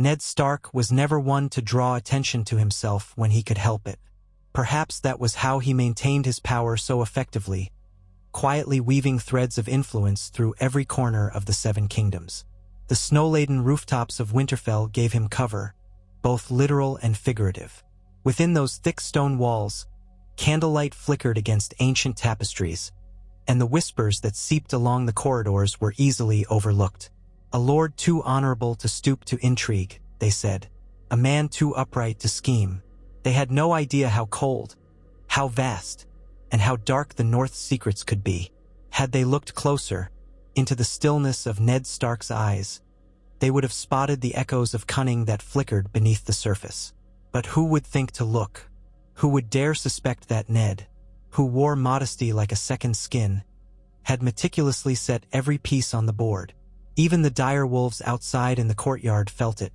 Ned Stark was never one to draw attention to himself when he could help it. Perhaps that was how he maintained his power so effectively, quietly weaving threads of influence through every corner of the Seven Kingdoms. The snow-laden rooftops of Winterfell gave him cover, both literal and figurative. Within those thick stone walls, candlelight flickered against ancient tapestries, and the whispers that seeped along the corridors were easily overlooked. A lord too honorable to stoop to intrigue, they said. A man too upright to scheme. They had no idea how cold, how vast, and how dark the North's secrets could be. Had they looked closer, into the stillness of Ned Stark's eyes, they would have spotted the echoes of cunning that flickered beneath the surface. But who would think to look? Who would dare suspect that Ned, who wore modesty like a second skin, had meticulously set every piece on the board? Even the dire wolves outside in the courtyard felt it,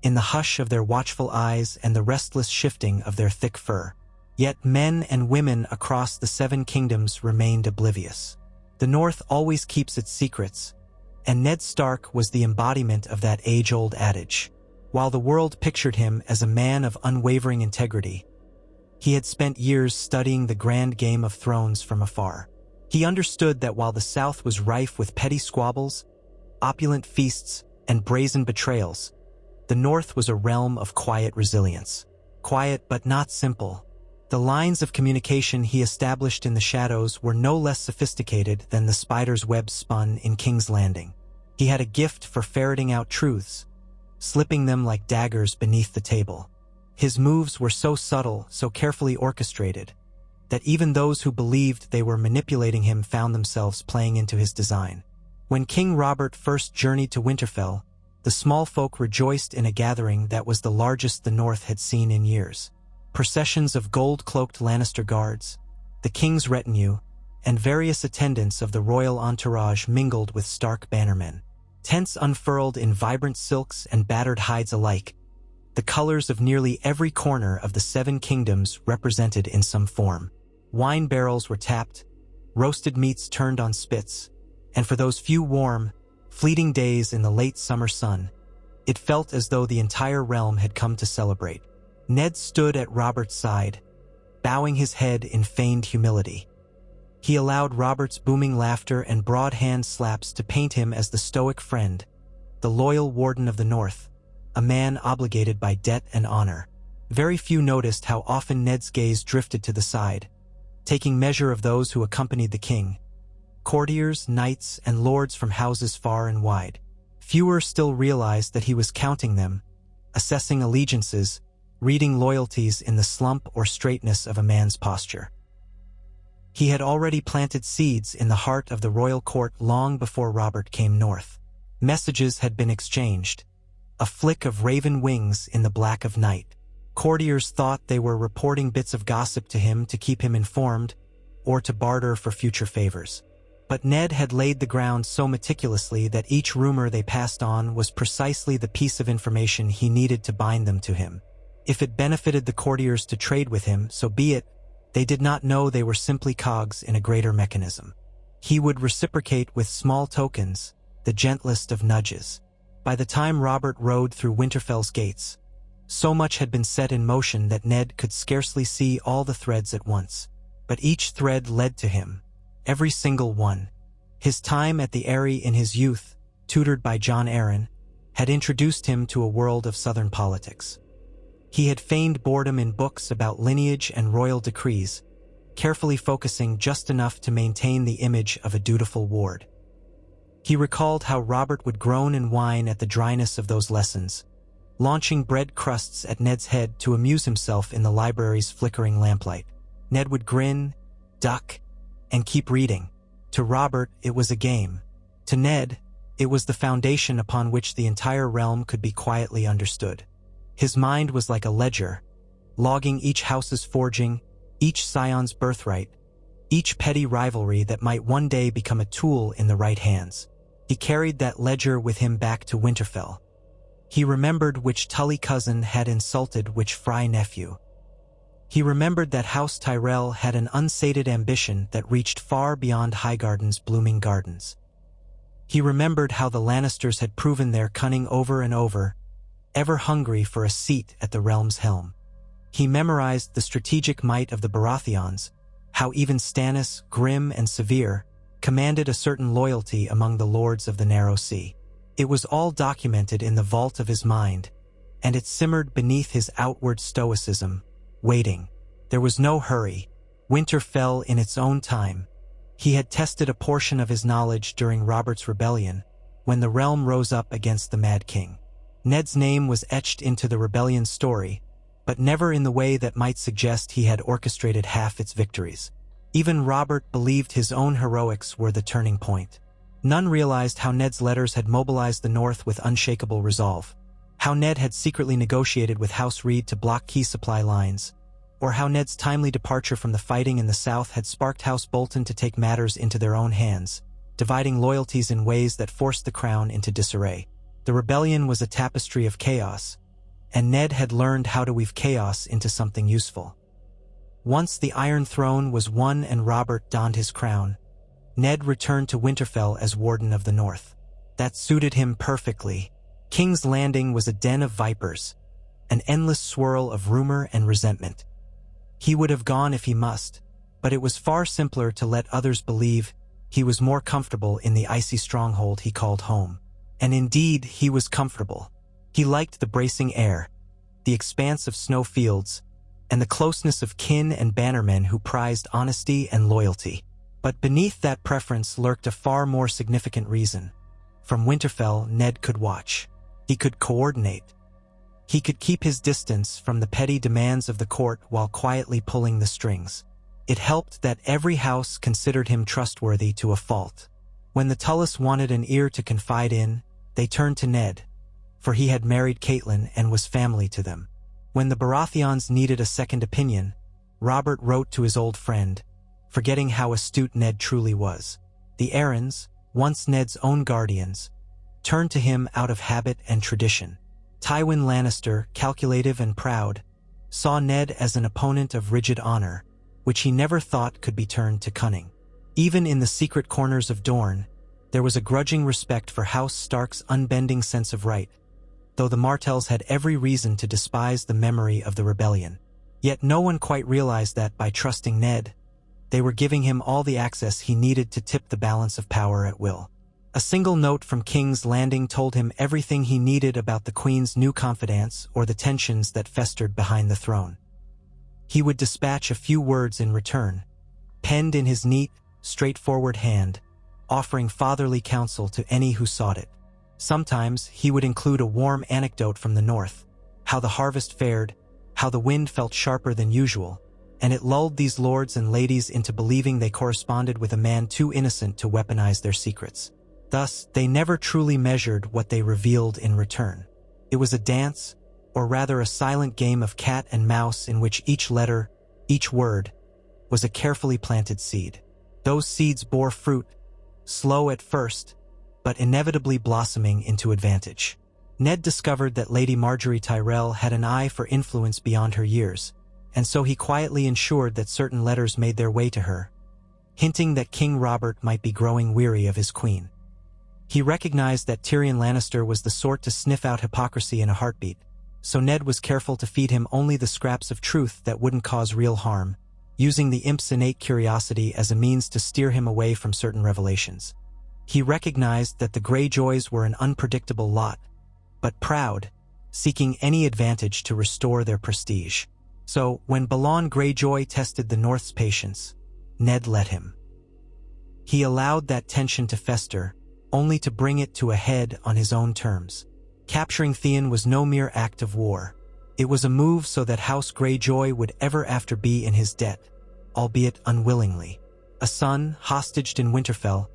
in the hush of their watchful eyes and the restless shifting of their thick fur. Yet men and women across the Seven Kingdoms remained oblivious. The North always keeps its secrets, and Ned Stark was the embodiment of that age-old adage. While the world pictured him as a man of unwavering integrity, he had spent years studying the grand game of thrones from afar. He understood that while the South was rife with petty squabbles, opulent feasts, and brazen betrayals, the North was a realm of quiet resilience. Quiet but not simple. The lines of communication he established in the shadows were no less sophisticated than the spider's web spun in King's Landing. He had a gift for ferreting out truths, slipping them like daggers beneath the table. His moves were so subtle, so carefully orchestrated, that even those who believed they were manipulating him found themselves playing into his design. When King Robert first journeyed to Winterfell, the small folk rejoiced in a gathering that was the largest the North had seen in years. Processions of gold-cloaked Lannister guards, the king's retinue, and various attendants of the royal entourage mingled with Stark bannermen. Tents unfurled in vibrant silks and battered hides alike, the colors of nearly every corner of the Seven Kingdoms represented in some form. Wine barrels were tapped, roasted meats turned on spits, and for those few warm, fleeting days in the late summer sun, it felt as though the entire realm had come to celebrate. Ned stood at Robert's side, bowing his head in feigned humility. He allowed Robert's booming laughter and broad hand slaps to paint him as the stoic friend, the loyal warden of the North, a man obligated by debt and honor. Very few noticed how often Ned's gaze drifted to the side, taking measure of those who accompanied the king. Courtiers, knights, and lords from houses far and wide. Fewer still realized that he was counting them, assessing allegiances, reading loyalties in the slump or straightness of a man's posture. He had already planted seeds in the heart of the royal court long before Robert came north. Messages had been exchanged, a flick of raven wings in the black of night. Courtiers thought they were reporting bits of gossip to him to keep him informed or to barter for future favors. But Ned had laid the ground so meticulously that each rumor they passed on was precisely the piece of information he needed to bind them to him. If it benefited the courtiers to trade with him, so be it. They did not know they were simply cogs in a greater mechanism. He would reciprocate with small tokens, the gentlest of nudges. By the time Robert rode through Winterfell's gates, so much had been set in motion that Ned could scarcely see all the threads at once. But each thread led to him, every single one. His time at the Eyrie in his youth, tutored by Jon Arryn, had introduced him to a world of southern politics. He had feigned boredom in books about lineage and royal decrees, carefully focusing just enough to maintain the image of a dutiful ward. He recalled how Robert would groan and whine at the dryness of those lessons, launching bread crusts at Ned's head to amuse himself in the library's flickering lamplight. Ned would grin, duck, and keep reading. To Robert, it was a game. To Ned, it was the foundation upon which the entire realm could be quietly understood. His mind was like a ledger, logging each house's forging, each scion's birthright, each petty rivalry that might one day become a tool in the right hands. He carried that ledger with him back to Winterfell. He remembered which Tully cousin had insulted which Frey nephew. He remembered that House Tyrell had an unsated ambition that reached far beyond Highgarden's blooming gardens. He remembered how the Lannisters had proven their cunning over and over, ever hungry for a seat at the realm's helm. He memorized the strategic might of the Baratheons, how even Stannis, grim and severe, commanded a certain loyalty among the lords of the Narrow Sea. It was all documented in the vault of his mind, and it simmered beneath his outward stoicism, waiting. There was no hurry. Winter fell in its own time. He had tested a portion of his knowledge during Robert's rebellion, when the realm rose up against the Mad King. Ned's name was etched into the rebellion's story, but never in the way that might suggest he had orchestrated half its victories. Even Robert believed his own heroics were the turning point. None realized how Ned's letters had mobilized the North with unshakable resolve, how Ned had secretly negotiated with House Reed to block key supply lines, or how Ned's timely departure from the fighting in the South had sparked House Bolton to take matters into their own hands, dividing loyalties in ways that forced the crown into disarray. The rebellion was a tapestry of chaos, and Ned had learned how to weave chaos into something useful. Once the Iron Throne was won and Robert donned his crown, Ned returned to Winterfell as Warden of the North. That suited him perfectly. King's Landing was a den of vipers, an endless swirl of rumor and resentment. He would have gone if he must, but it was far simpler to let others believe he was more comfortable in the icy stronghold he called home. And indeed, he was comfortable. He liked the bracing air, the expanse of snow fields, and the closeness of kin and bannermen who prized honesty and loyalty. But beneath that preference lurked a far more significant reason. From Winterfell, Ned could watch. He could coordinate. He could keep his distance from the petty demands of the court while quietly pulling the strings. It helped that every house considered him trustworthy to a fault. When the Tullis wanted an ear to confide in, they turned to Ned, for he had married Catelyn and was family to them. When the Baratheons needed a second opinion, Robert wrote to his old friend, forgetting how astute Ned truly was. The Arryns, once Ned's own guardians, turned to him out of habit and tradition. Tywin Lannister, calculative and proud, saw Ned as an opponent of rigid honor, which he never thought could be turned to cunning. Even in the secret corners of Dorne, there was a grudging respect for House Stark's unbending sense of right, though the Martells had every reason to despise the memory of the rebellion. Yet no one quite realized that by trusting Ned, they were giving him all the access he needed to tip the balance of power at will. A single note from King's Landing told him everything he needed about the Queen's new confidants or the tensions that festered behind the throne. He would dispatch a few words in return, penned in his neat, straightforward hand, offering fatherly counsel to any who sought it. Sometimes he would include a warm anecdote from the north, how the harvest fared, how the wind felt sharper than usual, and it lulled these lords and ladies into believing they corresponded with a man too innocent to weaponize their secrets. Thus, they never truly measured what they revealed in return. It was a dance, or rather a silent game of cat and mouse in which each letter, each word, was a carefully planted seed. Those seeds bore fruit, slow at first, but inevitably blossoming into advantage. Ned discovered that Lady Margaery Tyrell had an eye for influence beyond her years, and so he quietly ensured that certain letters made their way to her, hinting that King Robert might be growing weary of his queen. He recognized that Tyrion Lannister was the sort to sniff out hypocrisy in a heartbeat, so Ned was careful to feed him only the scraps of truth that wouldn't cause real harm, using the imp's innate curiosity as a means to steer him away from certain revelations. He recognized that the Greyjoys were an unpredictable lot, but proud, seeking any advantage to restore their prestige. So, when Balon Greyjoy tested the North's patience, Ned let him. He allowed that tension to fester, only to bring it to a head on his own terms. Capturing Theon was no mere act of war. It was a move so that House Greyjoy would ever after be in his debt, albeit unwillingly. A son, hostaged in Winterfell,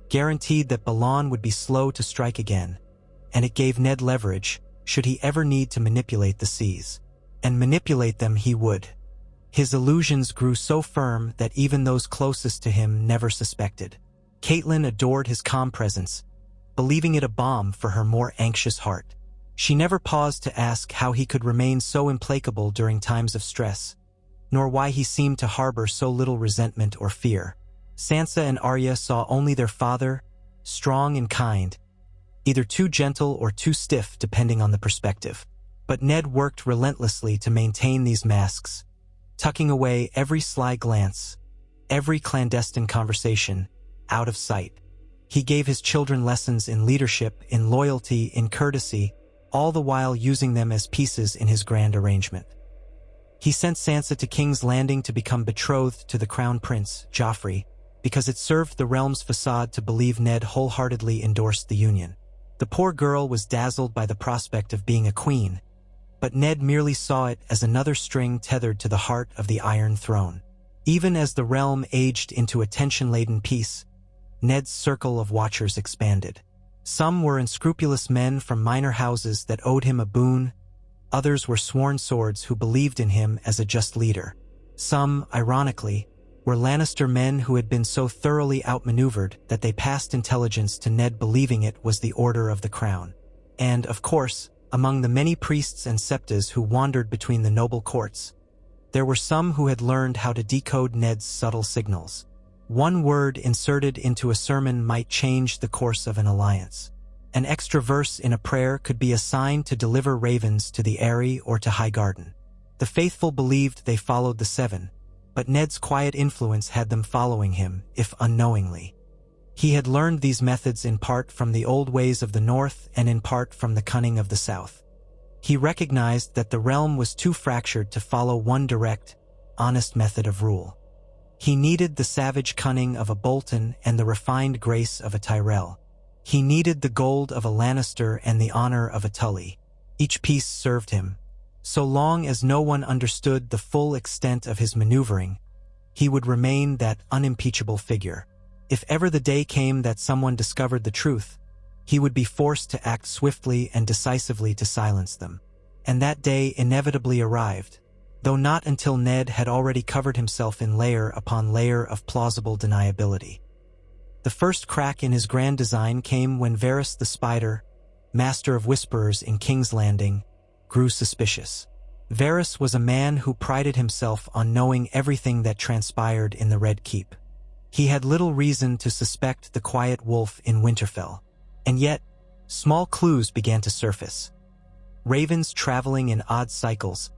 guaranteed that Balon would be slow to strike again, and it gave Ned leverage should he ever need to manipulate the seas. And manipulate them he would. His illusions grew so firm that even those closest to him never suspected. Catelyn adored his calm presence, believing it a balm for her more anxious heart. She never paused to ask how he could remain so implacable during times of stress, nor why he seemed to harbor so little resentment or fear. Sansa and Arya saw only their father, strong and kind, either too gentle or too stiff depending on the perspective. But Ned worked relentlessly to maintain these masks, tucking away every sly glance, every clandestine conversation, out of sight. He gave his children lessons in leadership, in loyalty, in courtesy, all the while using them as pieces in his grand arrangement. He sent Sansa to King's Landing to become betrothed to the Crown Prince, Joffrey, because it served the realm's facade to believe Ned wholeheartedly endorsed the union. The poor girl was dazzled by the prospect of being a queen, but Ned merely saw it as another string tethered to the heart of the Iron Throne. Even as the realm aged into a tension-laden peace, Ned's circle of watchers expanded. Some were unscrupulous men from minor houses that owed him a boon. Others were sworn swords who believed in him as a just leader. Some, ironically, were Lannister men who had been so thoroughly outmaneuvered that they passed intelligence to Ned believing it was the order of the crown. And, of course, among the many priests and septas who wandered between the noble courts, there were some who had learned how to decode Ned's subtle signals. One word inserted into a sermon might change the course of an alliance. An extra verse in a prayer could be a sign to deliver ravens to the Eyrie or to Highgarden. The faithful believed they followed the Seven, but Ned's quiet influence had them following him, if unknowingly. He had learned these methods in part from the old ways of the North and in part from the cunning of the South. He recognized that the realm was too fractured to follow one direct, honest method of rule. He needed the savage cunning of a Bolton and the refined grace of a Tyrell. He needed the gold of a Lannister and the honor of a Tully. Each piece served him. So long as no one understood the full extent of his maneuvering, he would remain that unimpeachable figure. If ever the day came that someone discovered the truth, he would be forced to act swiftly and decisively to silence them. And that day inevitably arrived, though not until Ned had already covered himself in layer upon layer of plausible deniability. The first crack in his grand design came when Varys the Spider, master of whisperers in King's Landing, grew suspicious. Varys was a man who prided himself on knowing everything that transpired in the Red Keep. He had little reason to suspect the Quiet Wolf in Winterfell, and yet, small clues began to surface. Ravens traveling in odd cycles,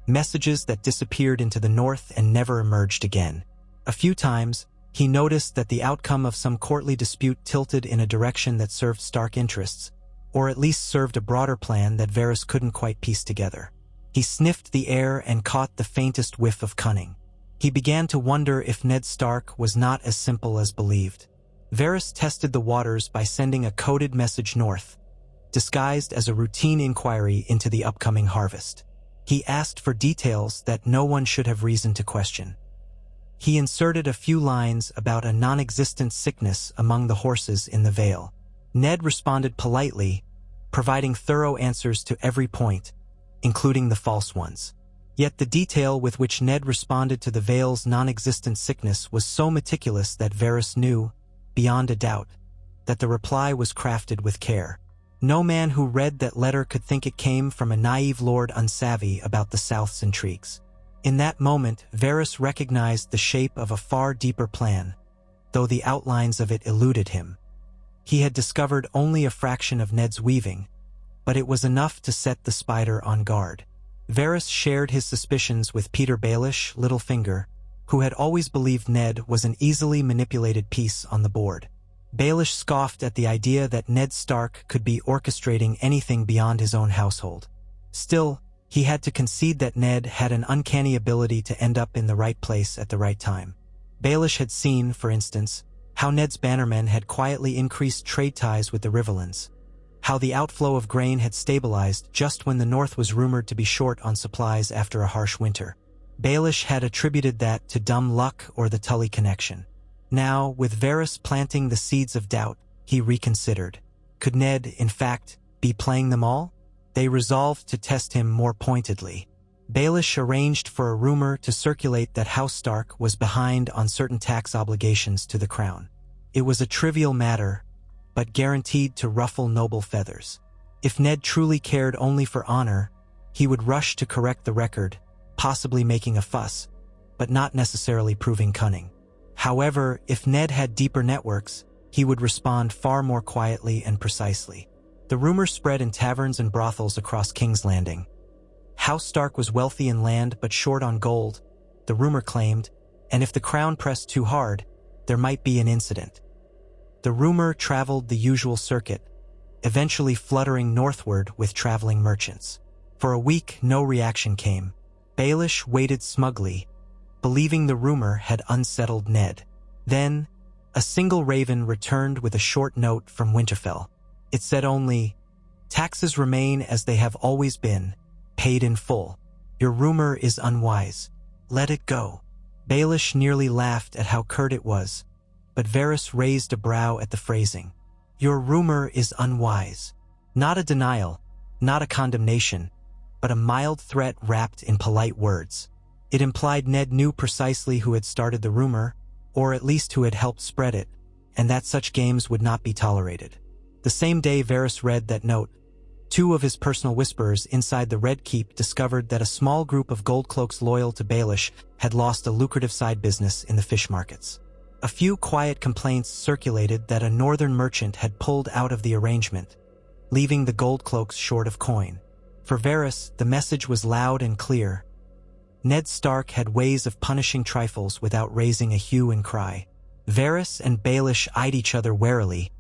messages that disappeared into the north and never emerged again. A few times, he noticed that the outcome of some courtly dispute tilted in a direction that served Stark interests, or at least served a broader plan that Varys couldn't quite piece together. He sniffed the air and caught the faintest whiff of cunning. He began to wonder if Ned Stark was not as simple as believed. Varys tested the waters by sending a coded message north, disguised as a routine inquiry into the upcoming harvest. He asked for details that no one should have reason to question. He inserted a few lines about a non-existent sickness among the horses in the Vale. Ned responded politely, providing thorough answers to every point, including the false ones. Yet the detail with which Ned responded to the Vale's non-existent sickness was so meticulous that Varys knew, beyond a doubt, that the reply was crafted with care. No man who read that letter could think it came from a naive lord unsavvy about the South's intrigues. In that moment, Varys recognized the shape of a far deeper plan, though the outlines of it eluded him. He had discovered only a fraction of Ned's weaving, but it was enough to set the Spider on guard. Varys shared his suspicions with Peter Baelish, Littlefinger, who had always believed Ned was an easily manipulated piece on the board. Baelish scoffed at the idea that Ned Stark could be orchestrating anything beyond his own household. Still, he had to concede that Ned had an uncanny ability to end up in the right place at the right time. Baelish had seen, for instance, how Ned's bannermen had quietly increased trade ties with the Riverlands, how the outflow of grain had stabilized just when the North was rumored to be short on supplies after a harsh winter. Baelish had attributed that to dumb luck or the Tully connection. Now, with Varys planting the seeds of doubt, he reconsidered. Could Ned, in fact, be playing them all? They resolved to test him more pointedly. Baelish arranged for a rumor to circulate that House Stark was behind on certain tax obligations to the crown. It was a trivial matter, but guaranteed to ruffle noble feathers. If Ned truly cared only for honor, he would rush to correct the record, possibly making a fuss, but not necessarily proving cunning. However, if Ned had deeper networks, he would respond far more quietly and precisely. The rumor spread in taverns and brothels across King's Landing, House Stark was wealthy in land but short on gold, the rumor claimed, and if the crown pressed too hard, there might be an incident. The rumor traveled the usual circuit, eventually fluttering northward with traveling merchants. For a week, no reaction came. Baelish waited smugly, believing the rumor had unsettled Ned. Then, a single raven returned with a short note from Winterfell. It said only, "Taxes remain as they have always been, paid in full. Your rumor is unwise. Let it go." Baelish nearly laughed at how curt it was, but Varys raised a brow at the phrasing. Your rumor is unwise. Not a denial, not a condemnation, but a mild threat wrapped in polite words. It implied Ned knew precisely who had started the rumor, or at least who had helped spread it, and that such games would not be tolerated. The same day Varys read that note, two of his personal whisperers inside the Red Keep discovered that a small group of Goldcloaks loyal to Baelish had lost a lucrative side business in the fish markets. A few quiet complaints circulated that a northern merchant had pulled out of the arrangement, leaving the Goldcloaks short of coin. For Varys, the message was loud and clear. Ned Stark had ways of punishing trifles without raising a hue and cry. Varys and Baelish eyed each other warily,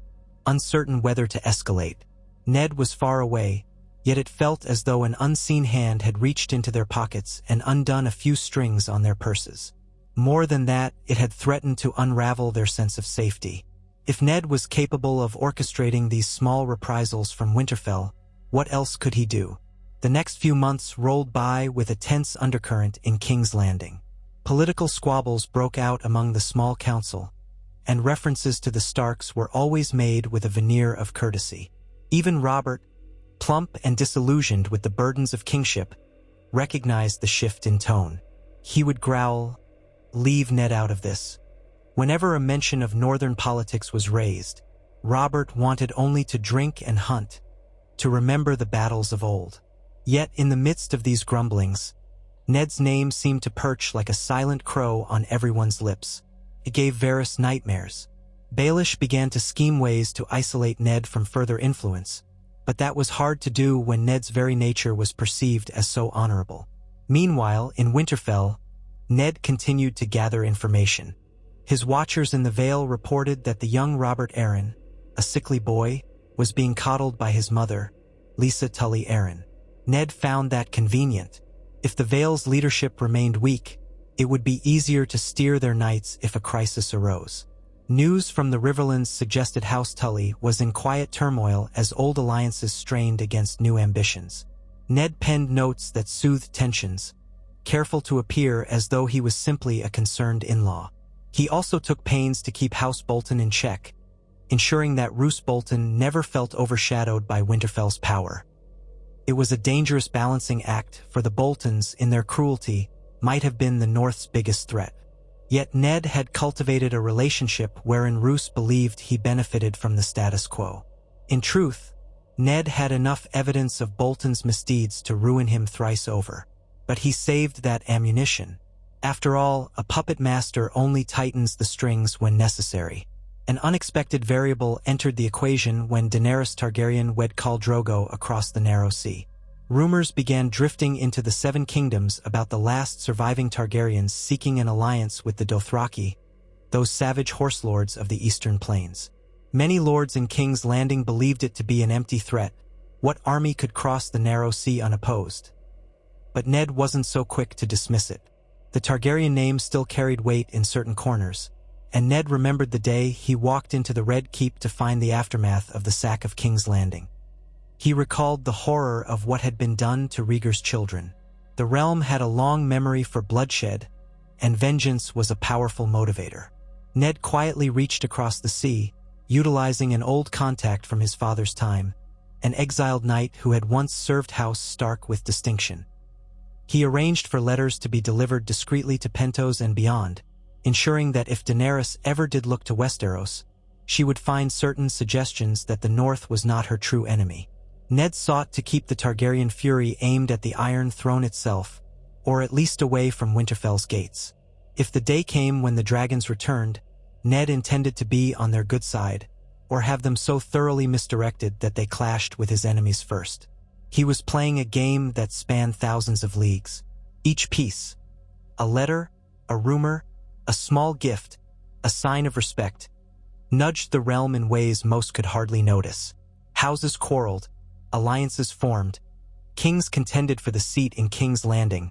uncertain whether to escalate. Ned was far away, yet it felt as though an unseen hand had reached into their pockets and undone a few strings on their purses. More than that, it had threatened to unravel their sense of safety. If Ned was capable of orchestrating these small reprisals from Winterfell, what else could he do? The next few months rolled by with a tense undercurrent in King's Landing. Political squabbles broke out among the small council, and references to the Starks were always made with a veneer of courtesy. Even Robert, plump and disillusioned with the burdens of kingship, recognized the shift in tone. He would growl, "Leave Ned out of this." Whenever a mention of northern politics was raised, Robert wanted only to drink and hunt, to remember the battles of old. Yet in the midst of these grumblings, Ned's name seemed to perch like a silent crow on everyone's lips. It gave Varys nightmares. Baelish began to scheme ways to isolate Ned from further influence, but that was hard to do when Ned's very nature was perceived as so honorable. Meanwhile, in Winterfell, Ned continued to gather information. His watchers in the Vale reported that the young Robert Arryn, a sickly boy, was being coddled by his mother, Lisa Tully Arryn. Ned found that convenient. If the Vale's leadership remained weak, it would be easier to steer their knights if a crisis arose. News from the Riverlands suggested House Tully was in quiet turmoil as old alliances strained against new ambitions. Ned penned notes that soothed tensions, careful to appear as though he was simply a concerned in-law. He also took pains to keep House Bolton in check, ensuring that Roose Bolton never felt overshadowed by Winterfell's power. It was a dangerous balancing act, for the Boltons, in their cruelty, might have been the North's biggest threat. Yet Ned had cultivated a relationship wherein Roose believed he benefited from the status quo. In truth, Ned had enough evidence of Bolton's misdeeds to ruin him thrice over. But he saved that ammunition. After all, a puppet master only tightens the strings when necessary. An unexpected variable entered the equation when Daenerys Targaryen wed Khal Drogo across the Narrow Sea. Rumors began drifting into the Seven Kingdoms about the last surviving Targaryens seeking an alliance with the Dothraki, those savage horse lords of the Eastern Plains. Many lords in King's Landing believed it to be an empty threat. What army could cross the Narrow Sea unopposed? But Ned wasn't so quick to dismiss it. The Targaryen name still carried weight in certain corners, and Ned remembered the day he walked into the Red Keep to find the aftermath of the sack of King's Landing. He recalled the horror of what had been done to Rhaegar's children. The realm had a long memory for bloodshed, and vengeance was a powerful motivator. Ned quietly reached across the sea, utilizing an old contact from his father's time, an exiled knight who had once served House Stark with distinction. He arranged for letters to be delivered discreetly to Pentos and beyond, ensuring that if Daenerys ever did look to Westeros, she would find certain suggestions that the North was not her true enemy. Ned sought to keep the Targaryen fury aimed at the Iron Throne itself, or at least away from Winterfell's gates. If the day came when the dragons returned, Ned intended to be on their good side, or have them so thoroughly misdirected that they clashed with his enemies first. He was playing a game that spanned thousands of leagues. Each piece, a letter, a rumor, a small gift, a sign of respect, nudged the realm in ways most could hardly notice. Houses quarreled, alliances formed, kings contended for the seat in King's Landing.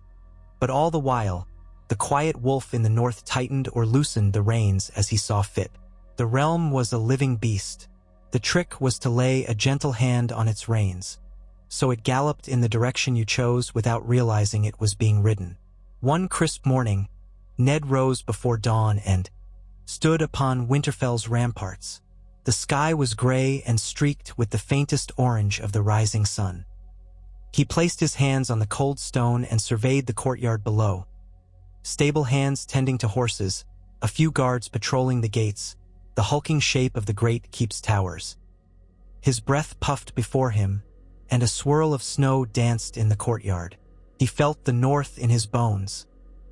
But all the while, the quiet wolf in the north tightened or loosened the reins as he saw fit. The realm was a living beast. The trick was to lay a gentle hand on its reins, so it galloped in the direction you chose without realizing it was being ridden. One crisp morning, Ned rose before dawn and stood upon Winterfell's ramparts. The sky was gray and streaked with the faintest orange of the rising sun. He placed his hands on the cold stone and surveyed the courtyard below. Stable hands tending to horses, a few guards patrolling the gates, the hulking shape of the great keep's towers. His breath puffed before him, and a swirl of snow danced in the courtyard. He felt the north in his bones,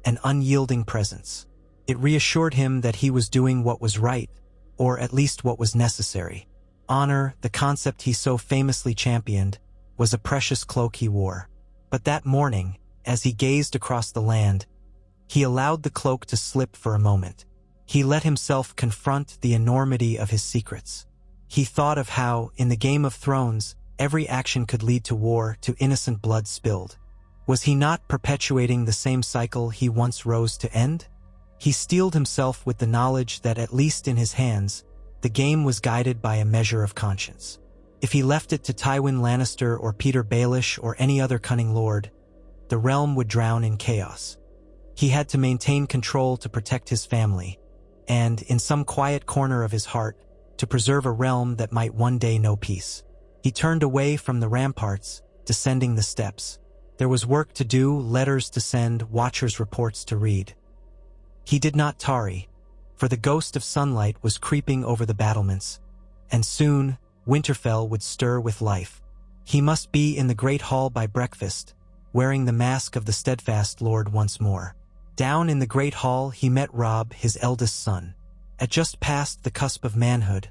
an unyielding presence. It reassured him that he was doing what was right, or at least what was necessary. Honor, the concept he so famously championed, was a precious cloak he wore. But that morning, as he gazed across the land, he allowed the cloak to slip for a moment. He let himself confront the enormity of his secrets. He thought of how, in the Game of Thrones, every action could lead to war, to innocent blood spilled. Was he not perpetuating the same cycle he once rose to end? He steeled himself with the knowledge that, at least in his hands, the game was guided by a measure of conscience. If he left it to Tywin Lannister or Peter Baelish or any other cunning lord, the realm would drown in chaos. He had to maintain control to protect his family, and, in some quiet corner of his heart, to preserve a realm that might one day know peace. He turned away from the ramparts, descending the steps. There was work to do, letters to send, watchers' reports to read. He did not tarry, for the ghost of sunlight was creeping over the battlements, and soon Winterfell would stir with life. He must be in the great hall by breakfast, wearing the mask of the steadfast lord once more. Down in the great hall he met Robb, his eldest son. At just past the cusp of manhood,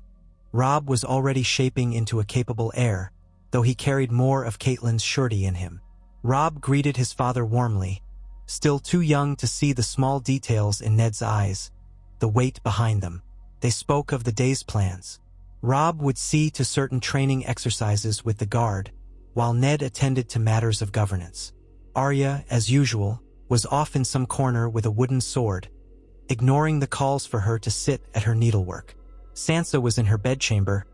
Robb was already shaping into a capable heir, though he carried more of Catelyn's surety in him. Robb greeted his father warmly, still too young to see the small details in Ned's eyes, the weight behind them. They spoke of the day's plans. Robb would see to certain training exercises with the guard, while Ned attended to matters of governance. Arya, as usual, was off in some corner with a wooden sword, ignoring the calls for her to sit at her needlework. Sansa was in her bedchamber,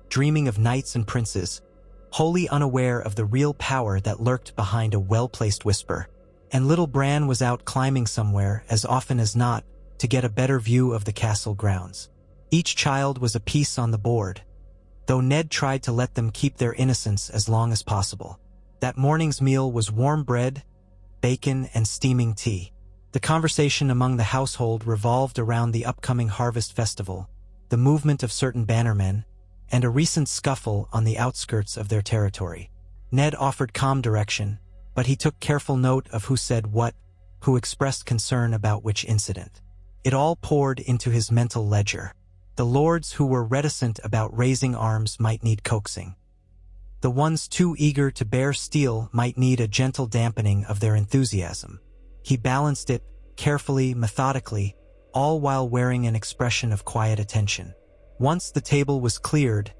dreaming of knights and princes, wholly unaware of the real power that lurked behind a well-placed whisper. And little Bran was out climbing somewhere, as often as not, to get a better view of the castle grounds. Each child was a piece on the board, though Ned tried to let them keep their innocence as long as possible. That morning's meal was warm bread, bacon, and steaming tea. The conversation among the household revolved around the upcoming harvest festival, the movement of certain bannermen, and a recent scuffle on the outskirts of their territory. Ned offered calm direction, but he took careful note of who said what, who expressed concern about which incident. It all poured into his mental ledger. The lords who were reticent about raising arms might need coaxing. The ones too eager to bear steel might need a gentle dampening of their enthusiasm. He balanced it, carefully, methodically, all while wearing an expression of quiet attention. Once the table was cleared,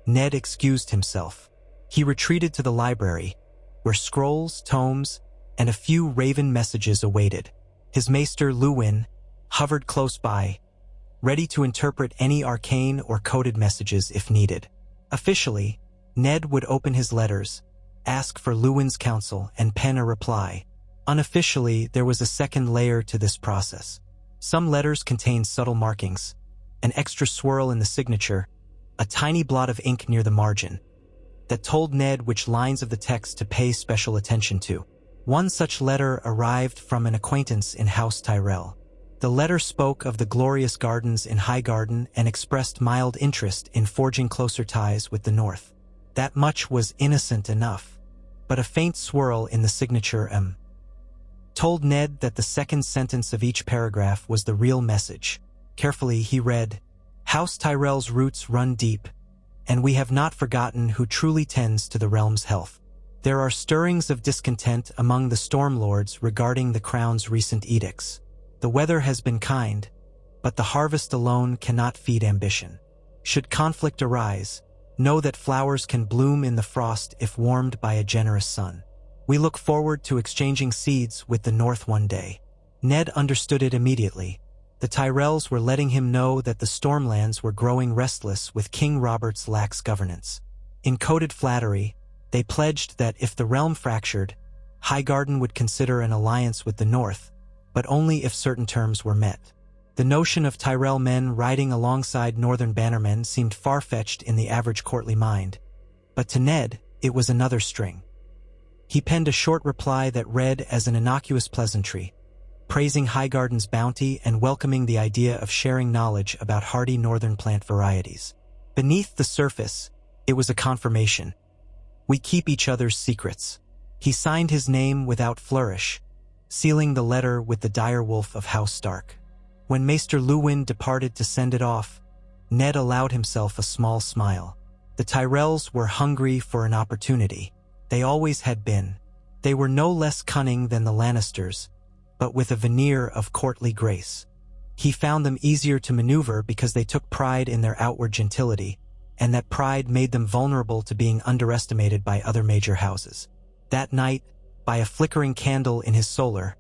Ned excused himself. He retreated to the library, where scrolls, tomes, and a few raven messages awaited. His maester Luwin hovered close by, ready to interpret any arcane or coded messages if needed. Officially, Ned would open his letters, ask for Luwin's counsel, and pen a reply. Unofficially, there was a second layer to this process. Some letters contained subtle markings, an extra swirl in the signature, a tiny blot of ink near the margin, that told Ned which lines of the text to pay special attention to. One such letter arrived from an acquaintance in House Tyrell. The letter spoke of the glorious gardens in Highgarden and expressed mild interest in forging closer ties with the North. That much was innocent enough, but a faint swirl in the signature told Ned that the second sentence of each paragraph was the real message. Carefully he read, "House Tyrell's roots run deep, and we have not forgotten who truly tends to the realm's health." There are stirrings of discontent among the Stormlords regarding the crown's recent edicts. The weather has been kind, but the harvest alone cannot feed ambition. Should conflict arise, know that flowers can bloom in the frost if warmed by a generous sun. We look forward to exchanging seeds with the North one day. Ned understood it immediately. The Tyrells were letting him know that the Stormlands were growing restless with King Robert's lax governance. In coded flattery, they pledged that if the realm fractured, Highgarden would consider an alliance with the North, but only if certain terms were met. The notion of Tyrell men riding alongside Northern bannermen seemed far-fetched in the average courtly mind, but to Ned, it was another string. He penned a short reply that read as an innocuous pleasantry, praising Highgarden's bounty and welcoming the idea of sharing knowledge about hardy northern plant varieties. Beneath the surface, it was a confirmation. We keep each other's secrets. He signed his name without flourish, sealing the letter with the direwolf of House Stark. When Maester Luwin departed to send it off, Ned allowed himself a small smile. The Tyrells were hungry for an opportunity. They always had been. They were no less cunning than the Lannisters, but with a veneer of courtly grace. He found them easier to maneuver because they took pride in their outward gentility, and that pride made them vulnerable to being underestimated by other major houses. That night, by a flickering candle in his solar,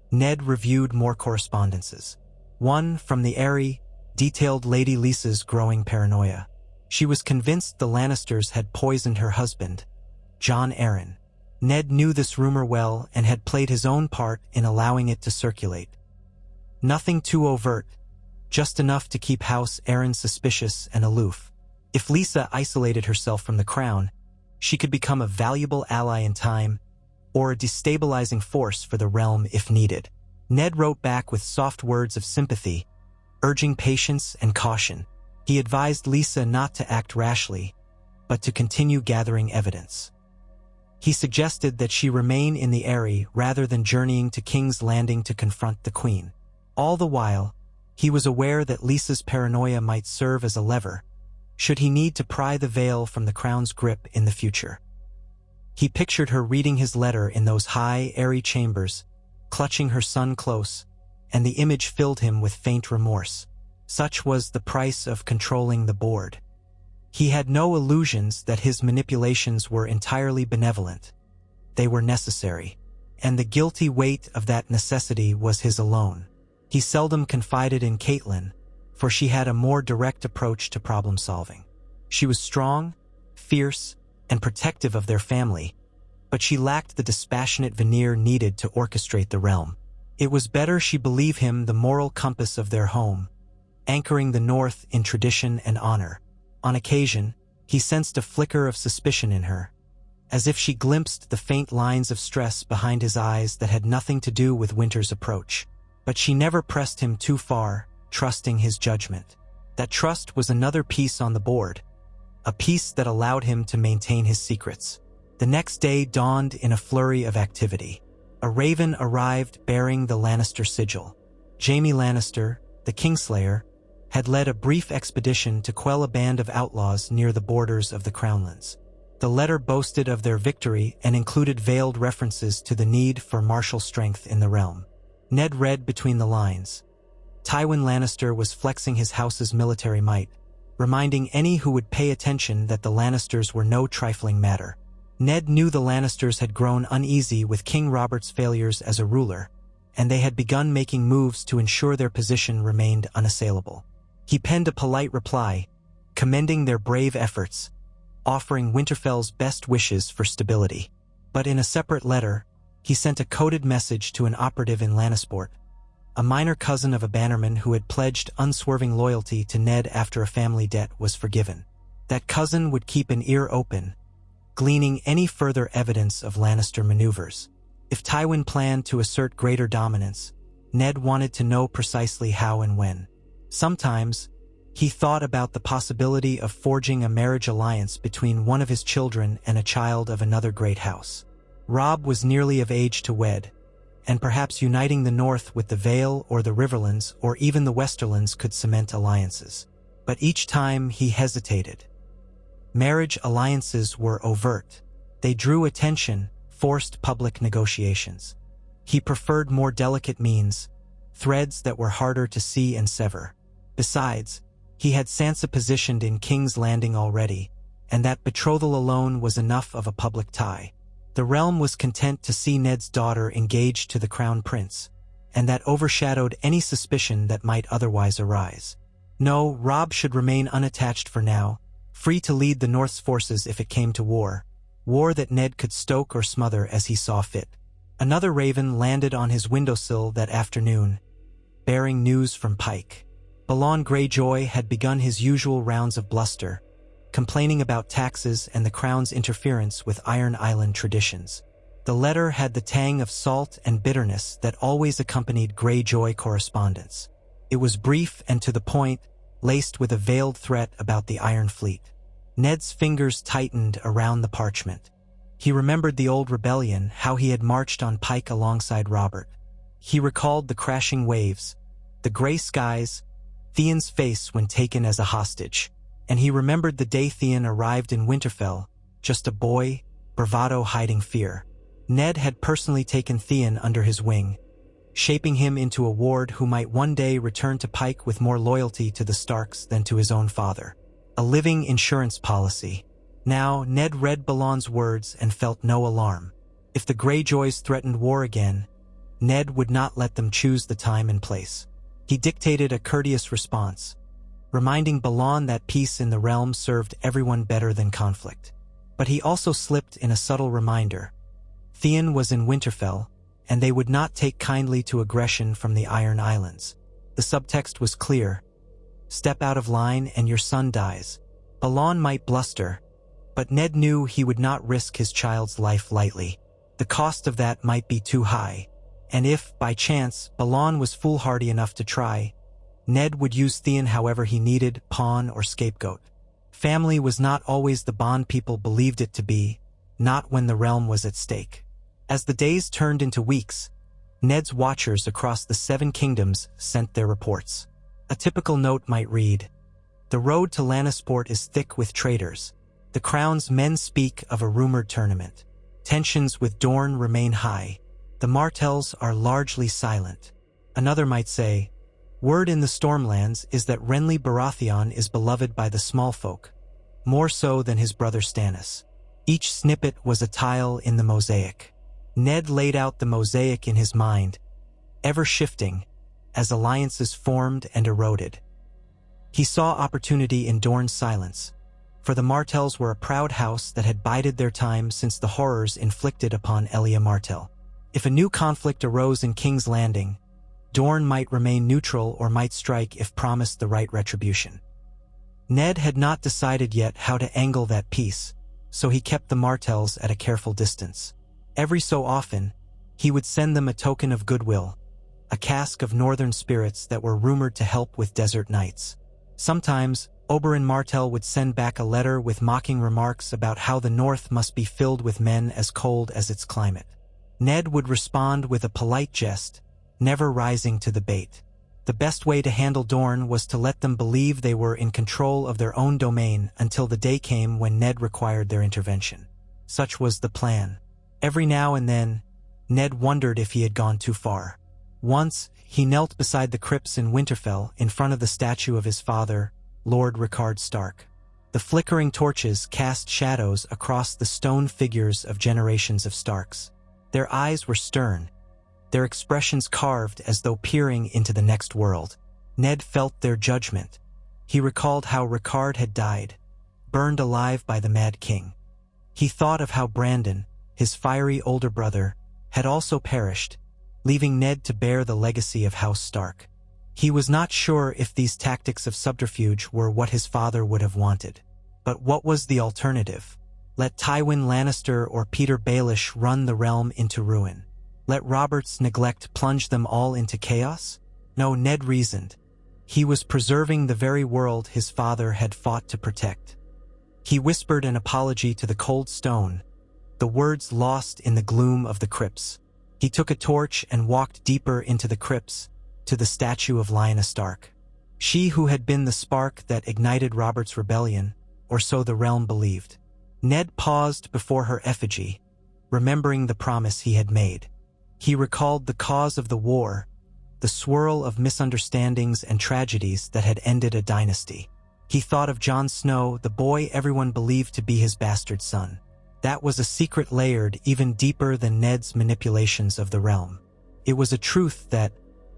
Ned reviewed more correspondences. One from the airy, detailed Lady Lisa's growing paranoia. She was convinced the Lannisters had poisoned her husband, Jon Arryn. Ned knew this rumor well and had played his own part in allowing it to circulate. Nothing too overt, just enough to keep House Arryn suspicious and aloof. If Lisa isolated herself from the crown, she could become a valuable ally in time, or a destabilizing force for the realm if needed. Ned wrote back with soft words of sympathy, urging patience and caution. He advised Lisa not to act rashly, but to continue gathering evidence. He suggested that she remain in the Eyrie rather than journeying to King's Landing to confront the Queen. All the while, he was aware that Lisa's paranoia might serve as a lever, should he need to pry the veil from the crown's grip in the future. He pictured her reading his letter in those high, airy chambers, clutching her son close, and the image filled him with faint remorse. Such was the price of controlling the board. He had no illusions that his manipulations were entirely benevolent. They were necessary, and the guilty weight of that necessity was his alone. He seldom confided in Catelyn, for she had a more direct approach to problem-solving. She was strong, fierce, and protective of their family, but she lacked the dispassionate veneer needed to orchestrate the realm. It was better she believe him the moral compass of their home, anchoring the North in tradition and honor. On occasion, he sensed a flicker of suspicion in her, as if she glimpsed the faint lines of stress behind his eyes that had nothing to do with Winter's approach. But she never pressed him too far, trusting his judgment. That trust was another piece on the board, a piece that allowed him to maintain his secrets. The next day dawned in a flurry of activity. A raven arrived bearing the Lannister sigil. Jaime Lannister, the Kingslayer, had led a brief expedition to quell a band of outlaws near the borders of the Crownlands. The letter boasted of their victory and included veiled references to the need for martial strength in the realm. Ned read between the lines. Tywin Lannister was flexing his house's military might, reminding any who would pay attention that the Lannisters were no trifling matter. Ned knew the Lannisters had grown uneasy with King Robert's failures as a ruler, and they had begun making moves to ensure their position remained unassailable. He penned a polite reply, commending their brave efforts, offering Winterfell's best wishes for stability. But in a separate letter, he sent a coded message to an operative in Lannisport, a minor cousin of a bannerman who had pledged unswerving loyalty to Ned after a family debt was forgiven. That cousin would keep an ear open, gleaning any further evidence of Lannister maneuvers. If Tywin planned to assert greater dominance, Ned wanted to know precisely how and when. Sometimes, he thought about the possibility of forging a marriage alliance between one of his children and a child of another great house. Robb was nearly of age to wed, and perhaps uniting the North with the Vale or the Riverlands or even the Westerlands could cement alliances. But each time he hesitated. Marriage alliances were overt. They drew attention, forced public negotiations. He preferred more delicate means, threads that were harder to see and sever. Besides, he had Sansa positioned in King's Landing already, and that betrothal alone was enough of a public tie. The realm was content to see Ned's daughter engaged to the crown prince, and that overshadowed any suspicion that might otherwise arise. No, Robb should remain unattached for now, free to lead the North's forces if it came to war that Ned could stoke or smother as he saw fit. Another raven landed on his windowsill that afternoon, bearing news from Pike. Balon Greyjoy had begun his usual rounds of bluster, complaining about taxes and the Crown's interference with Iron Island traditions. The letter had the tang of salt and bitterness that always accompanied Greyjoy correspondence. It was brief and to the point, laced with a veiled threat about the Iron Fleet. Ned's fingers tightened around the parchment. He remembered the old rebellion, how he had marched on Pike alongside Robert. He recalled the crashing waves, the gray skies, Theon's face when taken as a hostage, and he remembered the day Theon arrived in Winterfell, just a boy, bravado hiding fear. Ned had personally taken Theon under his wing, shaping him into a ward who might one day return to Pike with more loyalty to the Starks than to his own father. A living insurance policy. Now, Ned read Balon's words and felt no alarm. If the Greyjoys threatened war again, Ned would not let them choose the time and place. He dictated a courteous response, reminding Balon that peace in the realm served everyone better than conflict. But he also slipped in a subtle reminder. Theon was in Winterfell, and they would not take kindly to aggression from the Iron Islands. The subtext was clear. Step out of line and your son dies. Balon might bluster, but Ned knew he would not risk his child's life lightly. The cost of that might be too high, and if, by chance, Balon was foolhardy enough to try, Ned would use Theon however he needed, pawn or scapegoat. Family was not always the bond people believed it to be, not when the realm was at stake. As the days turned into weeks, Ned's watchers across the 7 kingdoms sent their reports. A typical note might read, "The road to Lannisport is thick with traitors. The Crown's men speak of a rumored tournament. Tensions with Dorne remain high. The Martells are largely silent." Another might say, "Word in the Stormlands is that Renly Baratheon is beloved by the small folk, more so than his brother Stannis." Each snippet was a tile in the mosaic. Ned laid out the mosaic in his mind, ever shifting, as alliances formed and eroded. He saw opportunity in Dorne's silence, for the Martells were a proud house that had bided their time since the horrors inflicted upon Elia Martell. If a new conflict arose in King's Landing, Dorne might remain neutral or might strike if promised the right retribution. Ned had not decided yet how to angle that peace, so he kept the Martells at a careful distance. Every so often, he would send them a token of goodwill, a cask of northern spirits that were rumored to help with desert nights. Sometimes, Oberyn Martell would send back a letter with mocking remarks about how the North must be filled with men as cold as its climate. Ned would respond with a polite jest, never rising to the bait. The best way to handle Dorne was to let them believe they were in control of their own domain until the day came when Ned required their intervention. Such was the plan. Every now and then, Ned wondered if he had gone too far. Once, he knelt beside the crypts in Winterfell in front of the statue of his father, Lord Rickard Stark. The flickering torches cast shadows across the stone figures of generations of Starks. Their eyes were stern, their expressions carved as though peering into the next world. Ned felt their judgment. He recalled how Rickard had died, burned alive by the Mad King. He thought of how Brandon, his fiery older brother, had also perished, leaving Ned to bear the legacy of House Stark. He was not sure if these tactics of subterfuge were what his father would have wanted. But what was the alternative? Let Tywin Lannister or Peter Baelish run the realm into ruin? Let Robert's neglect plunge them all into chaos? No, Ned reasoned. He was preserving the very world his father had fought to protect. He whispered an apology to the cold stone, the words lost in the gloom of the crypts. He took a torch and walked deeper into the crypts, to the statue of Lyanna Stark. She who had been the spark that ignited Robert's rebellion, or so the realm believed. Ned paused before her effigy, remembering the promise he had made. He recalled the cause of the war, the swirl of misunderstandings and tragedies that had ended a dynasty. He thought of Jon Snow, the boy everyone believed to be his bastard son. That was a secret layered even deeper than Ned's manipulations of the realm. It was a truth that,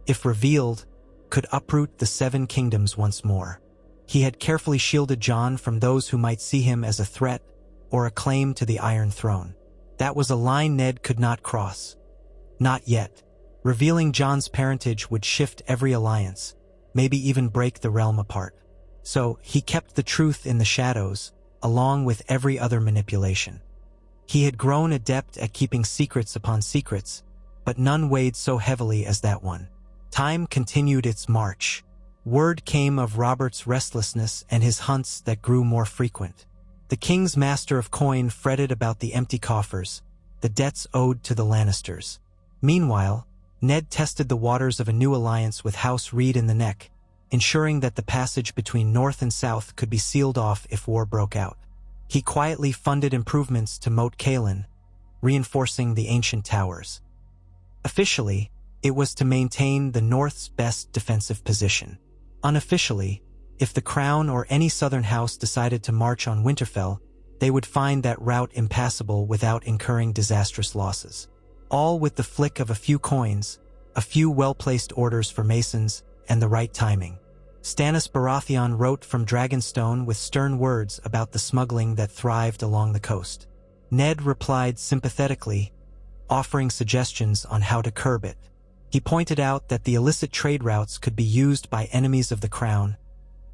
if revealed, could uproot the Seven Kingdoms once more. He had carefully shielded Jon from those who might see him as a threat or a claim to the Iron Throne. That was a line Ned could not cross. Not yet. Revealing Jon's parentage would shift every alliance, maybe even break the realm apart. So he kept the truth in the shadows, along with every other manipulation. He had grown adept at keeping secrets upon secrets, but none weighed so heavily as that one. Time continued its march. Word came of Robert's restlessness and his hunts that grew more frequent. The king's master of coin fretted about the empty coffers, the debts owed to the Lannisters. Meanwhile, Ned tested the waters of a new alliance with House Reed in the Neck, ensuring that the passage between North and South could be sealed off if war broke out. He quietly funded improvements to Moat Cailin, reinforcing the ancient towers. Officially, it was to maintain the North's best defensive position. Unofficially, if the Crown or any southern house decided to march on Winterfell, they would find that route impassable without incurring disastrous losses. All with the flick of a few coins, a few well-placed orders for masons, and the right timing. Stannis Baratheon wrote from Dragonstone with stern words about the smuggling that thrived along the coast. Ned replied sympathetically, offering suggestions on how to curb it. He pointed out that the illicit trade routes could be used by enemies of the crown,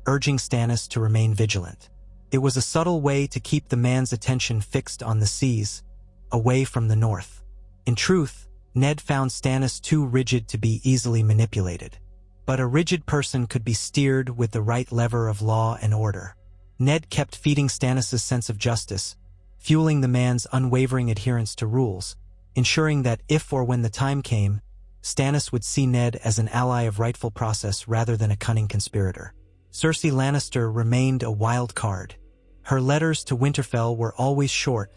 urging Stannis to remain vigilant. It was a subtle way to keep the man's attention fixed on the seas, away from the north. In truth, Ned found Stannis too rigid to be easily manipulated. But a rigid person could be steered with the right lever of law and order. Ned kept feeding Stannis' sense of justice, fueling the man's unwavering adherence to rules, ensuring that if or when the time came, Stannis would see Ned as an ally of rightful process rather than a cunning conspirator. Cersei Lannister remained a wild card. Her letters to Winterfell were always short,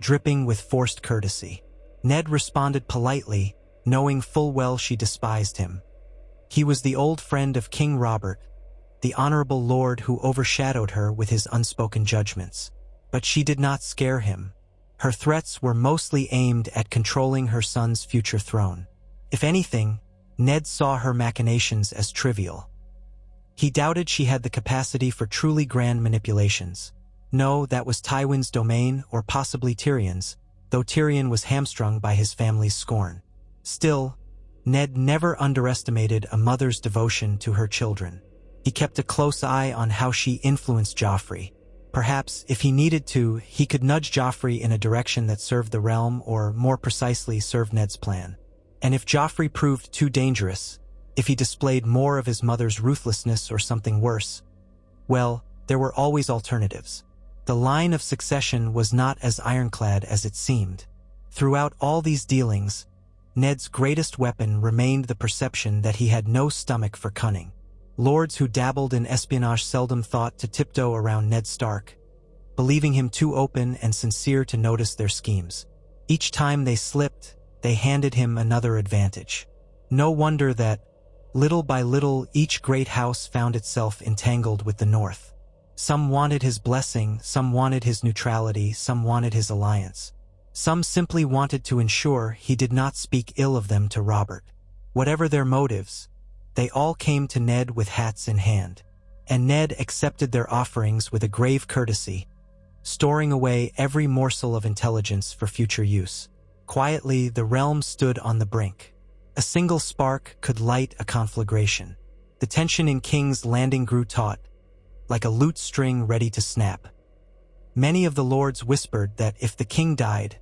dripping with forced courtesy. Ned responded politely, knowing full well she despised him. He was the old friend of King Robert, the honorable lord who overshadowed her with his unspoken judgments. But she did not scare him. Her threats were mostly aimed at controlling her son's future throne. If anything, Ned saw her machinations as trivial. He doubted she had the capacity for truly grand manipulations. No, that was Tywin's domain or possibly Tyrion's, though Tyrion was hamstrung by his family's scorn. Still, Ned never underestimated a mother's devotion to her children. He kept a close eye on how she influenced Joffrey. Perhaps, if he needed to, he could nudge Joffrey in a direction that served the realm or, more precisely, served Ned's plan. And if Joffrey proved too dangerous, if he displayed more of his mother's ruthlessness or something worse, well, there were always alternatives. The line of succession was not as ironclad as it seemed. Throughout all these dealings, Ned's greatest weapon remained the perception that he had no stomach for cunning. Lords who dabbled in espionage seldom thought to tiptoe around Ned Stark, believing him too open and sincere to notice their schemes. Each time they slipped, they handed him another advantage. No wonder that, little by little, each great house found itself entangled with the North. Some wanted his blessing, some wanted his neutrality, some wanted his alliance. Some simply wanted to ensure he did not speak ill of them to Robert. Whatever their motives, they all came to Ned with hats in hand. And Ned accepted their offerings with a grave courtesy, storing away every morsel of intelligence for future use. Quietly, the realm stood on the brink. A single spark could light a conflagration. The tension in King's Landing grew taut, like a lute string ready to snap. Many of the lords whispered that if the king died,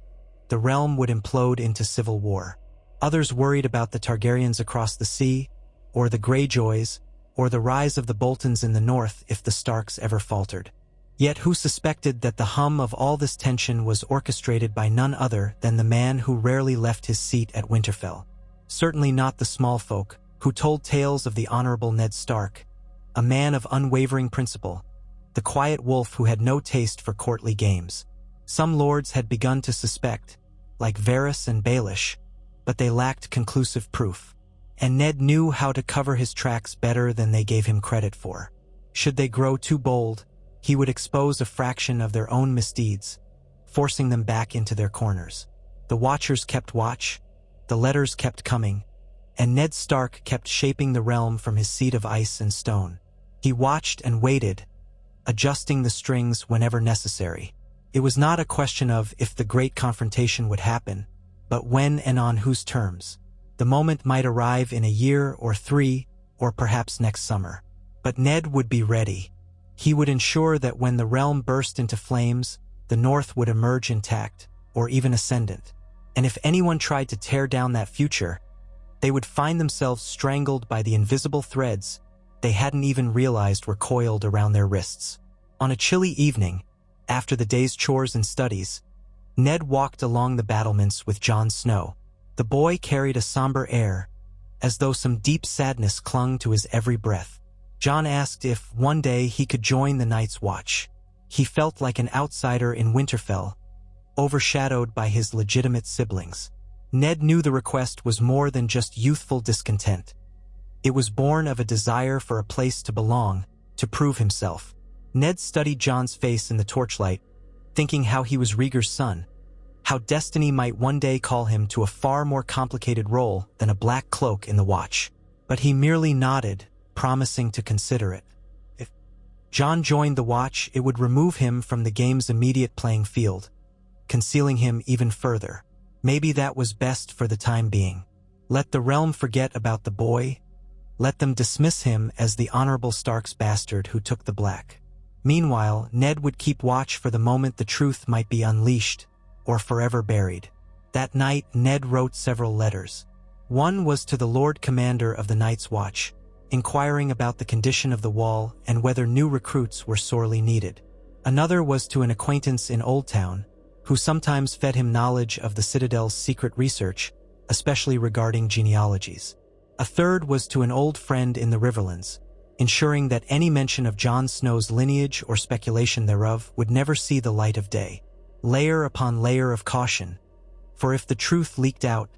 the realm would implode into civil war. Others worried about the Targaryens across the sea, or the Greyjoys, or the rise of the Boltons in the north if the Starks ever faltered. Yet who suspected that the hum of all this tension was orchestrated by none other than the man who rarely left his seat at Winterfell? Certainly not the small folk, who told tales of the honorable Ned Stark, a man of unwavering principle, the quiet wolf who had no taste for courtly games. Some lords had begun to suspect, like Varys and Baelish, but they lacked conclusive proof. And Ned knew how to cover his tracks better than they gave him credit for. Should they grow too bold, he would expose a fraction of their own misdeeds, forcing them back into their corners. The Watchers kept watch, the letters kept coming, and Ned Stark kept shaping the realm from his seat of ice and stone. He watched and waited, adjusting the strings whenever necessary. It was not a question of if the great confrontation would happen, but when and on whose terms. The moment might arrive in a year or 3, or perhaps next summer. But Ned would be ready. He would ensure that when the realm burst into flames, the North would emerge intact, or even ascendant. And if anyone tried to tear down that future, they would find themselves strangled by the invisible threads they hadn't even realized were coiled around their wrists. On a chilly evening, after the day's chores and studies, Ned walked along the battlements with Jon Snow. The boy carried a somber air, as though some deep sadness clung to his every breath. Jon asked if, one day, he could join the Night's Watch. He felt like an outsider in Winterfell, overshadowed by his legitimate siblings. Ned knew the request was more than just youthful discontent. It was born of a desire for a place to belong, to prove himself. Ned studied Jon's face in the torchlight, thinking how he was Rhaegar's son, how destiny might one day call him to a far more complicated role than a black cloak in the Watch. But he merely nodded, promising to consider it. If Jon joined the Watch, it would remove him from the game's immediate playing field, concealing him even further. Maybe that was best for the time being. Let the realm forget about the boy. Let them dismiss him as the honorable Stark's bastard who took the black. Meanwhile, Ned would keep watch for the moment the truth might be unleashed, or forever buried. That night, Ned wrote several letters. One was to the Lord Commander of the Night's Watch, inquiring about the condition of the wall and whether new recruits were sorely needed. Another was to an acquaintance in Oldtown, who sometimes fed him knowledge of the Citadel's secret research, especially regarding genealogies. A third was to an old friend in the Riverlands, ensuring that any mention of Jon Snow's lineage or speculation thereof would never see the light of day. Layer upon layer of caution, for if the truth leaked out,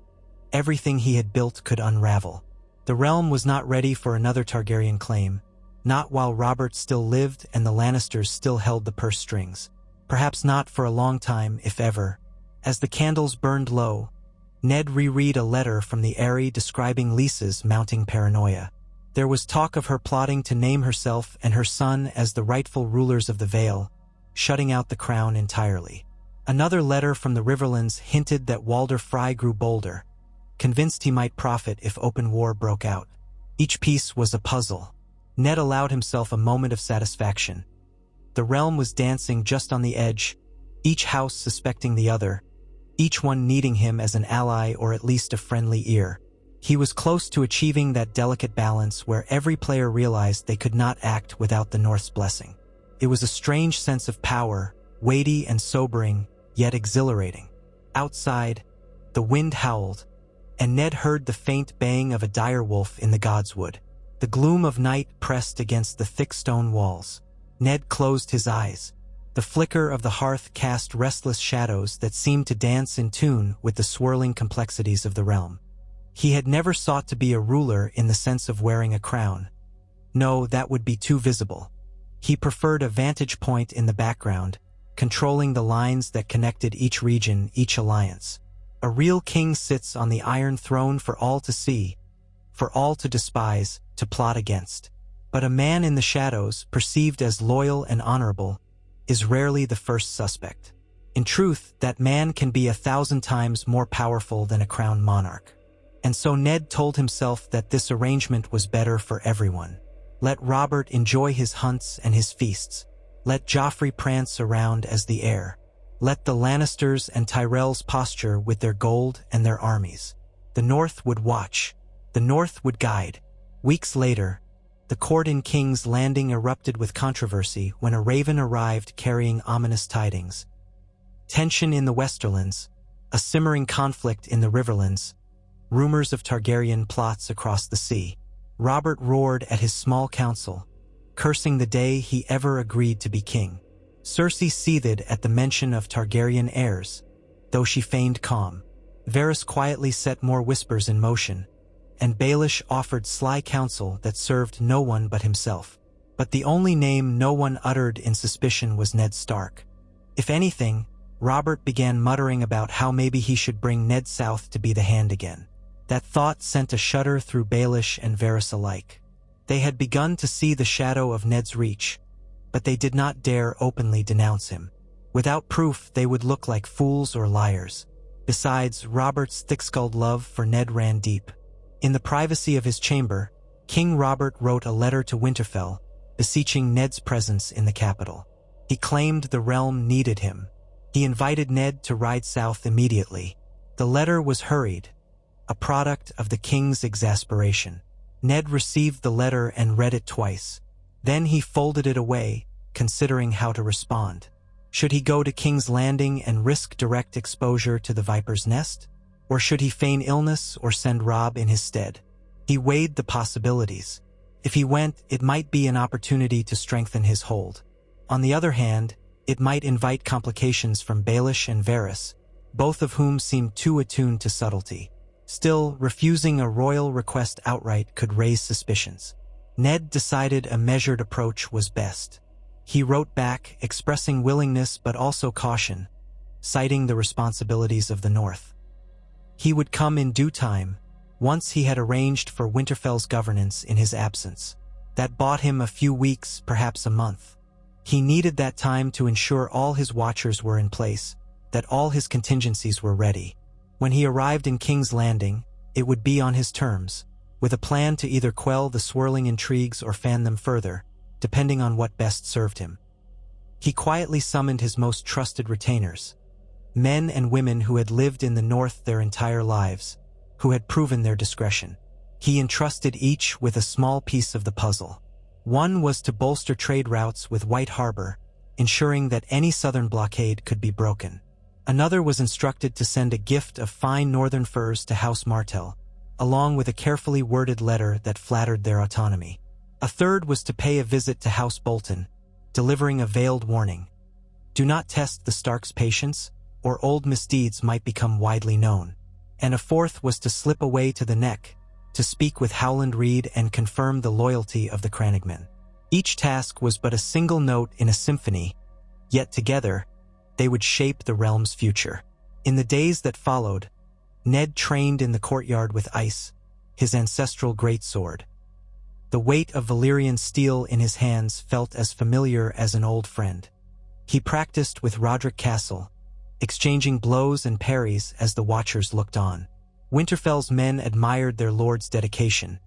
everything he had built could unravel. The realm was not ready for another Targaryen claim, not while Robert still lived and the Lannisters still held the purse strings. Perhaps not for a long time, if ever. As the candles burned low, Ned reread a letter from the Eyrie describing Lysa's mounting paranoia. There was talk of her plotting to name herself and her son as the rightful rulers of the Vale, shutting out the crown entirely. Another letter from the Riverlands hinted that Walder Frey grew bolder, convinced he might profit if open war broke out. Each piece was a puzzle. Ned allowed himself a moment of satisfaction. The realm was dancing just on the edge, each house suspecting the other, each one needing him as an ally or at least a friendly ear. He was close to achieving that delicate balance where every player realized they could not act without the North's blessing. It was a strange sense of power, weighty and sobering, yet exhilarating. Outside, the wind howled, and Ned heard the faint baying of a direwolf in the godswood. The gloom of night pressed against the thick stone walls. Ned closed his eyes. The flicker of the hearth cast restless shadows that seemed to dance in tune with the swirling complexities of the realm. He had never sought to be a ruler in the sense of wearing a crown. No, that would be too visible. He preferred a vantage point in the background, controlling the lines that connected each region, each alliance. A real king sits on the Iron Throne for all to see, for all to despise, to plot against. But a man in the shadows, perceived as loyal and honorable, is rarely the first suspect. In truth, that man can be 1,000 times more powerful than a crowned monarch. And so Ned told himself that this arrangement was better for everyone. Let Robert enjoy his hunts and his feasts. Let Joffrey prance around as the heir. Let the Lannisters and Tyrells posture with their gold and their armies. The North would watch. The North would guide. Weeks later, the court in King's Landing erupted with controversy when a raven arrived carrying ominous tidings. Tension in the Westerlands, a simmering conflict in the Riverlands, rumors of Targaryen plots across the sea. Robert roared at his small council, cursing the day he ever agreed to be king. Cersei seethed at the mention of Targaryen heirs, though she feigned calm. Varys quietly set more whispers in motion, and Baelish offered sly counsel that served no one but himself. But the only name no one uttered in suspicion was Ned Stark. If anything, Robert began muttering about how maybe he should bring Ned south to be the Hand again. That thought sent a shudder through Baelish and Varys alike. They had begun to see the shadow of Ned's reach, but they did not dare openly denounce him. Without proof, they would look like fools or liars. Besides, Robert's thick-skulled love for Ned ran deep. In the privacy of his chamber, King Robert wrote a letter to Winterfell, beseeching Ned's presence in the capital. He claimed the realm needed him. He invited Ned to ride south immediately. The letter was hurried, a product of the king's exasperation. Ned received the letter and read it twice. Then he folded it away, considering how to respond. Should he go to King's Landing and risk direct exposure to the Viper's Nest? Or should he feign illness or send Robb in his stead? He weighed the possibilities. If he went, it might be an opportunity to strengthen his hold. On the other hand, it might invite complications from Baelish and Varys, both of whom seemed too attuned to subtlety. Still, refusing a royal request outright could raise suspicions. Ned decided a measured approach was best. He wrote back, expressing willingness but also caution, citing the responsibilities of the North. He would come in due time, once he had arranged for Winterfell's governance in his absence. That bought him a few weeks, perhaps a month. He needed that time to ensure all his watchers were in place, that all his contingencies were ready. When he arrived in King's Landing, it would be on his terms, with a plan to either quell the swirling intrigues or fan them further, depending on what best served him. He quietly summoned his most trusted retainers, men and women who had lived in the North their entire lives, who had proven their discretion. He entrusted each with a small piece of the puzzle. One was to bolster trade routes with White Harbor, ensuring that any southern blockade could be broken. Another was instructed to send a gift of fine northern furs to House Martell, along with a carefully worded letter that flattered their autonomy. A third was to pay a visit to House Bolton, delivering a veiled warning. Do not test the Starks' patience, or old misdeeds might become widely known. And a fourth was to slip away to the Neck, to speak with Howland Reed and confirm the loyalty of the Crannogmen. Each task was but a single note in a symphony, yet together, they would shape the realm's future. In the days that followed, Ned trained in the courtyard with Ice, his ancestral greatsword. The weight of Valyrian steel in his hands felt as familiar as an old friend. He practiced with Roderick Castle, exchanging blows and parries as the Watchers looked on. Winterfell's men admired their lord's dedication,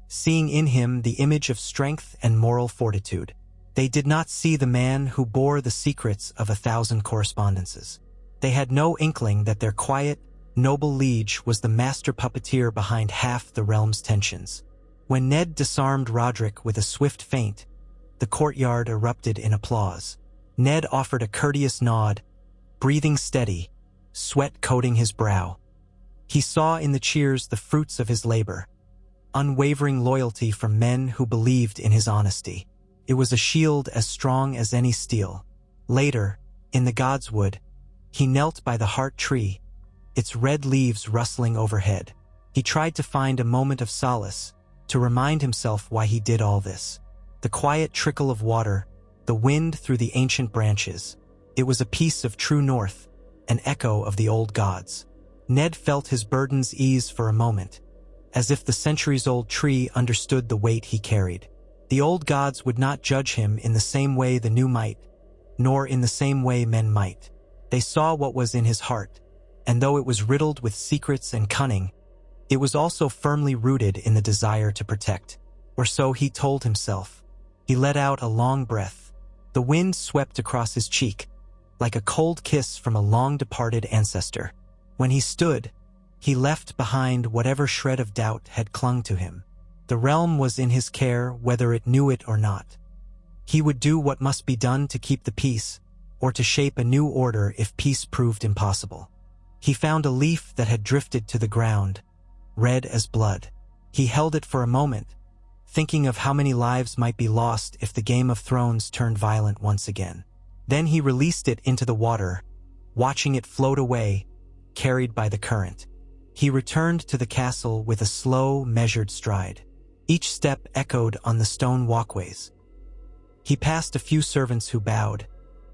seeing in him the image of strength and moral fortitude. They did not see the man who bore the secrets of 1,000 correspondences. They had no inkling that their quiet, noble liege was the master puppeteer behind half the realm's tensions. When Ned disarmed Roderick with a swift feint, the courtyard erupted in applause. Ned offered a courteous nod, breathing steady, sweat coating his brow. He saw in the cheers the fruits of his labor, unwavering loyalty from men who believed in his honesty. It was a shield as strong as any steel. Later, in the Godswood, he knelt by the heart tree, its red leaves rustling overhead. He tried to find a moment of solace, to remind himself why he did all this. The quiet trickle of water, the wind through the ancient branches. It was a piece of true North, an echo of the old gods. Ned felt his burdens ease for a moment, as if the centuries-old tree understood the weight he carried. The old gods would not judge him in the same way the new might, nor in the same way men might. They saw what was in his heart, and though it was riddled with secrets and cunning, it was also firmly rooted in the desire to protect. Or so he told himself. He let out a long breath. The wind swept across his cheek, like a cold kiss from a long-departed ancestor. When he stood, he left behind whatever shred of doubt had clung to him. The realm was in his care whether it knew it or not. He would do what must be done to keep the peace, or to shape a new order if peace proved impossible. He found a leaf that had drifted to the ground, red as blood. He held it for a moment, thinking of how many lives might be lost if the Game of Thrones turned violent once again. Then he released it into the water, watching it float away, carried by the current. He returned to the castle with a slow, measured stride. Each step echoed on the stone walkways. He passed a few servants who bowed.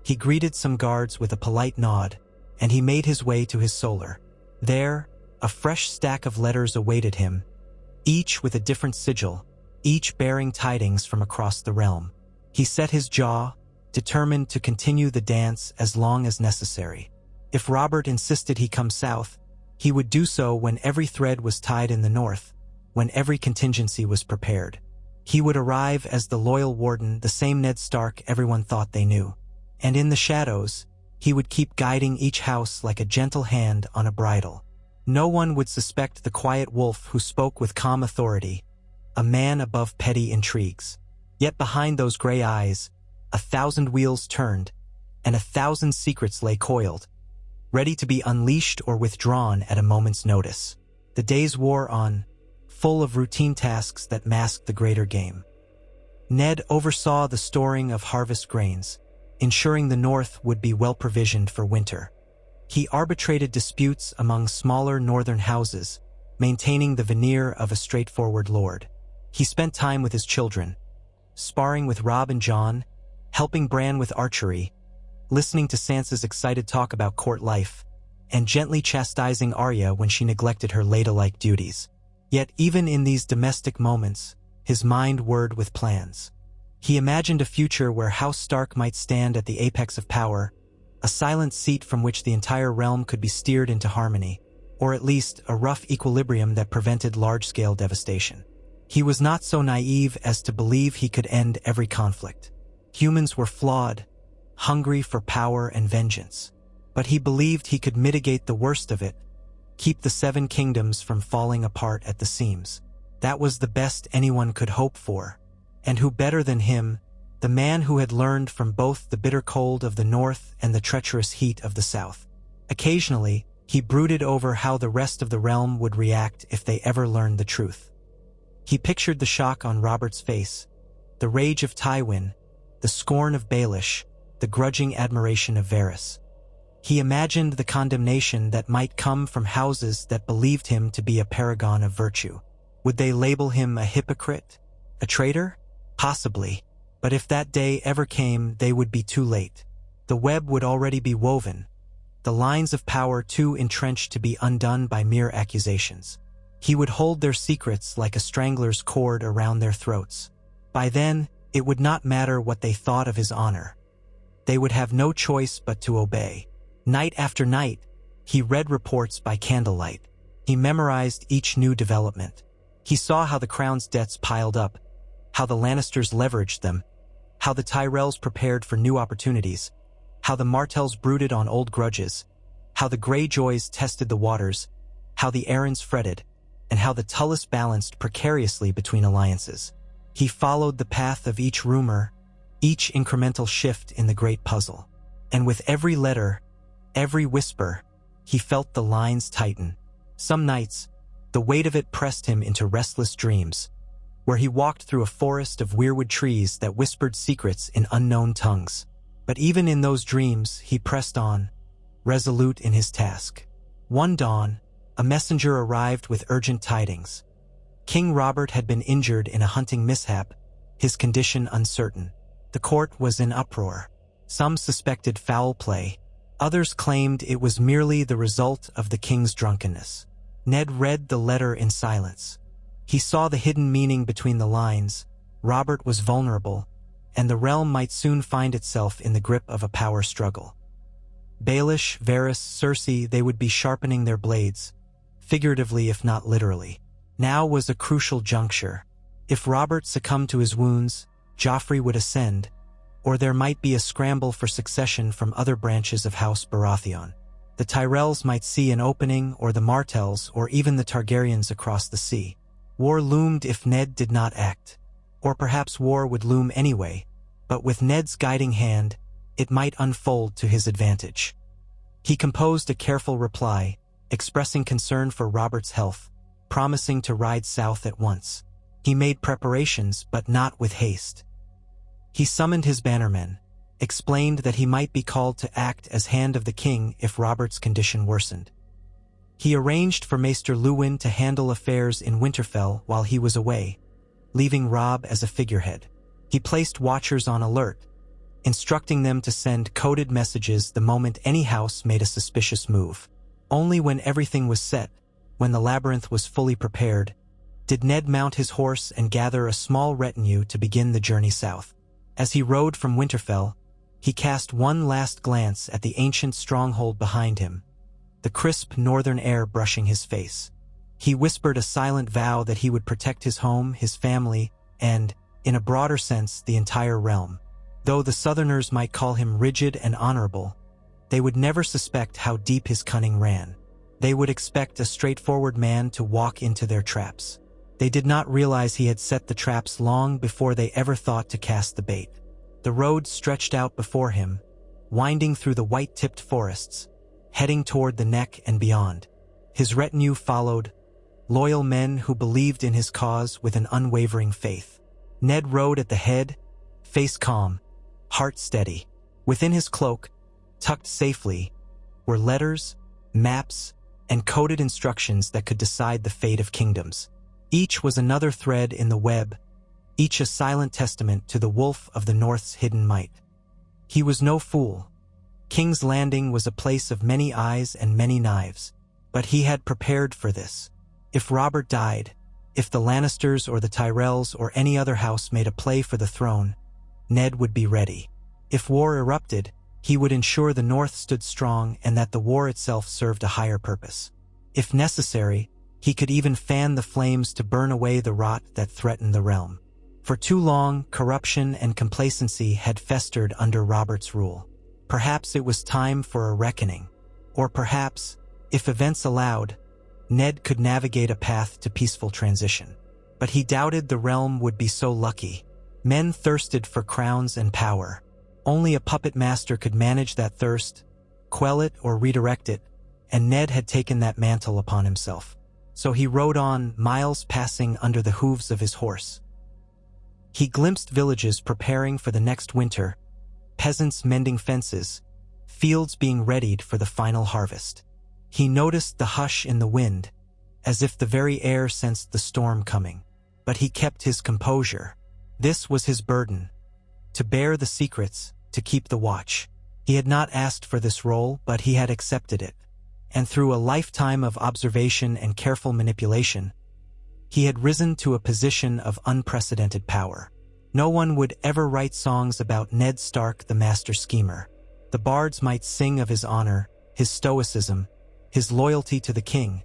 He greeted some guards with a polite nod, and he made his way to his solar. There, a fresh stack of letters awaited him, each with a different sigil, each bearing tidings from across the realm. He set his jaw, determined to continue the dance as long as necessary. If Robert insisted he come south, he would do so when every thread was tied in the north, when every contingency was prepared. He would arrive as the loyal warden, the same Ned Stark everyone thought they knew. And in the shadows, he would keep guiding each house like a gentle hand on a bridle. No one would suspect the quiet wolf who spoke with calm authority, a man above petty intrigues. Yet behind those gray eyes, 1,000 wheels turned, and 1,000 secrets lay coiled, ready to be unleashed or withdrawn at a moment's notice. The days wore on, full of routine tasks that masked the greater game. Ned oversaw the storing of harvest grains, ensuring the north would be well provisioned for winter. He arbitrated disputes among smaller northern houses, maintaining the veneer of a straightforward lord. He spent time with his children, sparring with Robb and Jon, helping Bran with archery, listening to Sansa's excited talk about court life, and gently chastising Arya when she neglected her ladylike duties. Yet even in these domestic moments, his mind whirred with plans. He imagined a future where House Stark might stand at the apex of power, a silent seat from which the entire realm could be steered into harmony, or at least a rough equilibrium that prevented large-scale devastation. He was not so naive as to believe he could end every conflict. Humans were flawed, hungry for power and vengeance. But he believed he could mitigate the worst of it, keep the Seven Kingdoms from falling apart at the seams. That was the best anyone could hope for. And who better than him, the man who had learned from both the bitter cold of the north and the treacherous heat of the south. Occasionally, he brooded over how the rest of the realm would react if they ever learned the truth. He pictured the shock on Robert's face, the rage of Tywin, the scorn of Baelish, the grudging admiration of Varys. He imagined the condemnation that might come from houses that believed him to be a paragon of virtue. Would they label him a hypocrite? A traitor? Possibly. But if that day ever came, they would be too late. The web would already be woven, the lines of power too entrenched to be undone by mere accusations. He would hold their secrets like a strangler's cord around their throats. By then, it would not matter what they thought of his honor. They would have no choice but to obey. Night after night, he read reports by candlelight. He memorized each new development. He saw how the crown's debts piled up, how the Lannisters leveraged them, how the Tyrells prepared for new opportunities, how the Martells brooded on old grudges, how the Greyjoys tested the waters, how the Arryns fretted, and how the Tullys balanced precariously between alliances. He followed the path of each rumor, each incremental shift in the great puzzle. And with every letter, every whisper, he felt the lines tighten. Some nights, the weight of it pressed him into restless dreams, where he walked through a forest of weirwood trees that whispered secrets in unknown tongues. But even in those dreams, he pressed on, resolute in his task. One dawn, a messenger arrived with urgent tidings. King Robert had been injured in a hunting mishap, his condition uncertain. The court was in uproar. Some suspected foul play. Others claimed it was merely the result of the king's drunkenness. Ned read the letter in silence. He saw the hidden meaning between the lines. Robert was vulnerable, and the realm might soon find itself in the grip of a power struggle. Baelish, Varys, Cersei, they would be sharpening their blades, figuratively if not literally. Now was a crucial juncture. If Robert succumbed to his wounds, Joffrey would ascend, or there might be a scramble for succession from other branches of House Baratheon. The Tyrells might see an opening, or the Martells, or even the Targaryens across the sea. War loomed if Ned did not act. Or perhaps war would loom anyway, but with Ned's guiding hand, it might unfold to his advantage. He composed a careful reply, expressing concern for Robert's health, promising to ride south at once. He made preparations, but not with haste. He summoned his bannermen, explained that he might be called to act as hand of the king if Robert's condition worsened. He arranged for Maester Luwin to handle affairs in Winterfell while he was away, leaving Robb as a figurehead. He placed watchers on alert, instructing them to send coded messages the moment any house made a suspicious move. Only when everything was set, when the labyrinth was fully prepared, did Ned mount his horse and gather a small retinue to begin the journey south. As he rode from Winterfell, he cast one last glance at the ancient stronghold behind him, the crisp northern air brushing his face. He whispered a silent vow that he would protect his home, his family, and, in a broader sense, the entire realm. Though the Southerners might call him rigid and honorable, they would never suspect how deep his cunning ran. They would expect a straightforward man to walk into their traps. They did not realize he had set the traps long before they ever thought to cast the bait. The road stretched out before him, winding through the white-tipped forests, heading toward the Neck and beyond. His retinue followed, loyal men who believed in his cause with an unwavering faith. Ned rode at the head, face calm, heart steady. Within his cloak, tucked safely, were letters, maps, and coded instructions that could decide the fate of kingdoms. Each was another thread in the web, each a silent testament to the Wolf of the North's hidden might. He was no fool. King's Landing was a place of many eyes and many knives, but he had prepared for this. If Robert died, if the Lannisters or the Tyrells or any other house made a play for the throne, Ned would be ready. If war erupted, he would ensure the North stood strong and that the war itself served a higher purpose. If necessary, he could even fan the flames to burn away the rot that threatened the realm. For too long, corruption and complacency had festered under Robert's rule. Perhaps it was time for a reckoning. Or perhaps, if events allowed, Ned could navigate a path to peaceful transition. But he doubted the realm would be so lucky. Men thirsted for crowns and power. Only a puppet master could manage that thirst, quell it or redirect it, and Ned had taken that mantle upon himself. So he rode on, miles passing under the hooves of his horse. He glimpsed villages preparing for the next winter, peasants mending fences, fields being readied for the final harvest. He noticed the hush in the wind, as if the very air sensed the storm coming. But he kept his composure. This was his burden, to bear the secrets, to keep the watch. He had not asked for this role, but he had accepted it. And through a lifetime of observation and careful manipulation, he had risen to a position of unprecedented power. No one would ever write songs about Ned Stark, the master schemer. The bards might sing of his honor, his stoicism, his loyalty to the king,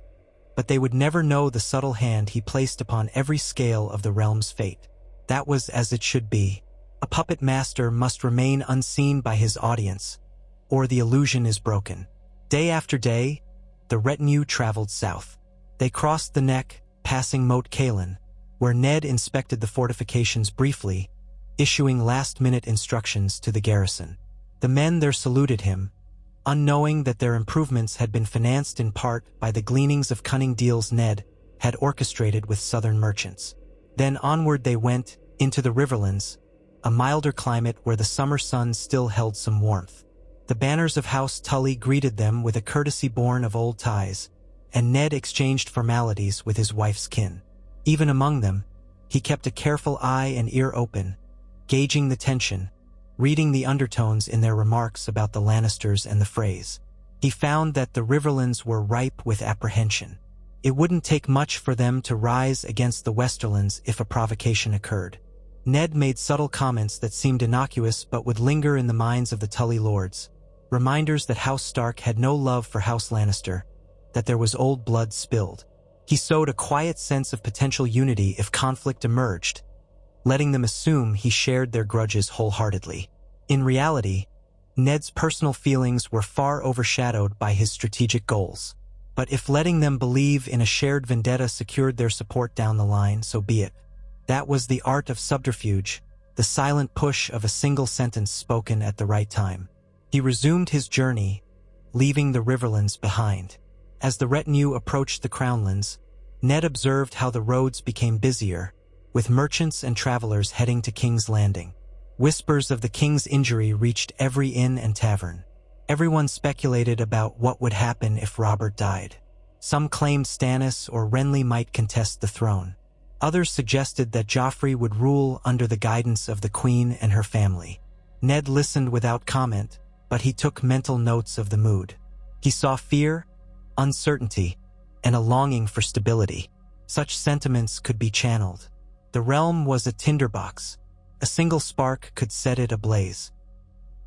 but they would never know the subtle hand he placed upon every scale of the realm's fate. That was as it should be. A puppet master must remain unseen by his audience, or the illusion is broken. Day after day, the retinue traveled south. They crossed the Neck, passing Moat Cailin, where Ned inspected the fortifications briefly, issuing last-minute instructions to the garrison. The men there saluted him, unknowing that their improvements had been financed in part by the gleanings of cunning deals Ned had orchestrated with southern merchants. Then onward they went, into the Riverlands, a milder climate where the summer sun still held some warmth. The banners of House Tully greeted them with a courtesy born of old ties, and Ned exchanged formalities with his wife's kin. Even among them, he kept a careful eye and ear open, gauging the tension, reading the undertones in their remarks about the Lannisters and the Freys. He found that the Riverlands were ripe with apprehension. It wouldn't take much for them to rise against the Westerlands if a provocation occurred. Ned made subtle comments that seemed innocuous but would linger in the minds of the Tully lords, reminders that House Stark had no love for House Lannister, that there was old blood spilled. He sowed a quiet sense of potential unity if conflict emerged, letting them assume he shared their grudges wholeheartedly. In reality, Ned's personal feelings were far overshadowed by his strategic goals. But if letting them believe in a shared vendetta secured their support down the line, so be it. That was the art of subterfuge, the silent push of a single sentence spoken at the right time. He resumed his journey, leaving the Riverlands behind. As the retinue approached the Crownlands, Ned observed how the roads became busier, with merchants and travelers heading to King's Landing. Whispers of the king's injury reached every inn and tavern. Everyone speculated about what would happen if Robert died. Some claimed Stannis or Renly might contest the throne. Others suggested that Joffrey would rule under the guidance of the queen and her family. Ned listened without comment, but he took mental notes of the mood. He saw fear, uncertainty, and a longing for stability. Such sentiments could be channeled. The realm was a tinderbox. A single spark could set it ablaze.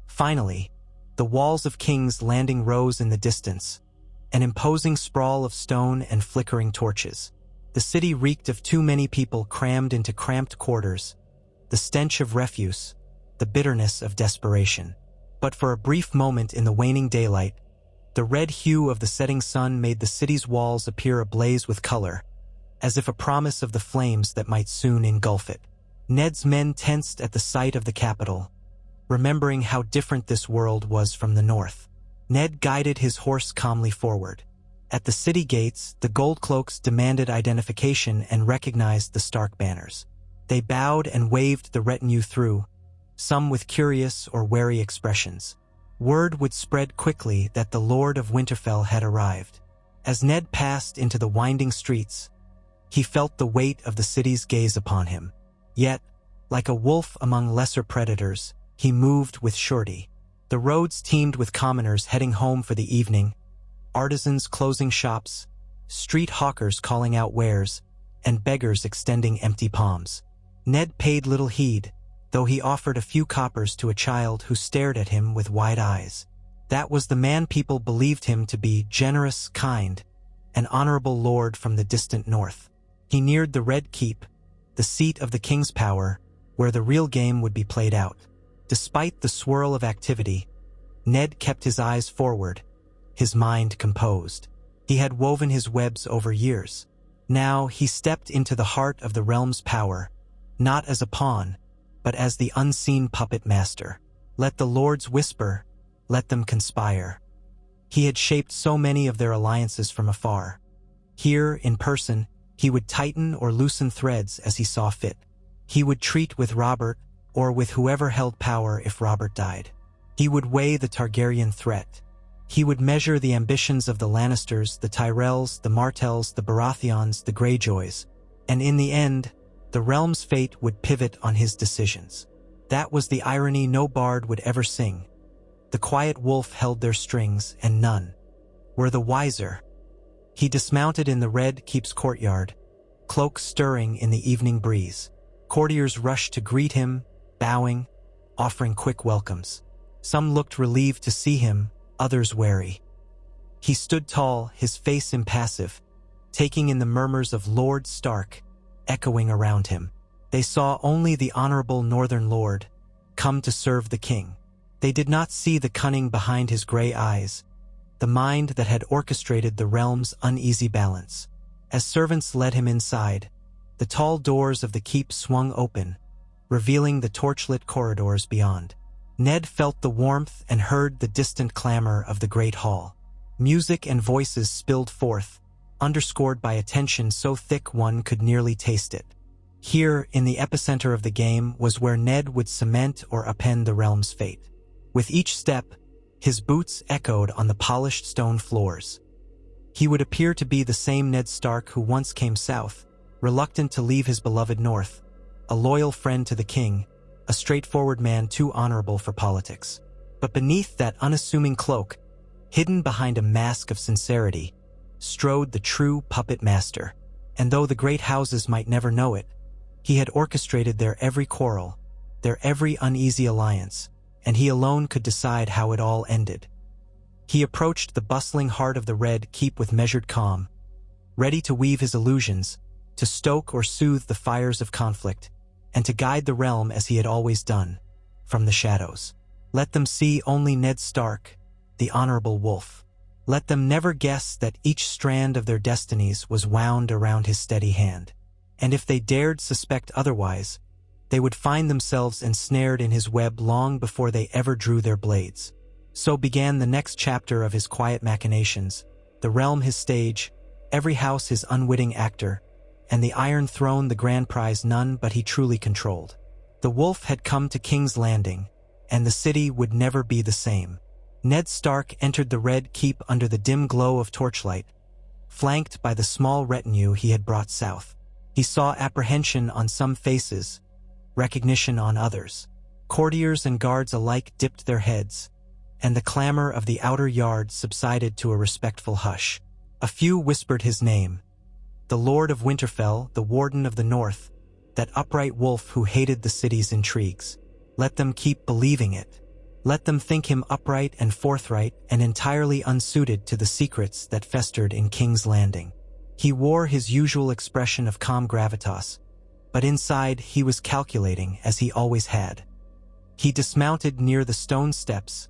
Finally, the walls of King's Landing rose in the distance, an imposing sprawl of stone and flickering torches. The city reeked of too many people crammed into cramped quarters, the stench of refuse, the bitterness of desperation. But for a brief moment in the waning daylight, the red hue of the setting sun made the city's walls appear ablaze with color, as if a promise of the flames that might soon engulf it. Ned's men tensed at the sight of the capital, remembering how different this world was from the north. Ned guided his horse calmly forward. At the city gates, the Goldcloaks demanded identification and recognized the Stark banners. They bowed and waved the retinue through, some with curious or wary expressions. Word would spread quickly that the Lord of Winterfell had arrived. As Ned passed into the winding streets, he felt the weight of the city's gaze upon him. Yet, like a wolf among lesser predators, he moved with surety. The roads teemed with commoners heading home for the evening, artisans closing shops, street hawkers calling out wares, and beggars extending empty palms. Ned paid little heed, though he offered a few coppers to a child who stared at him with wide eyes. That was the man people believed him to be: generous, kind, an honorable lord from the distant north. He neared the Red Keep, the seat of the king's power, where the real game would be played out. Despite the swirl of activity, Ned kept his eyes forward, his mind composed. He had woven his webs over years. Now he stepped into the heart of the realm's power, not as a pawn, but as the unseen puppet master. Let the lords whisper, let them conspire. He had shaped so many of their alliances from afar. Here, in person, he would tighten or loosen threads as he saw fit. He would treat with Robert, or with whoever held power if Robert died. He would weigh the Targaryen threat. He would measure the ambitions of the Lannisters, the Tyrells, the Martells, the Baratheons, the Greyjoys, and in the end, the realm's fate would pivot on his decisions. That was the irony no bard would ever sing. The quiet wolf held their strings, and none were the wiser. He dismounted in the Red Keep's courtyard, cloaks stirring in the evening breeze. Courtiers rushed to greet him, bowing, offering quick welcomes. Some looked relieved to see him, others wary. He stood tall, his face impassive, taking in the murmurs of Lord Stark, echoing around him. They saw only the honorable northern lord, come to serve the king. They did not see the cunning behind his gray eyes, the mind that had orchestrated the realm's uneasy balance. As servants led him inside, the tall doors of the keep swung open, revealing the torchlit corridors beyond. Ned felt the warmth and heard the distant clamor of the great hall. Music and voices spilled forth, underscored by a tension so thick one could nearly taste it. Here, in the epicenter of the game, was where Ned would cement or upend the realm's fate. With each step, his boots echoed on the polished stone floors. He would appear to be the same Ned Stark who once came south, reluctant to leave his beloved north, a loyal friend to the king, a straightforward man too honorable for politics. But beneath that unassuming cloak, hidden behind a mask of sincerity, strode the true puppet master. And though the great houses might never know it, he had orchestrated their every quarrel, their every uneasy alliance, and he alone could decide how it all ended. He approached the bustling heart of the Red Keep with measured calm, ready to weave his illusions, to stoke or soothe the fires of conflict, and to guide the realm as he had always done, from the shadows. Let them see only Ned Stark, the honorable wolf. Let them never guess that each strand of their destinies was wound around his steady hand. And if they dared suspect otherwise, they would find themselves ensnared in his web long before they ever drew their blades. So began the next chapter of his quiet machinations, the realm his stage, every house his unwitting actor, and the Iron Throne the grand prize none but he truly controlled. The wolf had come to King's Landing, and the city would never be the same. Ned Stark entered the Red Keep under the dim glow of torchlight, flanked by the small retinue he had brought south. He saw apprehension on some faces, recognition on others. Courtiers and guards alike dipped their heads, and the clamor of the outer yard subsided to a respectful hush. A few whispered his name. The Lord of Winterfell, the Warden of the North, that upright wolf who hated the city's intrigues. Let them keep believing it. Let them think him upright and forthright and entirely unsuited to the secrets that festered in King's Landing. He wore his usual expression of calm gravitas, but inside he was calculating as he always had. He dismounted near the stone steps,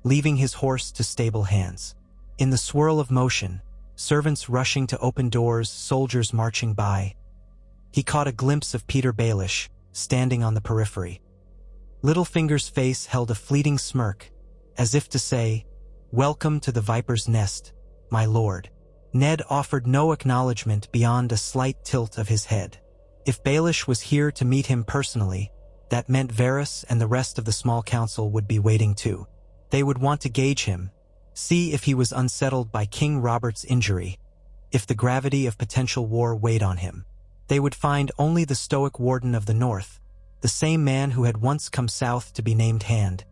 leaving his horse to stable hands. In the swirl of motion, servants rushing to open doors, soldiers marching by, he caught a glimpse of Peter Baelish, standing on the periphery. Littlefinger's face held a fleeting smirk, as if to say, "Welcome to the Viper's Nest, my lord." Ned offered no acknowledgement beyond a slight tilt of his head. If Baelish was here to meet him personally, that meant Varys and the rest of the small council would be waiting too. They would want to gauge him, see if he was unsettled by King Robert's injury, if the gravity of potential war weighed on him. They would find only the stoic Warden of the North, the same man who had once come south to be named Hand,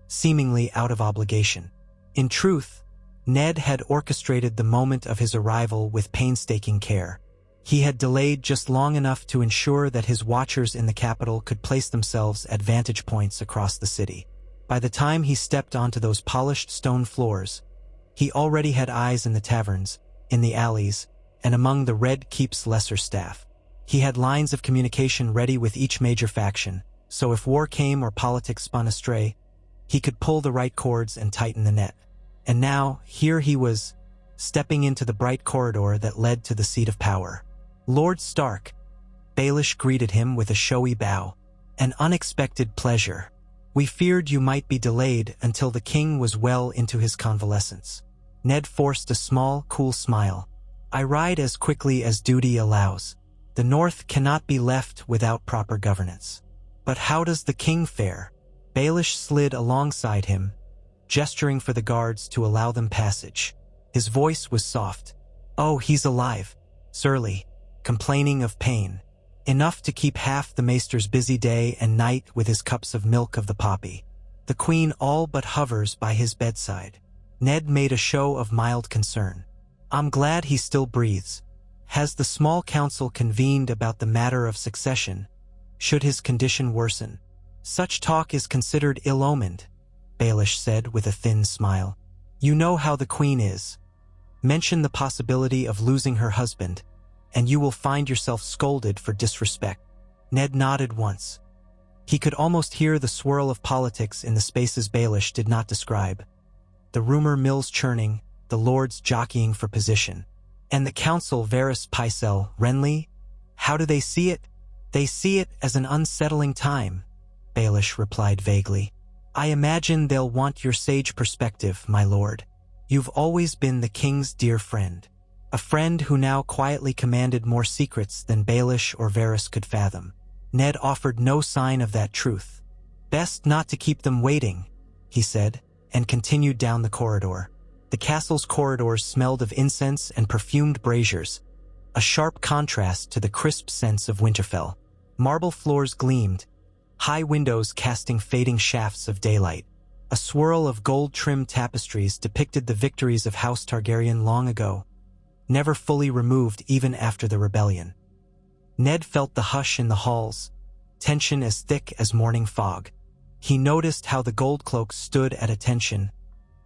seemingly out of obligation. In truth, Ned had orchestrated the moment of his arrival with painstaking care. He had delayed just long enough to ensure that his watchers in the capital could place themselves at vantage points across the city. By the time he stepped onto those polished stone floors, he already had eyes in the taverns, in the alleys, and among the Red Keep's lesser staff. He had lines of communication ready with each major faction, so if war came or politics spun astray, he could pull the right cords and tighten the net. And now, here he was, stepping into the bright corridor that led to the seat of power. "Lord Stark," Baelish greeted him with a showy bow. "An unexpected pleasure. We feared you might be delayed until the king was well into his convalescence." Ned forced a small, cool smile. "I ride as quickly as duty allows. The North cannot be left without proper governance." "But how does the king fare?" Baelish slid alongside him, gesturing for the guards to allow them passage. His voice was soft. "Oh, he's alive, surly, complaining of pain. Enough to keep half the maester's busy day and night with his cups of milk of the poppy. The queen all but hovers by his bedside." Ned made a show of mild concern. "I'm glad he still breathes. Has the small council convened about the matter of succession, should his condition worsen?" "Such talk is considered ill-omened," Baelish said with a thin smile. "You know how the queen is. Mention the possibility of losing her husband, and you will find yourself scolded for disrespect." Ned nodded once. He could almost hear the swirl of politics in the spaces Baelish did not describe. The rumor mills churning, the lords jockeying for position. "And the council, Varys, Pycelle, Renly, how do they see it?" "They see it as an unsettling time," Baelish replied vaguely. "I imagine they'll want your sage perspective, my lord. You've always been the king's dear friend. A friend who now quietly commanded more secrets than Baelish or Varys could fathom." Ned offered no sign of that truth. "Best not to keep them waiting," he said, and continued down the corridor. The castle's corridors smelled of incense and perfumed braziers, a sharp contrast to the crisp scents of Winterfell. Marble floors gleamed, high windows casting fading shafts of daylight. A swirl of gold-trimmed tapestries depicted the victories of House Targaryen long ago, never fully removed even after the rebellion. Ned felt the hush in the halls, tension as thick as morning fog. He noticed how the gold cloaks stood at attention,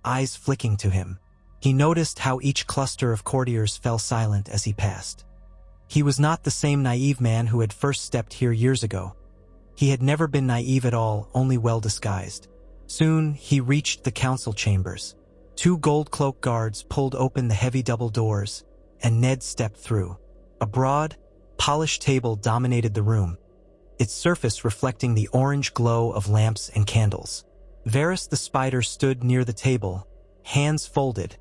eyes flicking to him. He noticed how each cluster of courtiers fell silent as he passed. He was not the same naive man who had first stepped here years ago. He had never been naive at all, only well disguised. Soon he reached the council chambers. 2 gold-cloaked guards pulled open the heavy double doors, and Ned stepped through. A broad, polished table dominated the room, its surface reflecting the orange glow of lamps and candles. Varys the Spider stood near the table, hands folded,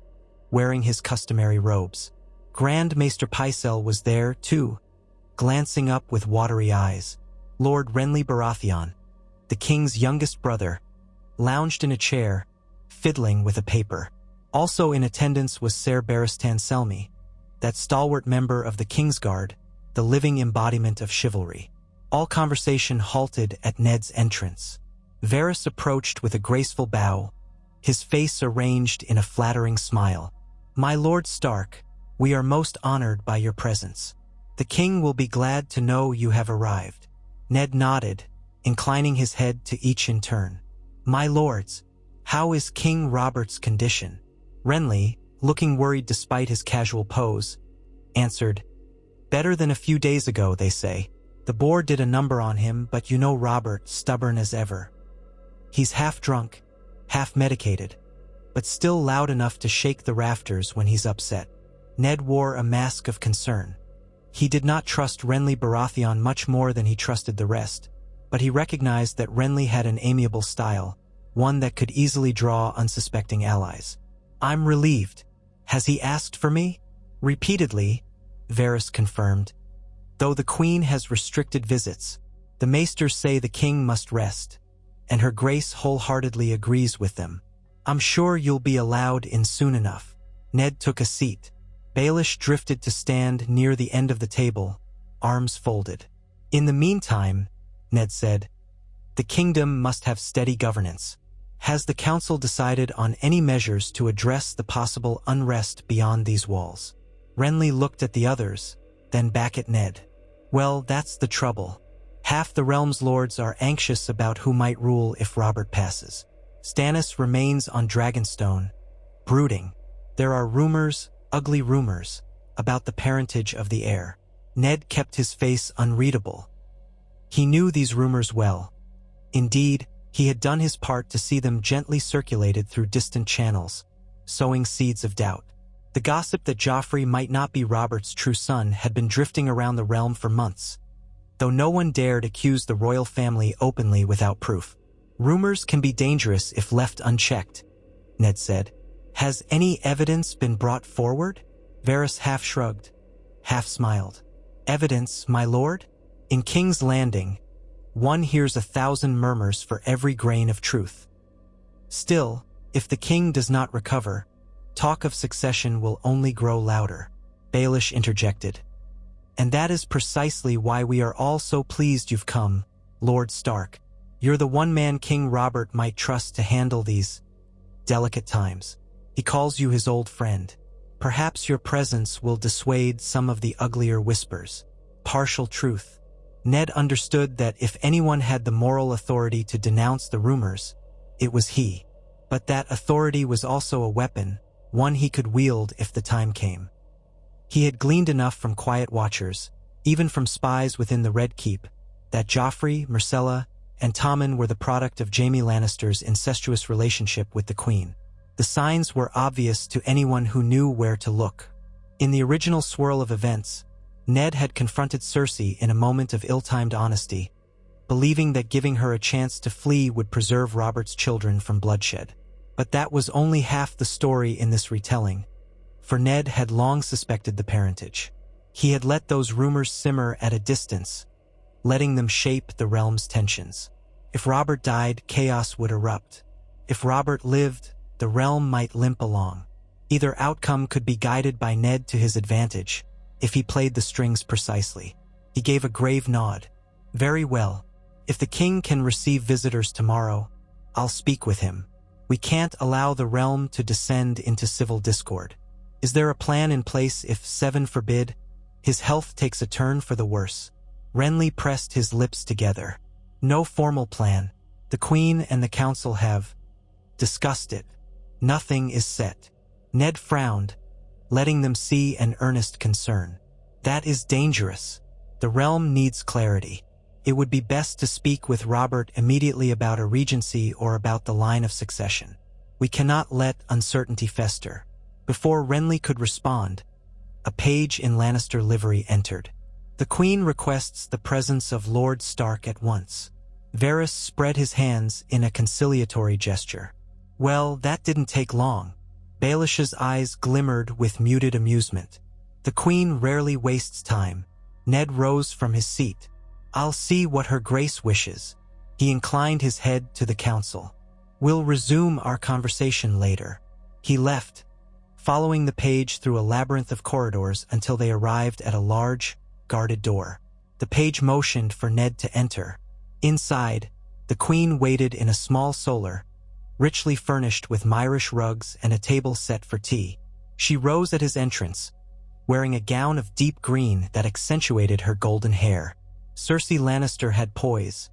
wearing his customary robes. Grand Maester Pycelle was there, too, glancing up with watery eyes. Lord Renly Baratheon, the king's youngest brother, lounged in a chair, fiddling with a paper. Also in attendance was Ser Barristan Selmy, that stalwart member of the Kingsguard, the living embodiment of chivalry. All conversation halted at Ned's entrance. Varys approached with a graceful bow, his face arranged in a flattering smile. "My Lord Stark, we are most honored by your presence. The king will be glad to know you have arrived." Ned nodded, inclining his head to each in turn. "My lords, how is King Robert's condition?" Renly, looking worried despite his casual pose, answered, "Better than a few days ago, they say. The boar did a number on him, but you know Robert, stubborn as ever. He's half drunk, half medicated, but still loud enough to shake the rafters when he's upset." Ned wore a mask of concern. He did not trust Renly Baratheon much more than he trusted the rest, but he recognized that Renly had an amiable style, one that could easily draw unsuspecting allies. "I'm relieved. Has he asked for me?" "Repeatedly," Varys confirmed. "Though the queen has restricted visits, the maesters say the king must rest, and her grace wholeheartedly agrees with them. I'm sure you'll be allowed in soon enough." Ned took a seat. Baelish drifted to stand near the end of the table, arms folded. "In the meantime," Ned said, "the kingdom must have steady governance. Has the council decided on any measures to address the possible unrest beyond these walls?" Renly looked at the others, then back at Ned. "Well, that's the trouble. Half the realm's lords are anxious about who might rule if Robert passes. Stannis remains on Dragonstone, brooding. There are rumors, ugly rumors, about the parentage of the heir." Ned kept his face unreadable. He knew these rumors well. Indeed, he had done his part to see them gently circulated through distant channels, sowing seeds of doubt. The gossip that Joffrey might not be Robert's true son had been drifting around the realm for months, though no one dared accuse the royal family openly without proof. "Rumors can be dangerous if left unchecked," Ned said. "Has any evidence been brought forward?" Varys half shrugged, half smiled. "Evidence, my lord? In King's Landing, one hears 1,000 murmurs for every grain of truth. Still, if the king does not recover, talk of succession will only grow louder." Baelish interjected. "And that is precisely why we are all so pleased you've come, Lord Stark. You're the one man King Robert might trust to handle these delicate times. He calls you his old friend. Perhaps your presence will dissuade some of the uglier whispers." Partial truth. Ned understood that if anyone had the moral authority to denounce the rumors, it was he. But that authority was also a weapon, one he could wield if the time came. He had gleaned enough from quiet watchers, even from spies within the Red Keep, that Joffrey, Myrcella, and Tommen were the product of Jaime Lannister's incestuous relationship with the Queen. The signs were obvious to anyone who knew where to look. In the original swirl of events, Ned had confronted Cersei in a moment of ill-timed honesty, believing that giving her a chance to flee would preserve Robert's children from bloodshed. But that was only half the story in this retelling, for Ned had long suspected the parentage. He had let those rumors simmer at a distance, letting them shape the realm's tensions. If Robert died, chaos would erupt. If Robert lived, the realm might limp along. Either outcome could be guided by Ned to his advantage, if he played the strings precisely. He gave a grave nod. "Very well. If the king can receive visitors tomorrow, I'll speak with him. We can't allow the realm to descend into civil discord. Is there a plan in place if, heaven forbid, his health takes a turn for the worse?" Renly pressed his lips together. "No formal plan. The Queen and the Council have discussed it. Nothing is set." Ned frowned, letting them see an earnest concern. "That is dangerous. The realm needs clarity. It would be best to speak with Robert immediately about a regency or about the line of succession. We cannot let uncertainty fester." Before Renly could respond, a page in Lannister livery entered. "The Queen requests the presence of Lord Stark at once." Varys spread his hands in a conciliatory gesture. Well, that didn't take long. Baelish's eyes glimmered with muted amusement. "The Queen rarely wastes time." Ned rose from his seat. "I'll see what her grace wishes." He inclined his head to the council. "We'll resume our conversation later." He left, following the page through a labyrinth of corridors until they arrived at a large, guarded door. The page motioned for Ned to enter. Inside, the queen waited in a small solar, richly furnished with Myrish rugs and a table set for tea. She rose at his entrance, wearing a gown of deep green that accentuated her golden hair. Cersei Lannister had poise.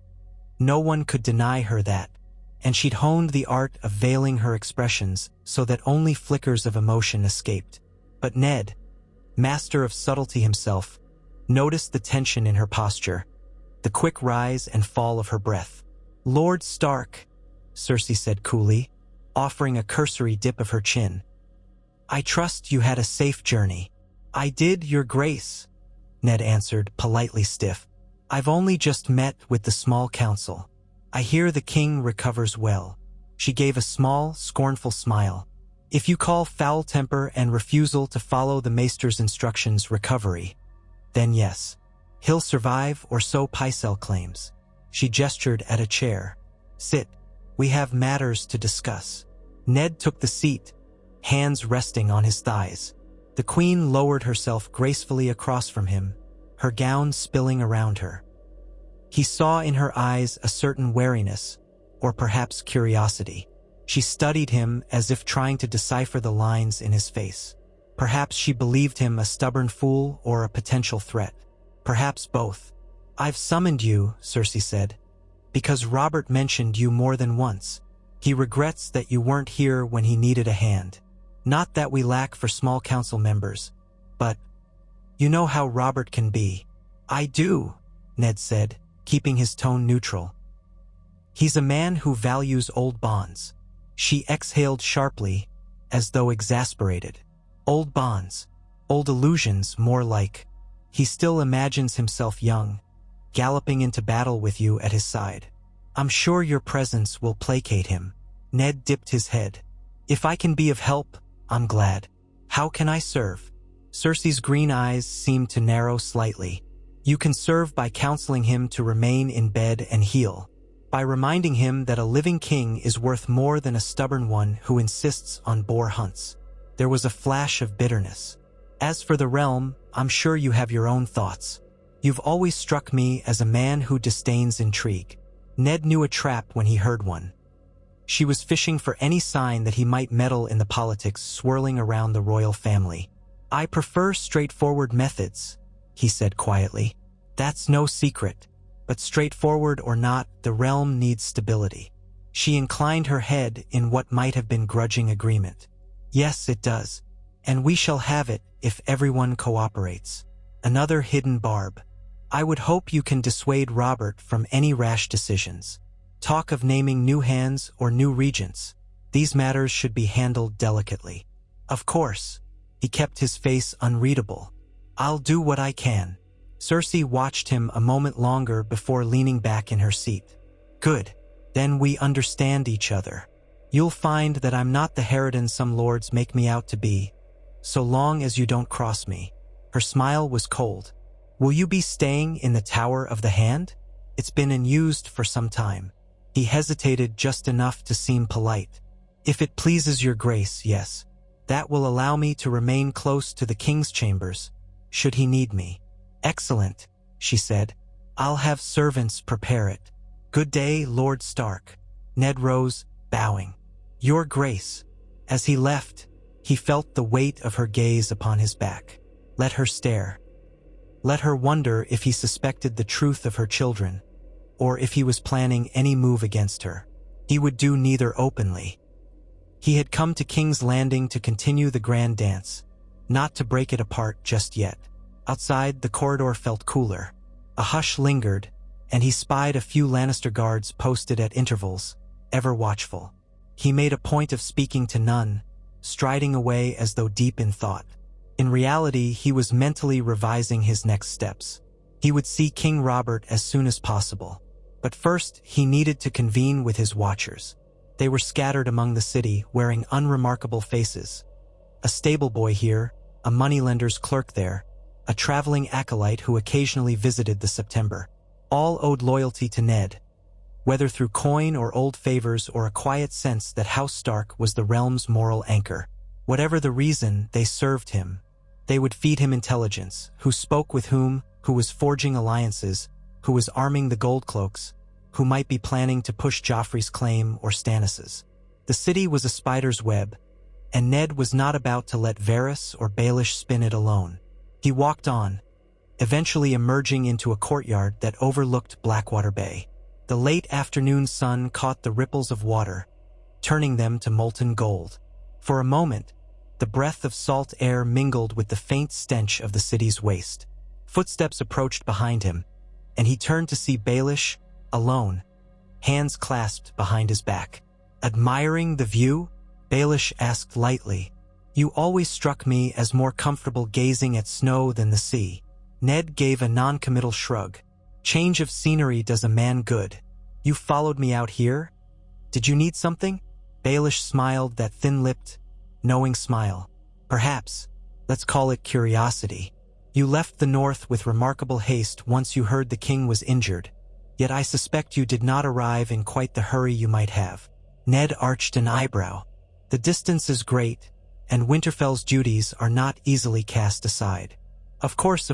No one could deny her that, and she'd honed the art of veiling her expressions so that only flickers of emotion escaped. But Ned, master of subtlety himself, noticed the tension in her posture, the quick rise and fall of her breath. "Lord Stark," Cersei said coolly, offering a cursory dip of her chin. "I trust you had a safe journey." "I did, Your Grace," Ned answered, politely stiff. "I've only just met with the small council. I hear the king recovers well." She gave a small, scornful smile. "If you call foul temper and refusal to follow the maester's instructions recovery, then yes, he'll survive, or so Pycelle claims." She gestured at a chair. "Sit. We have matters to discuss." Ned took the seat, hands resting on his thighs. The queen lowered herself gracefully across from him, her gown spilling around her. He saw in her eyes a certain wariness, or perhaps curiosity. She studied him as if trying to decipher the lines in his face. Perhaps she believed him a stubborn fool or a potential threat. Perhaps both. "I've summoned you," Cersei said, "because Robert mentioned you more than once. He regrets that you weren't here when he needed a hand. Not that we lack for small council members, but you know how Robert can be." "I do," Ned said, keeping his tone neutral. "He's a man who values old bonds." She exhaled sharply, as though exasperated. "Old bonds. Old illusions, more like. He still imagines himself young, galloping into battle with you at his side. I'm sure your presence will placate him." Ned dipped his head. "If I can be of help, I'm glad. How can I serve?" Cersei's green eyes seemed to narrow slightly. "You can serve by counseling him to remain in bed and heal, by reminding him that a living king is worth more than a stubborn one who insists on boar hunts." There was a flash of bitterness. "As for the realm, I'm sure you have your own thoughts. You've always struck me as a man who disdains intrigue." Ned knew a trap when he heard one. She was fishing for any sign that he might meddle in the politics swirling around the royal family. "I prefer straightforward methods," he said quietly. "That's no secret. But straightforward or not, the realm needs stability." She inclined her head in what might have been grudging agreement. "Yes, it does. And we shall have it if everyone cooperates." Another hidden barb. "I would hope you can dissuade Robert from any rash decisions. Talk of naming new hands or new regents. These matters should be handled delicately." "Of course." He kept his face unreadable. "I'll do what I can." Cersei watched him a moment longer before leaning back in her seat. "Good. Then we understand each other. You'll find that I'm not the harridan some lords make me out to be, so long as you don't cross me." Her smile was cold. "Will you be staying in the Tower of the Hand? It's been unused for some time." He hesitated just enough to seem polite. "If it pleases your grace, yes. That will allow me to remain close to the king's chambers, should he need me." "Excellent," she said. "I'll have servants prepare it." "Good day, Lord Stark." Ned rose, bowing. "Your Grace." As he left, he felt the weight of her gaze upon his back. Let her stare. Let her wonder if he suspected the truth of her children, or if he was planning any move against her. He would do neither openly. He had come to King's Landing to continue the grand dance, not to break it apart just yet. Outside, the corridor felt cooler. A hush lingered, and he spied a few Lannister guards posted at intervals, ever watchful. He made a point of speaking to none, striding away as though deep in thought. In reality, he was mentally revising his next steps. He would see King Robert as soon as possible. But first, he needed to convene with his watchers. They were scattered among the city, wearing unremarkable faces. A stable boy here, a moneylender's clerk there, a traveling acolyte who occasionally visited the September. All owed loyalty to Ned. whether through coin or old favors or a quiet sense that House Stark was the realm's moral anchor. Whatever the reason, they served him. They would feed him intelligence, who spoke with whom, who was forging alliances, who was arming the Goldcloaks, who might be planning to push Joffrey's claim or Stannis's. The city was a spider's web, and Ned was not about to let Varys or Baelish spin it alone. He walked on, eventually emerging into a courtyard that overlooked Blackwater Bay. The late afternoon sun caught the ripples of water, turning them to molten gold. For a moment, the breath of salt air mingled with the faint stench of the city's waste. Footsteps approached behind him, and he turned to see Baelish, alone, hands clasped behind his back. Admiring the view, Baelish asked lightly, "You always struck me as more comfortable gazing at snow than the sea." Ned gave a non-committal shrug. "Change of scenery does a man good. You followed me out here? Did you need something?" Baelish smiled, that thin-lipped, knowing smile. "Perhaps. Let's call it curiosity. You left the north with remarkable haste once you heard the king was injured, yet I suspect you did not arrive in quite the hurry you might have." Ned arched an eyebrow. "The distance is great, and Winterfell's duties are not easily cast aside." Of course,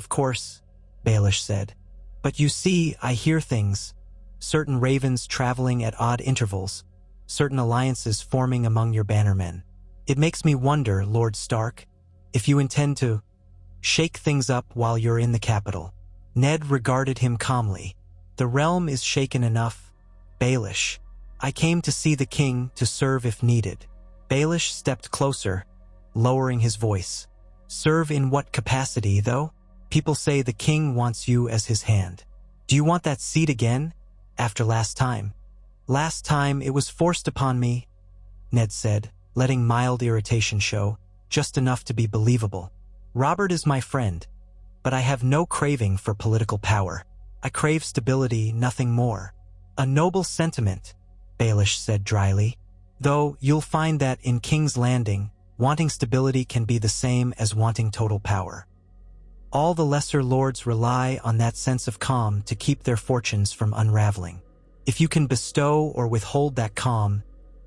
Baelish said. "But you see, I hear things. Certain ravens traveling at odd intervals, certain alliances forming among your bannermen. It makes me wonder, Lord Stark, if you intend to shake things up while you're in the capital." Ned regarded him calmly. "The realm is shaken enough, Baelish. I came to see the king, to serve if needed." Baelish stepped closer, lowering his voice. "Serve in what capacity, though? People say the king wants you as his hand. Do you want that seat again, after last time?" "Last time it was forced upon me," Ned said, letting mild irritation show, just enough to be believable. "Robert is my friend, but I have no craving for political power. I crave stability, nothing more." "A noble sentiment," Baelish said dryly. "Though you'll find that in King's Landing, wanting stability can be the same as wanting total power. All the lesser lords rely on that sense of calm to keep their fortunes from unraveling. If you can bestow or withhold that calm,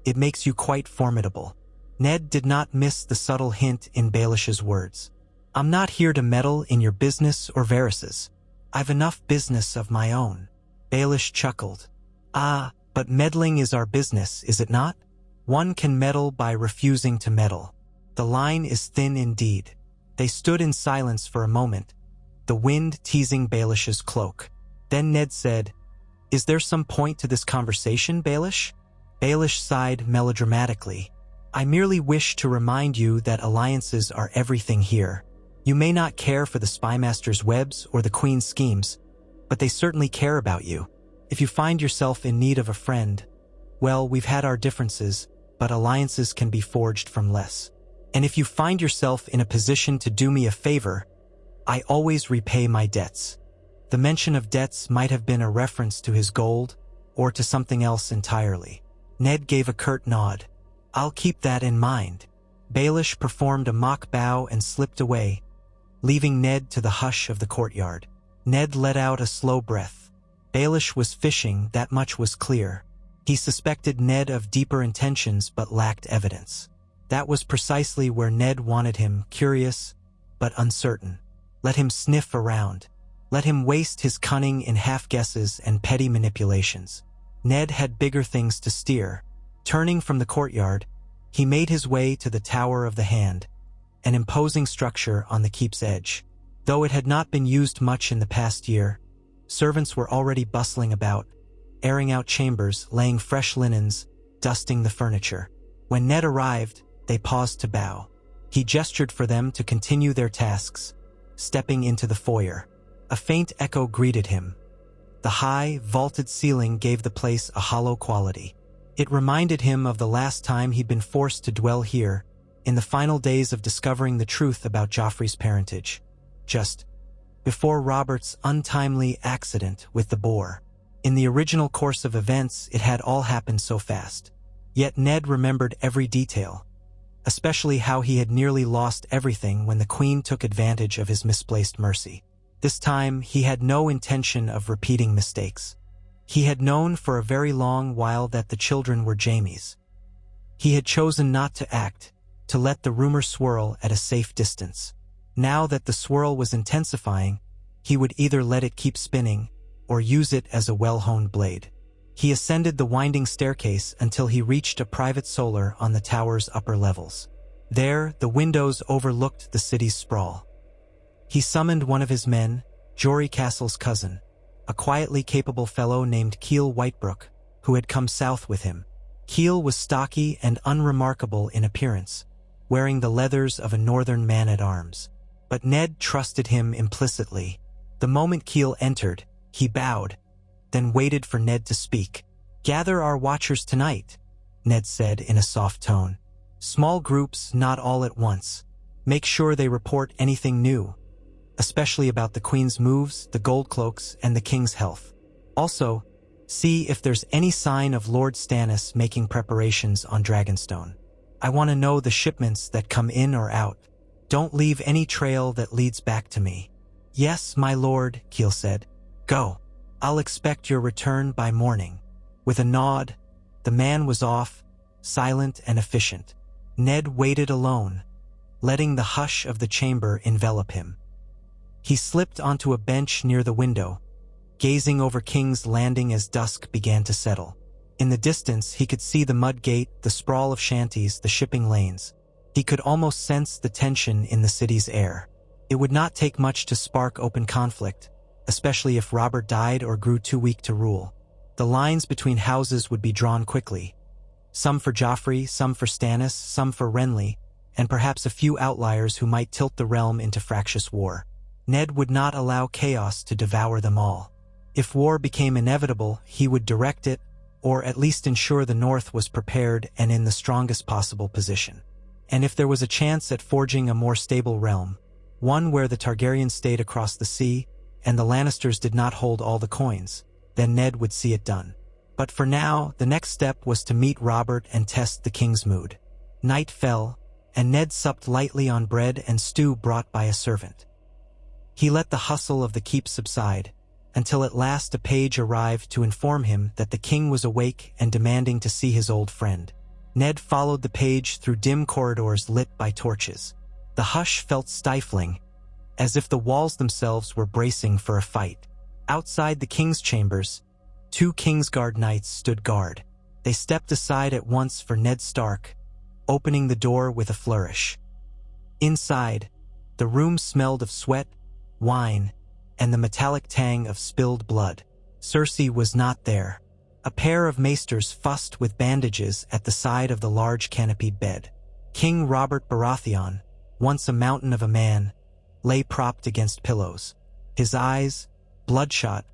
it makes you quite formidable." Ned did not miss the subtle hint in Baelish's words. "I'm not here to meddle in your business or Varys's. I've enough business of my own." Baelish chuckled. "Ah, but meddling is our business, is it not? One can meddle by refusing to meddle. The line is thin indeed." They stood in silence for a moment, the wind teasing Baelish's cloak. Then Ned said, "Is there some point to this conversation, Baelish?" Baelish sighed melodramatically. "I merely wish to remind you that alliances are everything here. You may not care for the Spymaster's webs or the Queen's schemes, but they certainly care about you. If you find yourself in need of a friend, well, we've had our differences, but alliances can be forged from less. And if you find yourself in a position to do me a favor, I always repay my debts." The mention of debts might have been a reference to his gold or to something else entirely. Ned gave a curt nod. "I'll keep that in mind." Baelish performed a mock bow and slipped away, leaving Ned to the hush of the courtyard. Ned let out a slow breath. Baelish was fishing, that much was clear. He suspected Ned of deeper intentions but lacked evidence. That was precisely where Ned wanted him, curious but uncertain. Let him sniff around. Let him waste his cunning in half-guesses and petty manipulations. Ned had bigger things to steer. Turning from the courtyard, he made his way to the Tower of the Hand, an imposing structure on the keep's edge. Though it had not been used much in the past year, servants were already bustling about, airing out chambers, laying fresh linens, dusting the furniture. When Ned arrived, they paused to bow. He gestured for them to continue their tasks, stepping into the foyer. A faint echo greeted him. The high, vaulted ceiling gave the place a hollow quality. It reminded him of the last time he'd been forced to dwell here, in the final days of discovering the truth about Joffrey's parentage, just before Robert's untimely accident with the boar. In the original course of events, it had all happened so fast. Yet Ned remembered every detail, especially how he had nearly lost everything when the Queen took advantage of his misplaced mercy. This time, he had no intention of repeating mistakes. He had known for a very long while that the children were Jaime's. He had chosen not to act, to let the rumor swirl at a safe distance. Now that the swirl was intensifying, he would either let it keep spinning or use it as a well-honed blade. He ascended the winding staircase until he reached a private solar on the tower's upper levels. There, the windows overlooked the city's sprawl. He summoned one of his men, Jory Castle's cousin, a quietly capable fellow named Keel Whitebrook, who had come south with him. Keel was stocky and unremarkable in appearance, wearing the leathers of a northern man-at-arms. But Ned trusted him implicitly. The moment Keel entered, he bowed, then waited for Ned to speak. "Gather our watchers tonight," Ned said in a soft tone. "Small groups, not all at once. Make sure they report anything new, especially about the Queen's moves, the gold cloaks, and the King's health. Also, see if there's any sign of Lord Stannis making preparations on Dragonstone. I want to know the shipments that come in or out. Don't leave any trail that leads back to me." "Yes, my lord," Keel said. "Go. I'll expect your return by morning." With a nod, the man was off, silent and efficient. Ned waited alone, letting the hush of the chamber envelop him. He slipped onto a bench near the window, gazing over King's Landing as dusk began to settle. In the distance, he could see the mud gate, the sprawl of shanties, the shipping lanes. He could almost sense the tension in the city's air. It would not take much to spark open conflict, especially if Robert died or grew too weak to rule. The lines between houses would be drawn quickly. Some for Joffrey, some for Stannis, some for Renly, and perhaps a few outliers who might tilt the realm into fractious war. Ned would not allow chaos to devour them all. If war became inevitable, he would direct it, or at least ensure the North was prepared and in the strongest possible position. And if there was a chance at forging a more stable realm, one where the Targaryens stayed across the sea and the Lannisters did not hold all the coins, then Ned would see it done. But for now, the next step was to meet Robert and test the king's mood. Night fell, and Ned supped lightly on bread and stew brought by a servant. He let the hustle of the keep subside, until at last a page arrived to inform him that the king was awake and demanding to see his old friend. Ned followed the page through dim corridors lit by torches. The hush felt stifling, as if the walls themselves were bracing for a fight. Outside the king's chambers, 2 Kingsguard knights stood guard. They stepped aside at once for Ned Stark, opening the door with a flourish. Inside, the room smelled of sweat, wine, and the metallic tang of spilled blood. Cersei was not there. A pair of maesters fussed with bandages at the side of the large canopied bed. King Robert Baratheon, once a mountain of a man, lay propped against pillows. His eyes, bloodshot,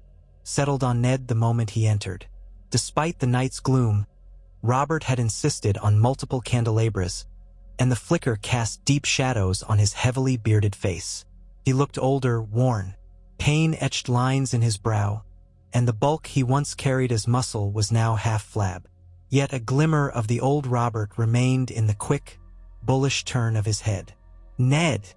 settled on Ned the moment he entered. Despite the night's gloom, Robert had insisted on multiple candelabras, and the flicker cast deep shadows on his heavily bearded face. He looked older, worn. Pain etched lines in his brow, and the bulk he once carried as muscle was now half flab. Yet a glimmer of the old Robert remained in the quick, bullish turn of his head. "Ned,"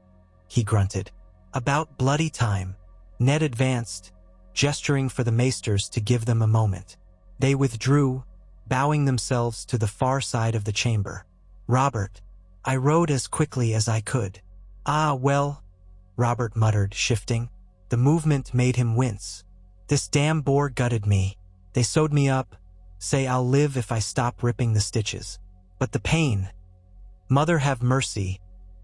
he grunted. "About bloody time." Ned advanced, gesturing for the maesters to give them a moment. They withdrew, bowing themselves to the far side of the chamber. "Robert, I rode as quickly as I could." "Ah, well," Robert muttered, shifting. The movement made him wince. "This damn boar gutted me. They sewed me up, say I'll live if I stop ripping the stitches. But the pain. Mother have mercy.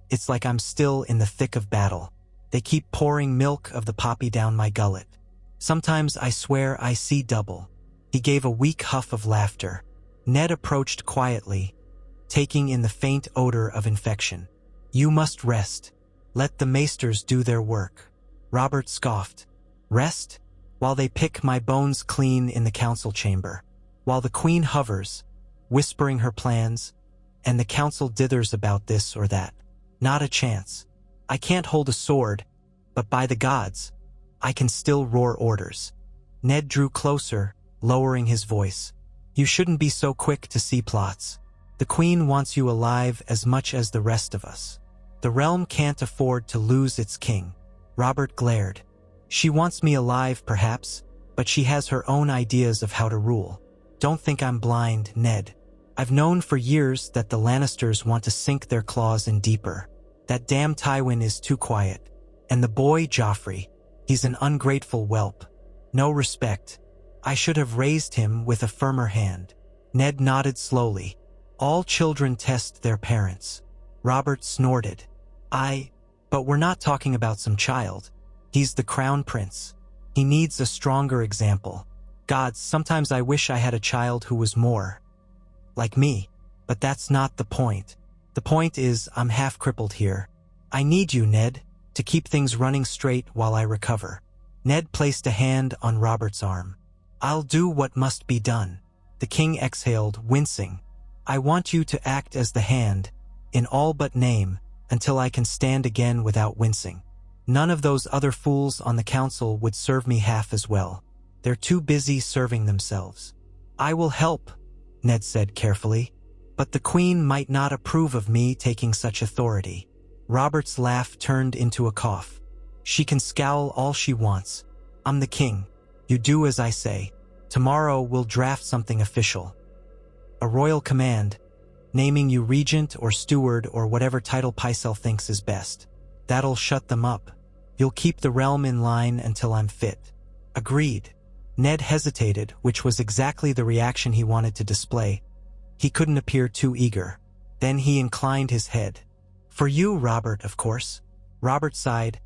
It's like I'm still in the thick of battle. They keep pouring milk of the poppy down my gullet. Sometimes I swear I see double." He gave a weak huff of laughter. Ned approached quietly, taking in the faint odor of infection. "You must rest. Let the maesters do their work." Robert scoffed. "Rest? While they pick my bones clean in the council chamber. While the queen hovers, whispering her plans, and the council dithers about this or that. Not a chance. I can't hold a sword, but by the gods, I can still roar orders." Ned drew closer, lowering his voice. "You shouldn't be so quick to see plots. The queen wants you alive as much as the rest of us. The realm can't afford to lose its king." Robert glared. "She wants me alive, perhaps, but she has her own ideas of how to rule. Don't think I'm blind, Ned. I've known for years that the Lannisters want to sink their claws in deeper. That damn Tywin is too quiet. And the boy, Joffrey, he's an ungrateful whelp. No respect. I should have raised him with a firmer hand. Ned nodded slowly. All children test their parents. Robert snorted. But we're not talking about some child. He's the crown prince. He needs a stronger example. Gods, sometimes I wish I had a child who was more like me. But that's not the point. The point is I'm half crippled here. I need you, Ned, to keep things running straight while I recover. Ned placed a hand on Robert's arm. I'll do what must be done. The king exhaled, wincing. I want you to act as the hand, in all but name, until I can stand again without wincing. None of those other fools on the council would serve me half as well. They're too busy serving themselves. I will help, Ned said carefully, but the queen might not approve of me taking such authority. Robert's laugh turned into a cough. She can scowl all she wants. I'm the king. You do as I say. Tomorrow we'll draft something official. A royal command, naming you regent or steward or whatever title Pycelle thinks is best. That'll shut them up. You'll keep the realm in line until I'm fit. Agreed. Ned hesitated, which was exactly the reaction he wanted to display. He couldn't appear too eager. Then he inclined his head. For you, Robert, of course. Robert sighed,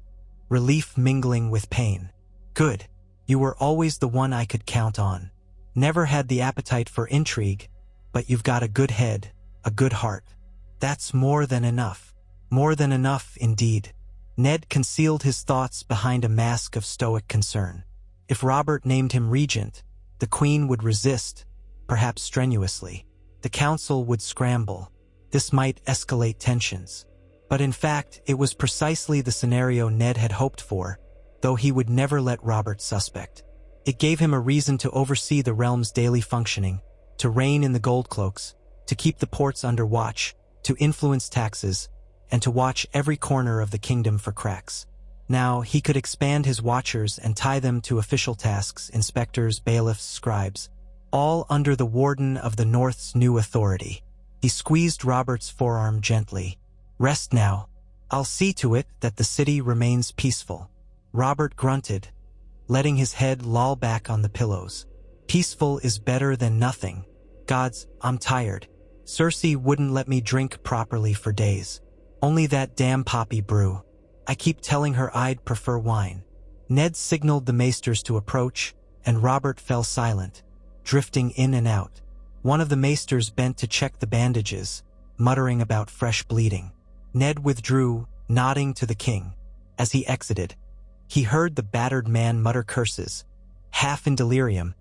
relief mingling with pain. Good. You were always the one I could count on. Never had the appetite for intrigue, but you've got a good head, a good heart. That's more than enough. More than enough, indeed. Ned concealed his thoughts behind a mask of stoic concern. If Robert named him regent, the queen would resist, perhaps strenuously. The council would scramble. This might escalate tensions. But in fact, it was precisely the scenario Ned had hoped for, though he would never let Robert suspect. It gave him a reason to oversee the realm's daily functioning, to reign in the Gold Cloaks, to keep the ports under watch, to influence taxes, and to watch every corner of the kingdom for cracks. Now, he could expand his watchers and tie them to official tasks, inspectors, bailiffs, scribes, all under the warden of the North's new authority. He squeezed Robert's forearm gently. Rest now. I'll see to it that the city remains peaceful. Robert grunted, letting his head loll back on the pillows. Peaceful is better than nothing. Gods, I'm tired. Cersei wouldn't let me drink properly for days. Only that damn poppy brew. I keep telling her I'd prefer wine. Ned signaled the maesters to approach, and Robert fell silent, drifting in and out. One of the maesters bent to check the bandages, muttering about fresh bleeding. Ned withdrew, nodding to the king. As he exited, he heard the battered man mutter curses, half in delirium,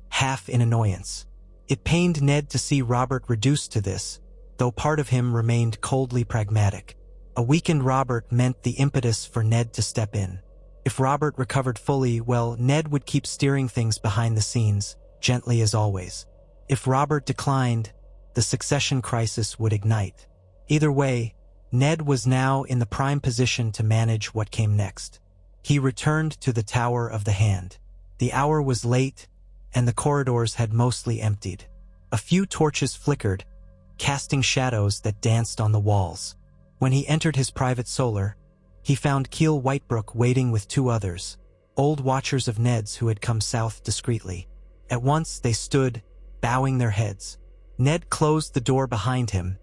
half in annoyance. It pained Ned to see Robert reduced to this, though part of him remained coldly pragmatic. A weakened Robert meant the impetus for Ned to step in. If Robert recovered fully, well, Ned would keep steering things behind the scenes, gently as always. If Robert declined, the succession crisis would ignite. Either way, Ned was now in the prime position to manage what came next. He returned to the Tower of the Hand. The hour was late, and the corridors had mostly emptied. A few torches flickered, casting shadows that danced on the walls. When he entered his private solar, he found Keel Whitebrook waiting with two others, old watchers of Ned's who had come south discreetly. At once they stood, bowing their heads. Ned closed the door behind him,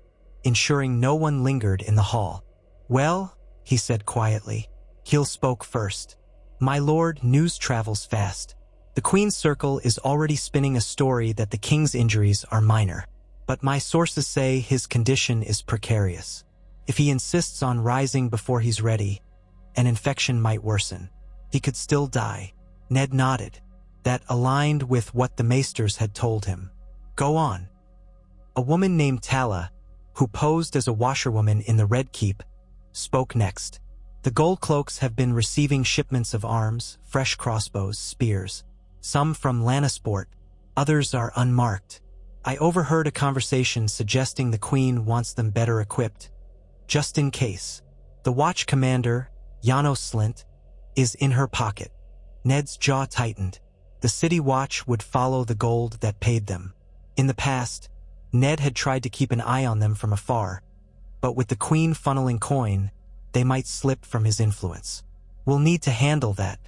ensuring no one lingered in the hall. Well, he said quietly. Keel spoke first. My lord, news travels fast. The Queen's Circle is already spinning a story that the king's injuries are minor, but my sources say his condition is precarious. If he insists on rising before he's ready, an infection might worsen. He could still die. Ned nodded. That aligned with what the maesters had told him. Go on. A woman named Tala, who posed as a washerwoman in the Red Keep, spoke next. The Gold Cloaks have been receiving shipments of arms, fresh crossbows, spears. Some from Lannisport, others are unmarked. I overheard a conversation suggesting the Queen wants them better equipped, just in case. The watch commander, Janos Slint, is in her pocket. Ned's jaw tightened. The City Watch would follow the gold that paid them. In the past, Ned had tried to keep an eye on them from afar, but with the Queen funneling coin, they might slip from his influence. We'll need to handle that.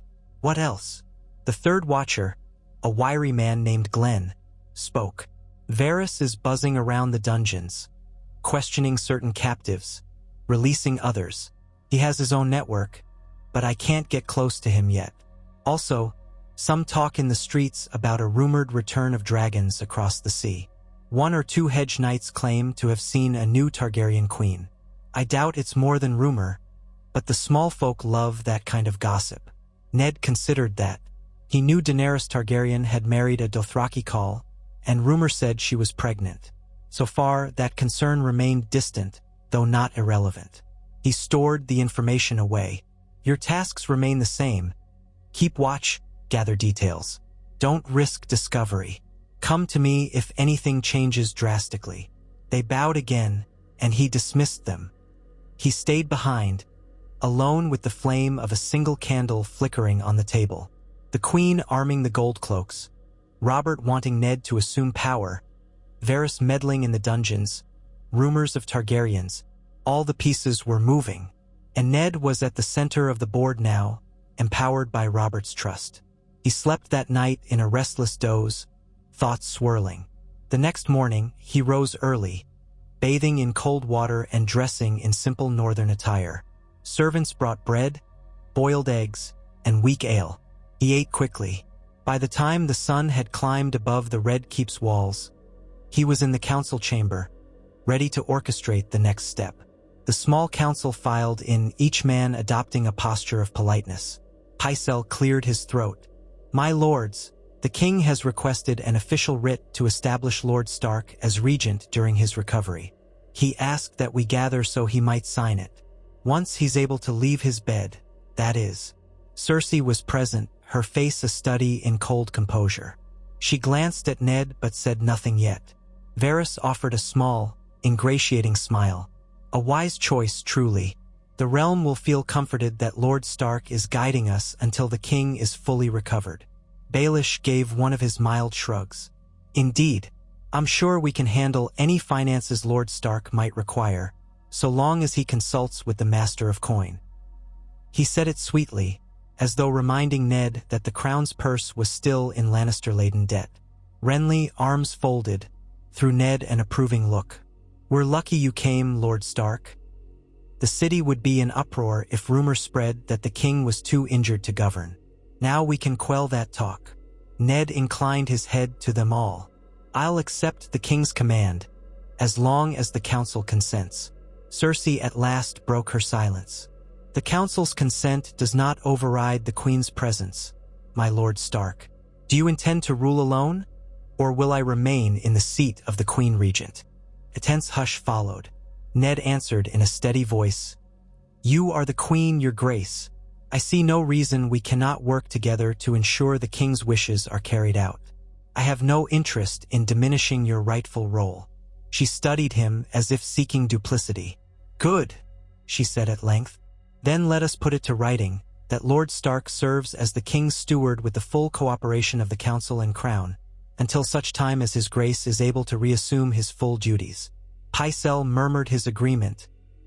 What else? The third Watcher, a wiry man named Glenn, spoke. Varys is buzzing around the dungeons, questioning certain captives, releasing others. He has his own network, but I can't get close to him yet. Also, some talk in the streets about a rumored return of dragons across the sea. 1 or 2 hedge knights claim to have seen a new Targaryen queen. I doubt it's more than rumor, but the small folk love that kind of gossip. Ned considered that. He knew Daenerys Targaryen had married a Dothraki Khal, and rumor said she was pregnant. So far, that concern remained distant, though not irrelevant. He stored the information away. Your tasks remain the same. Keep watch, gather details. Don't risk discovery. Come to me if anything changes drastically. They bowed again, and he dismissed them. He stayed behind, alone with the flame of a single candle flickering on the table. The Queen arming the gold cloaks, Robert wanting Ned to assume power, Varys meddling in the dungeons, rumors of Targaryens. All the pieces were moving, and Ned was at the center of the board now, empowered by Robert's trust. He slept that night in a restless doze, thoughts swirling. The next morning, he rose early, bathing in cold water and dressing in simple northern attire. Servants brought bread, boiled eggs, and weak ale. He ate quickly. By the time the sun had climbed above the Red Keep's walls, he was in the council chamber, ready to orchestrate the next step. The small council filed in, each man adopting a posture of politeness. Pycelle cleared his throat. My lords, the king has requested an official writ to establish Lord Stark as regent during his recovery. He asked that we gather so he might sign it. Once he's able to leave his bed, that is. Cersei was present, her face a study in cold composure. She glanced at Ned but said nothing yet. Varys offered a small, ingratiating smile. A wise choice, truly. The realm will feel comforted that Lord Stark is guiding us until the king is fully recovered. Baelish gave one of his mild shrugs. Indeed, I'm sure we can handle any finances Lord Stark might require, so long as he consults with the Master of Coin. He said it sweetly, as though reminding Ned that the crown's purse was still in Lannister-laden debt. Renly, arms folded, threw Ned an approving look. We're lucky you came, Lord Stark. The city would be in uproar if rumor spread that the king was too injured to govern. Now we can quell that talk. Ned inclined his head to them all. I'll accept the king's command, as long as the council consents. Cersei at last broke her silence. The council's consent does not override the queen's presence, my Lord Stark. Do you intend to rule alone, or will I remain in the seat of the Queen Regent? A tense hush followed. Ned answered in a steady voice, You are the Queen, Your Grace. I see no reason we cannot work together to ensure the king's wishes are carried out. I have no interest in diminishing your rightful role. She studied him as if seeking duplicity. Good, she said at length. Then let us put it to writing, that Lord Stark serves as the king's steward with the full cooperation of the council and crown, until such time as his grace is able to reassume his full duties. Pycelle murmured his agreement,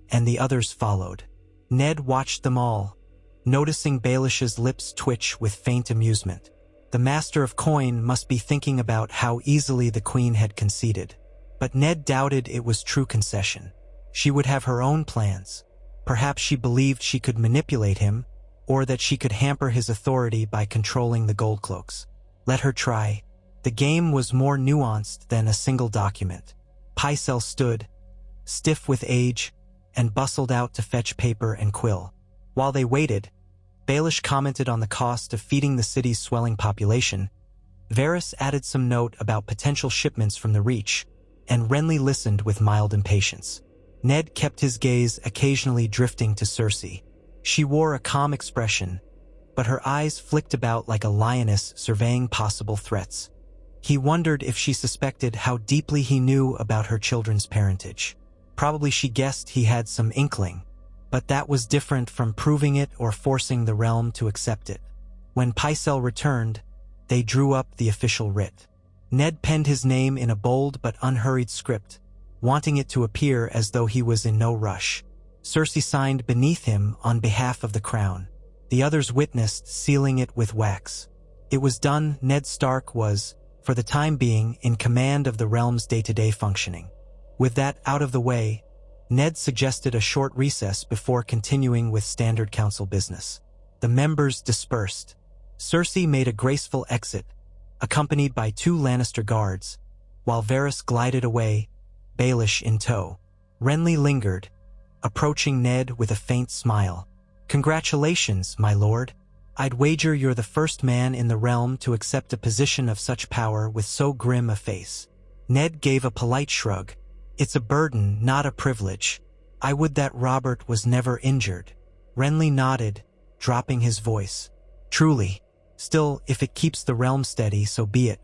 and the others followed. Ned watched them all, noticing Baelish's lips twitch with faint amusement. The Master of Coin must be thinking about how easily the Queen had conceded. But Ned doubted it was true concession. She would have her own plans. Perhaps she believed she could manipulate him, or that she could hamper his authority by controlling the gold cloaks. Let her try. The game was more nuanced than a single document. Pycelle stood, stiff with age, and bustled out to fetch paper and quill. While they waited, Baelish commented on the cost of feeding the city's swelling population. Varys added some note about potential shipments from the Reach, and Renly listened with mild impatience. Ned kept his gaze occasionally drifting to Cersei. She wore a calm expression, but her eyes flicked about like a lioness surveying possible threats. He wondered if she suspected how deeply he knew about her children's parentage. Probably she guessed he had some inkling, but that was different from proving it or forcing the realm to accept it. When Pycelle returned, they drew up the official writ. Ned penned his name in a bold but unhurried script, wanting it to appear as though he was in no rush. Cersei signed beneath him on behalf of the crown. The others witnessed, sealing it with wax. It was done. Ned Stark was, for the time being, in command of the realm's day-to-day functioning. With that out of the way, Ned suggested a short recess before continuing with standard council business. The members dispersed. Cersei made a graceful exit, accompanied by 2 Lannister guards, while Varys glided away, Baelish in tow. Renly lingered, approaching Ned with a faint smile. "Congratulations, my lord. I'd wager you're the first man in the realm to accept a position of such power with so grim a face." Ned gave a polite shrug. "It's a burden, not a privilege. I would that Robert was never injured." Renly nodded, dropping his voice. "Truly. Still, if it keeps the realm steady, so be it.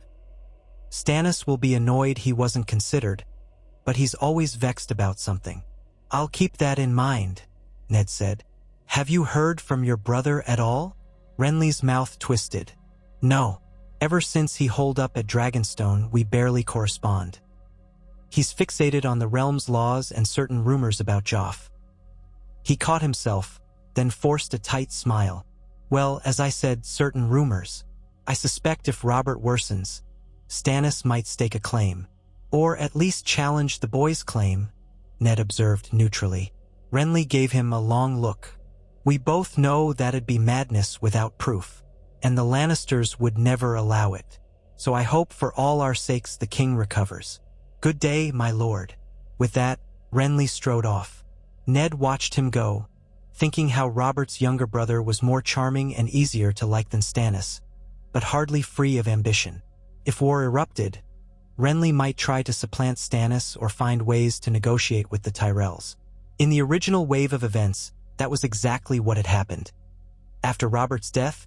Stannis will be annoyed he wasn't considered, but he's always vexed about something." "I'll keep that in mind," Ned said. "Have you heard from your brother at all?" Renly's mouth twisted. "No. Ever since he holed up at Dragonstone, we barely correspond. He's fixated on the realm's laws and certain rumors about Joff." He caught himself, then forced a tight smile. "Well, as I said, certain rumors. I suspect if Robert worsens, Stannis might stake a claim. Or at least challenge the boy's claim," Ned observed neutrally. Renly gave him a long look. "We both know that'd be madness without proof, and the Lannisters would never allow it. So I hope for all our sakes the king recovers. Good day, my lord." With that, Renly strode off. Ned watched him go, thinking how Robert's younger brother was more charming and easier to like than Stannis, but hardly free of ambition. If war erupted, Renly might try to supplant Stannis or find ways to negotiate with the Tyrells. In the original wave of events, that was exactly what had happened. After Robert's death,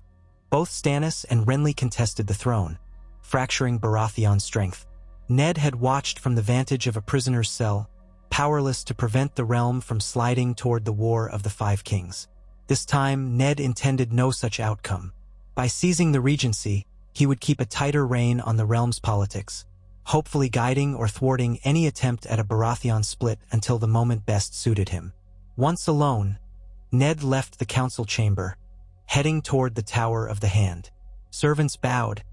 both Stannis and Renly contested the throne, fracturing Baratheon's strength. Ned had watched from the vantage of a prisoner's cell, powerless to prevent the realm from sliding toward the War of the Five Kings. This time, Ned intended no such outcome. By seizing the regency, he would keep a tighter rein on the realm's politics, hopefully guiding or thwarting any attempt at a Baratheon split until the moment best suited him. Once alone, Ned left the council chamber, heading toward the Tower of the Hand. Servants bowed,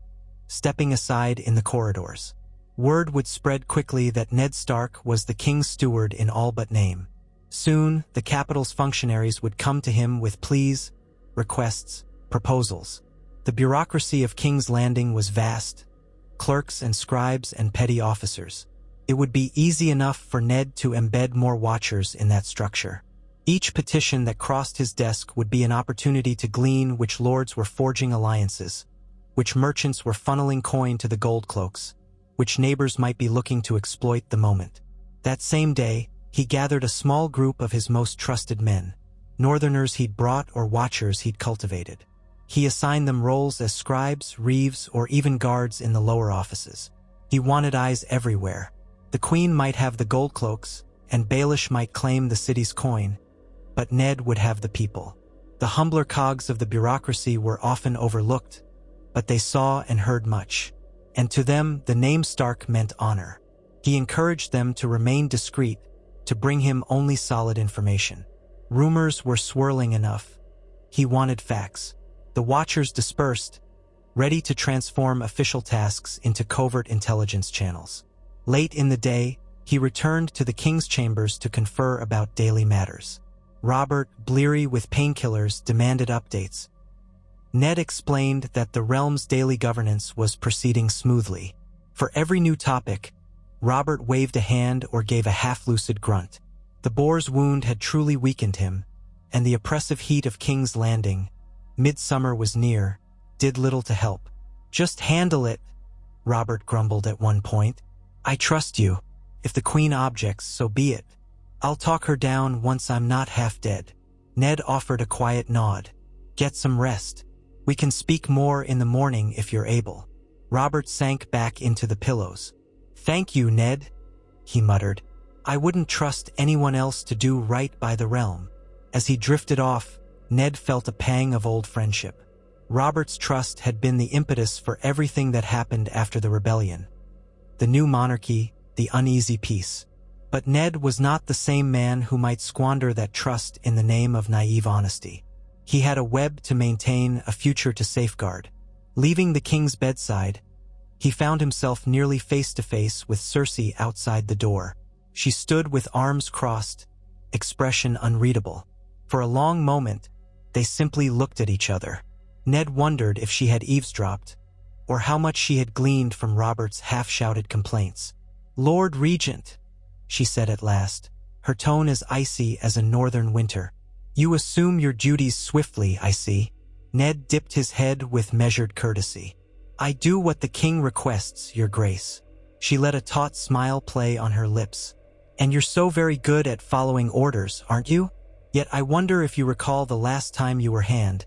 stepping aside in the corridors. Word would spread quickly that Ned Stark was the king's steward in all but name. Soon, the capital's functionaries would come to him with pleas, requests, proposals. The bureaucracy of King's Landing was vast, clerks and scribes and petty officers. It would be easy enough for Ned to embed more watchers in that structure. Each petition that crossed his desk would be an opportunity to glean which lords were forging alliances, which merchants were funneling coin to the gold cloaks, which neighbors might be looking to exploit the moment. That same day, he gathered a small group of his most trusted men, northerners he'd brought or watchers he'd cultivated. He assigned them roles as scribes, reeves, or even guards in the lower offices. He wanted eyes everywhere. The queen might have the gold cloaks, and Baelish might claim the city's coin, but Ned would have the people. The humbler cogs of the bureaucracy were often overlooked, but they saw and heard much. And to them, the name Stark meant honor. He encouraged them to remain discreet, to bring him only solid information. Rumors were swirling enough. He wanted facts. The Watchers dispersed, ready to transform official tasks into covert intelligence channels. Late in the day, he returned to the king's chambers to confer about daily matters. Robert, bleary with painkillers, demanded updates. Ned explained that the realm's daily governance was proceeding smoothly. For every new topic, Robert waved a hand or gave a half-lucid grunt. The boar's wound had truly weakened him, and the oppressive heat of King's Landing, midsummer was near, did little to help. "Just handle it," Robert grumbled at one point. "I trust you. If the queen objects, so be it. I'll talk her down once I'm not half dead." Ned offered a quiet nod. "Get some rest. We can speak more in the morning if you're able." Robert sank back into the pillows. "Thank you, Ned," he muttered. "I wouldn't trust anyone else to do right by the realm." As he drifted off, Ned felt a pang of old friendship. Robert's trust had been the impetus for everything that happened after the rebellion. The new monarchy, the uneasy peace. But Ned was not the same man who might squander that trust in the name of naive honesty. He had a web to maintain, a future to safeguard. Leaving the king's bedside, he found himself nearly face to face with Cersei outside the door. She stood with arms crossed, expression unreadable. For a long moment, they simply looked at each other. Ned wondered if she had eavesdropped, or how much she had gleaned from Robert's half-shouted complaints. "Lord Regent," she said at last, her tone as icy as a northern winter. "You assume your duties swiftly, I see." Ned dipped his head with measured courtesy. "I do what the king requests, your grace." She let a taut smile play on her lips. "And you're so very good at following orders, aren't you? Yet I wonder if you recall the last time you were hand,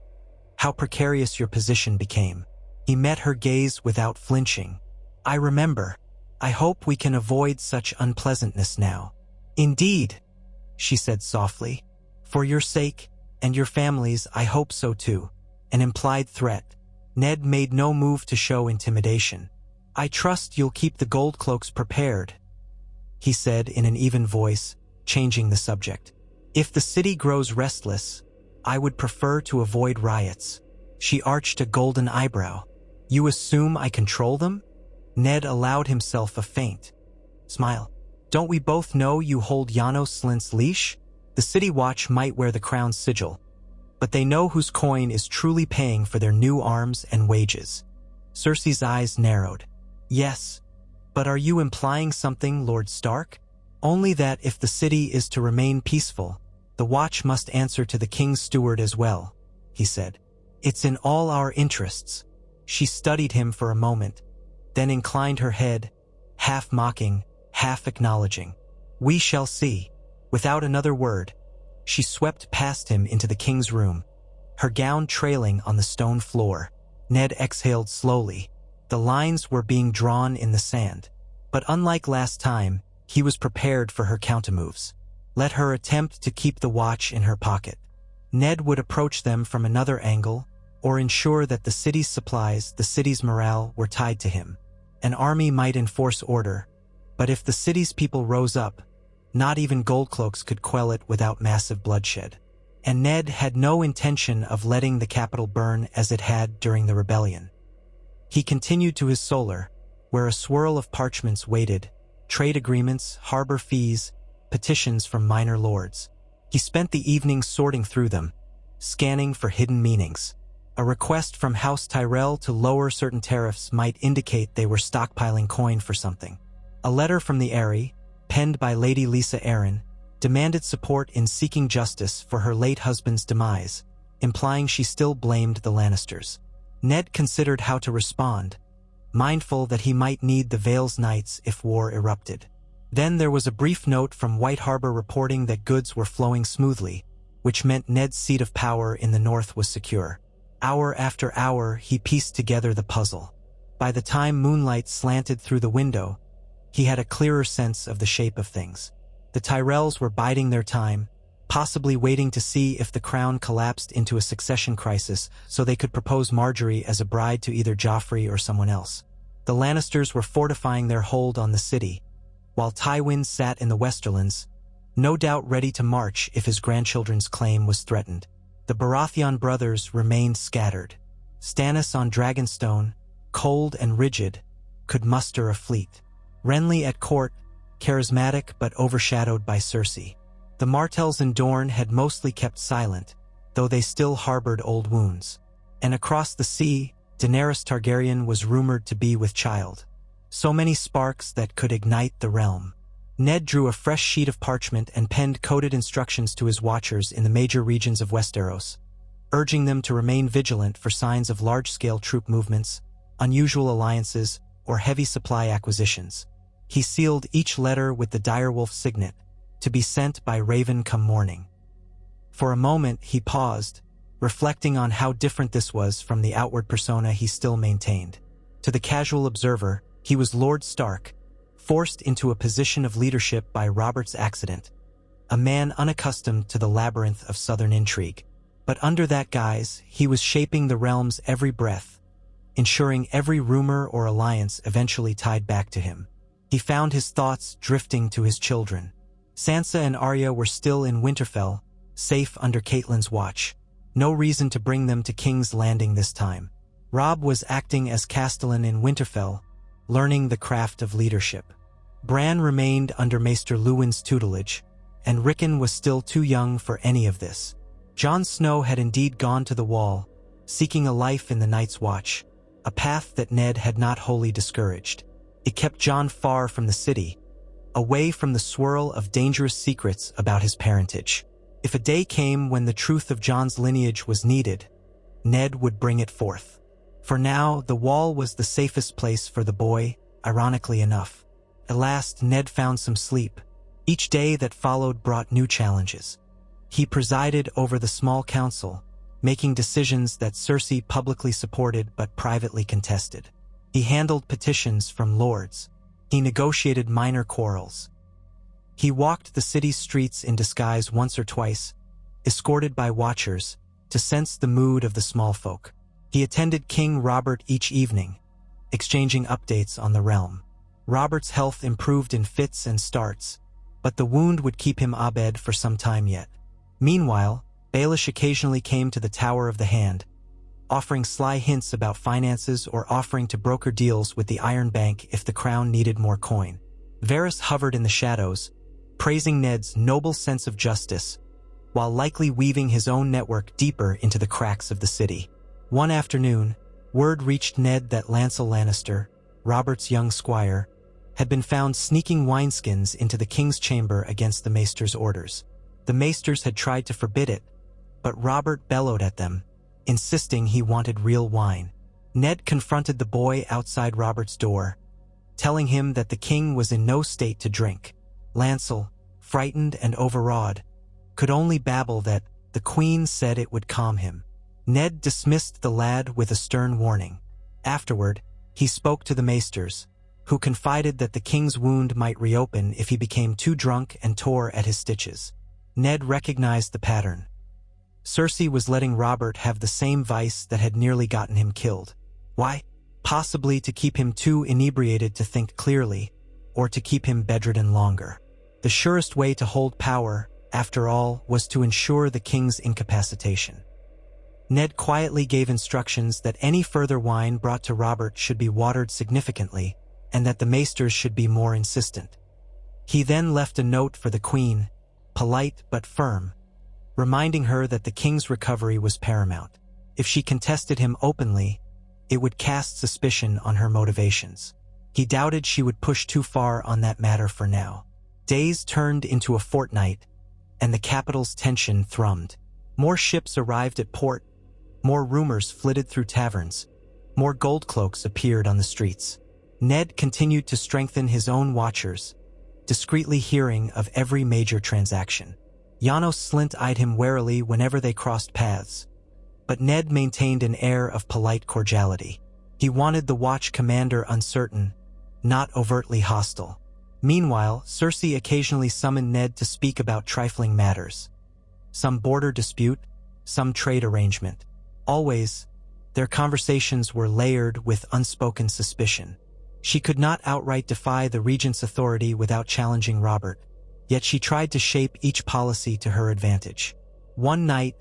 how precarious your position became." He met her gaze without flinching. "I remember. I hope we can avoid such unpleasantness now." "Indeed," she said softly. "For your sake, and your family's, I hope so too." An implied threat. Ned made no move to show intimidation. "I trust you'll keep the gold cloaks prepared," he said in an even voice, changing the subject. "If the city grows restless, I would prefer to avoid riots." She arched a golden eyebrow. "You assume I control them?" Ned allowed himself a faint smile. "Don't we both know you hold Janos Slint's leash? The City Watch might wear the crown's sigil, but they know whose coin is truly paying for their new arms and wages." Cersei's eyes narrowed. "Yes, but are you implying something, Lord Stark?" "Only that if the city is to remain peaceful, the Watch must answer to the King's steward as well," he said. "It's in all our interests." She studied him for a moment, then inclined her head, half mocking, half acknowledging. "We shall see." Without another word, she swept past him into the king's room, her gown trailing on the stone floor. Ned exhaled slowly. The lines were being drawn in the sand. But unlike last time, he was prepared for her countermoves. Let her attempt to keep the watch in her pocket. Ned would approach them from another angle, or ensure that the city's supplies, the city's morale, were tied to him. An army might enforce order, but if the city's people rose up, not even Goldcloaks could quell it without massive bloodshed. And Ned had no intention of letting the capital burn as it had during the rebellion. He continued to his solar, where a swirl of parchments waited, trade agreements, harbor fees, petitions from minor lords. He spent the evening sorting through them, scanning for hidden meanings. A request from House Tyrell to lower certain tariffs might indicate they were stockpiling coin for something. A letter from the Eyrie, penned by Lady Lisa Arryn, demanded support in seeking justice for her late husband's demise, implying she still blamed the Lannisters. Ned considered how to respond, mindful that he might need the Vale's Knights if war erupted. Then there was a brief note from White Harbor reporting that goods were flowing smoothly, which meant Ned's seat of power in the north was secure. Hour after hour, he pieced together the puzzle. By the time moonlight slanted through the window, he had a clearer sense of the shape of things. The Tyrells were biding their time, possibly waiting to see if the crown collapsed into a succession crisis so they could propose Marjorie as a bride to either Joffrey or someone else. The Lannisters were fortifying their hold on the city, while Tywin sat in the Westerlands, no doubt ready to march if his grandchildren's claim was threatened. The Baratheon brothers remained scattered. Stannis on Dragonstone, cold and rigid, could muster a fleet. Renly at court, charismatic but overshadowed by Cersei. The Martells in Dorne had mostly kept silent, though they still harbored old wounds. And across the sea, Daenerys Targaryen was rumored to be with child. So many sparks that could ignite the realm. Ned drew a fresh sheet of parchment and penned coded instructions to his watchers in the major regions of Westeros, urging them to remain vigilant for signs of large-scale troop movements, unusual alliances, or heavy supply acquisitions. He sealed each letter with the direwolf signet, to be sent by raven come morning. For a moment he paused, reflecting on how different this was from the outward persona he still maintained. To the casual observer, he was Lord Stark, forced into a position of leadership by Robert's accident, a man unaccustomed to the labyrinth of southern intrigue. But under that guise, he was shaping the realm's every breath, ensuring every rumor or alliance eventually tied back to him. He found his thoughts drifting to his children. Sansa and Arya were still in Winterfell, safe under Catelyn's watch. No reason to bring them to King's Landing this time. Robb was acting as Castellan in Winterfell, learning the craft of leadership. Bran remained under Maester Luwin's tutelage, and Rickon was still too young for any of this. Jon Snow had indeed gone to the Wall, seeking a life in the Night's Watch, a path that Ned had not wholly discouraged. It kept Jon far from the city, away from the swirl of dangerous secrets about his parentage. If a day came when the truth of Jon's lineage was needed, Ned would bring it forth. For now, the Wall was the safest place for the boy, ironically enough. At last, Ned found some sleep. Each day that followed brought new challenges. He presided over the small council, making decisions that Cersei publicly supported but privately contested. He handled petitions from lords. He negotiated minor quarrels. He walked the city's streets in disguise once or twice, escorted by watchers, to sense the mood of the small folk. He attended King Robert each evening, exchanging updates on the realm. Robert's health improved in fits and starts, but the wound would keep him abed for some time yet. Meanwhile, Baelish occasionally came to the Tower of the Hand, offering sly hints about finances or offering to broker deals with the Iron Bank if the crown needed more coin. Varys hovered in the shadows, praising Ned's noble sense of justice, while likely weaving his own network deeper into the cracks of the city. One afternoon, word reached Ned that Lancel Lannister, Robert's young squire, had been found sneaking wineskins into the king's chamber against the maester's orders. The maesters had tried to forbid it, but Robert bellowed at them, insisting he wanted real wine. Ned confronted the boy outside Robert's door, telling him that the king was in no state to drink. Lancel, frightened and overawed, could only babble that the queen said it would calm him. Ned dismissed the lad with a stern warning. Afterward, he spoke to the maesters, who confided that the king's wound might reopen if he became too drunk and tore at his stitches. Ned recognized the pattern. Cersei was letting Robert have the same vice that had nearly gotten him killed. Why? Possibly to keep him too inebriated to think clearly, or to keep him bedridden longer. The surest way to hold power, after all, was to ensure the king's incapacitation. Ned quietly gave instructions that any further wine brought to Robert should be watered significantly, and that the maesters should be more insistent. He then left a note for the queen, polite but firm, reminding her that the king's recovery was paramount. If she contested him openly, it would cast suspicion on her motivations. He doubted she would push too far on that matter for now. Days turned into a fortnight, and the capital's tension thrummed. More ships arrived at port, more rumors flitted through taverns, more gold cloaks appeared on the streets. Ned continued to strengthen his own watchers, discreetly hearing of every major transaction. Janos Slynt eyed him warily whenever they crossed paths, but Ned maintained an air of polite cordiality. He wanted the watch commander uncertain, not overtly hostile. Meanwhile, Cersei occasionally summoned Ned to speak about trifling matters. Some border dispute, some trade arrangement. Always, their conversations were layered with unspoken suspicion. She could not outright defy the regent's authority without challenging Robert, yet she tried to shape each policy to her advantage. One night,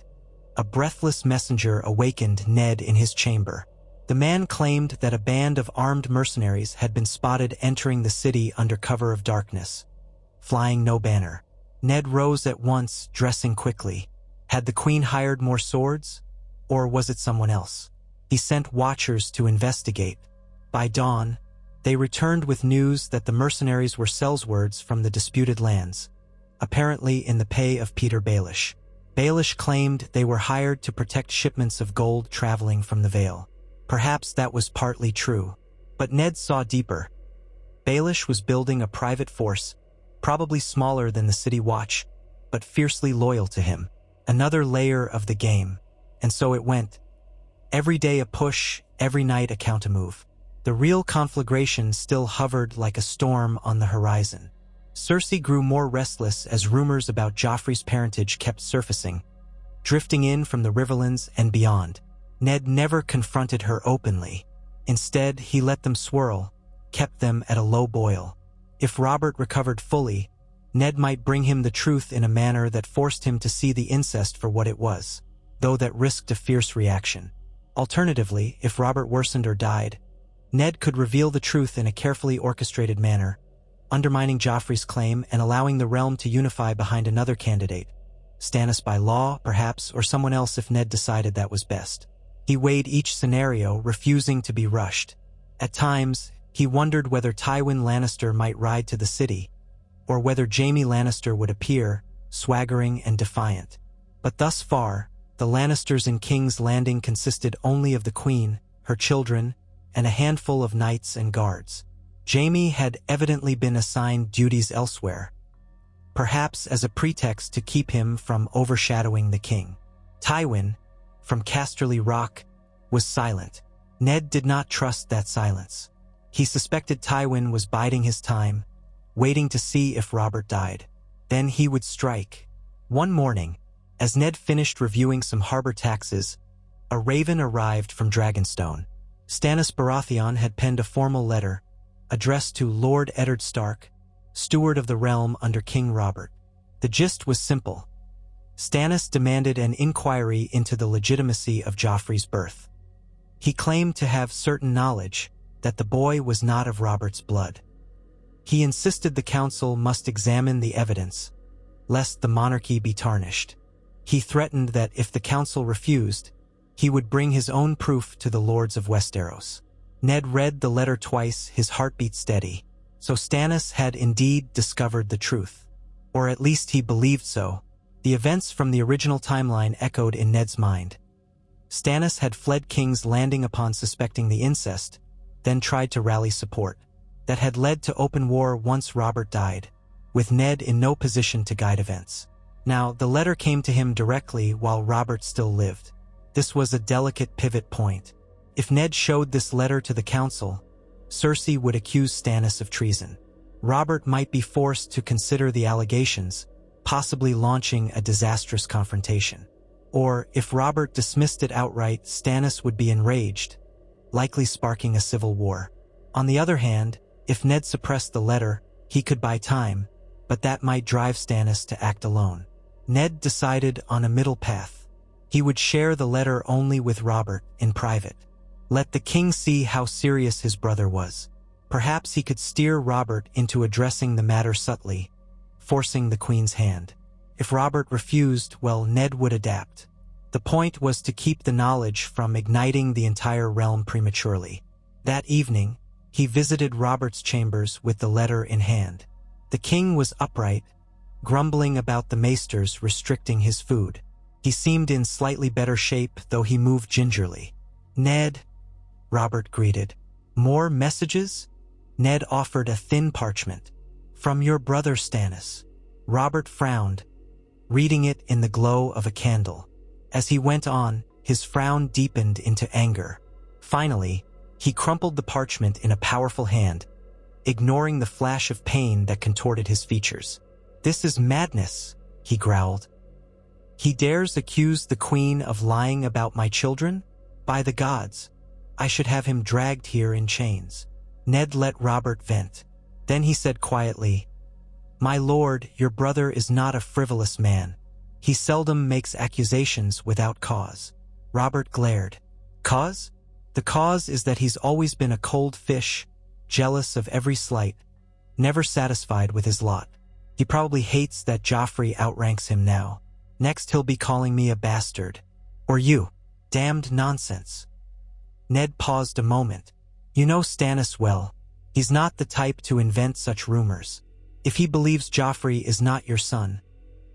a breathless messenger awakened Ned in his chamber. The man claimed that a band of armed mercenaries had been spotted entering the city under cover of darkness, flying no banner. Ned rose at once, dressing quickly. Had the queen hired more swords? Or was it someone else? He sent watchers to investigate. By dawn, they returned with news that the mercenaries were sellswords from the disputed lands, apparently in the pay of Peter Baelish. Baelish claimed they were hired to protect shipments of gold traveling from the Vale. Perhaps that was partly true, but Ned saw deeper. Baelish was building a private force, probably smaller than the City Watch, but fiercely loyal to him. Another layer of the game, and so it went. Every day a push, every night a countermove. The real conflagration still hovered like a storm on the horizon. Cersei grew more restless as rumors about Joffrey's parentage kept surfacing, drifting in from the riverlands and beyond. Ned never confronted her openly. Instead, he let them swirl, kept them at a low boil. If Robert recovered fully, Ned might bring him the truth in a manner that forced him to see the incest for what it was, though that risked a fierce reaction. Alternatively, if Robert worsened or died, Ned could reveal the truth in a carefully orchestrated manner, undermining Joffrey's claim and allowing the realm to unify behind another candidate. Stannis by law, perhaps, or someone else if Ned decided that was best. He weighed each scenario, refusing to be rushed. At times, he wondered whether Tywin Lannister might ride to the city, or whether Jaime Lannister would appear, swaggering and defiant. But thus far, the Lannisters in King's Landing consisted only of the Queen, her children, and a handful of knights and guards. Jaime had evidently been assigned duties elsewhere, perhaps as a pretext to keep him from overshadowing the king. Tywin, from Casterly Rock, was silent. Ned did not trust that silence. He suspected Tywin was biding his time, waiting to see if Robert died. Then he would strike. One morning, as Ned finished reviewing some harbor taxes, a raven arrived from Dragonstone. Stannis Baratheon had penned a formal letter, addressed to Lord Eddard Stark, steward of the realm under King Robert. The gist was simple. Stannis demanded an inquiry into the legitimacy of Joffrey's birth. He claimed to have certain knowledge that the boy was not of Robert's blood. He insisted the council must examine the evidence, lest the monarchy be tarnished. He threatened that if the council refused, he would bring his own proof to the lords of Westeros. Ned read the letter twice, his heartbeat steady. So Stannis had indeed discovered the truth. Or at least he believed so. The events from the original timeline echoed in Ned's mind. Stannis had fled King's Landing upon suspecting the incest, then tried to rally support. That had led to open war once Robert died, with Ned in no position to guide events. Now, the letter came to him directly while Robert still lived. This was a delicate pivot point. If Ned showed this letter to the council, Cersei would accuse Stannis of treason. Robert might be forced to consider the allegations, possibly launching a disastrous confrontation. Or, if Robert dismissed it outright, Stannis would be enraged, likely sparking a civil war. On the other hand, if Ned suppressed the letter, he could buy time, but that might drive Stannis to act alone. Ned decided on a middle path. He would share the letter only with Robert, in private. Let the king see how serious his brother was. Perhaps he could steer Robert into addressing the matter subtly, forcing the queen's hand. If Robert refused, well, Ned would adapt. The point was to keep the knowledge from igniting the entire realm prematurely. That evening, he visited Robert's chambers with the letter in hand. The king was upright, grumbling about the maesters restricting his food. He seemed in slightly better shape, though he moved gingerly. "Ned," Robert greeted. "More messages?" Ned offered a thin parchment. "From your brother Stannis." Robert frowned, reading it in the glow of a candle. As he went on, his frown deepened into anger. Finally, he crumpled the parchment in a powerful hand, ignoring the flash of pain that contorted his features. "This is madness," he growled. "He dares accuse the queen of lying about my children? By the gods, I should have him dragged here in chains." Ned let Robert vent. Then he said quietly, "My lord, your brother is not a frivolous man. He seldom makes accusations without cause." Robert glared. "Cause? The cause is that he's always been a cold fish, jealous of every slight, never satisfied with his lot. He probably hates that Joffrey outranks him now. Next he'll be calling me a bastard. Or you. Damned nonsense." Ned paused a moment. "You know Stannis well. He's not the type to invent such rumors. If he believes Joffrey is not your son,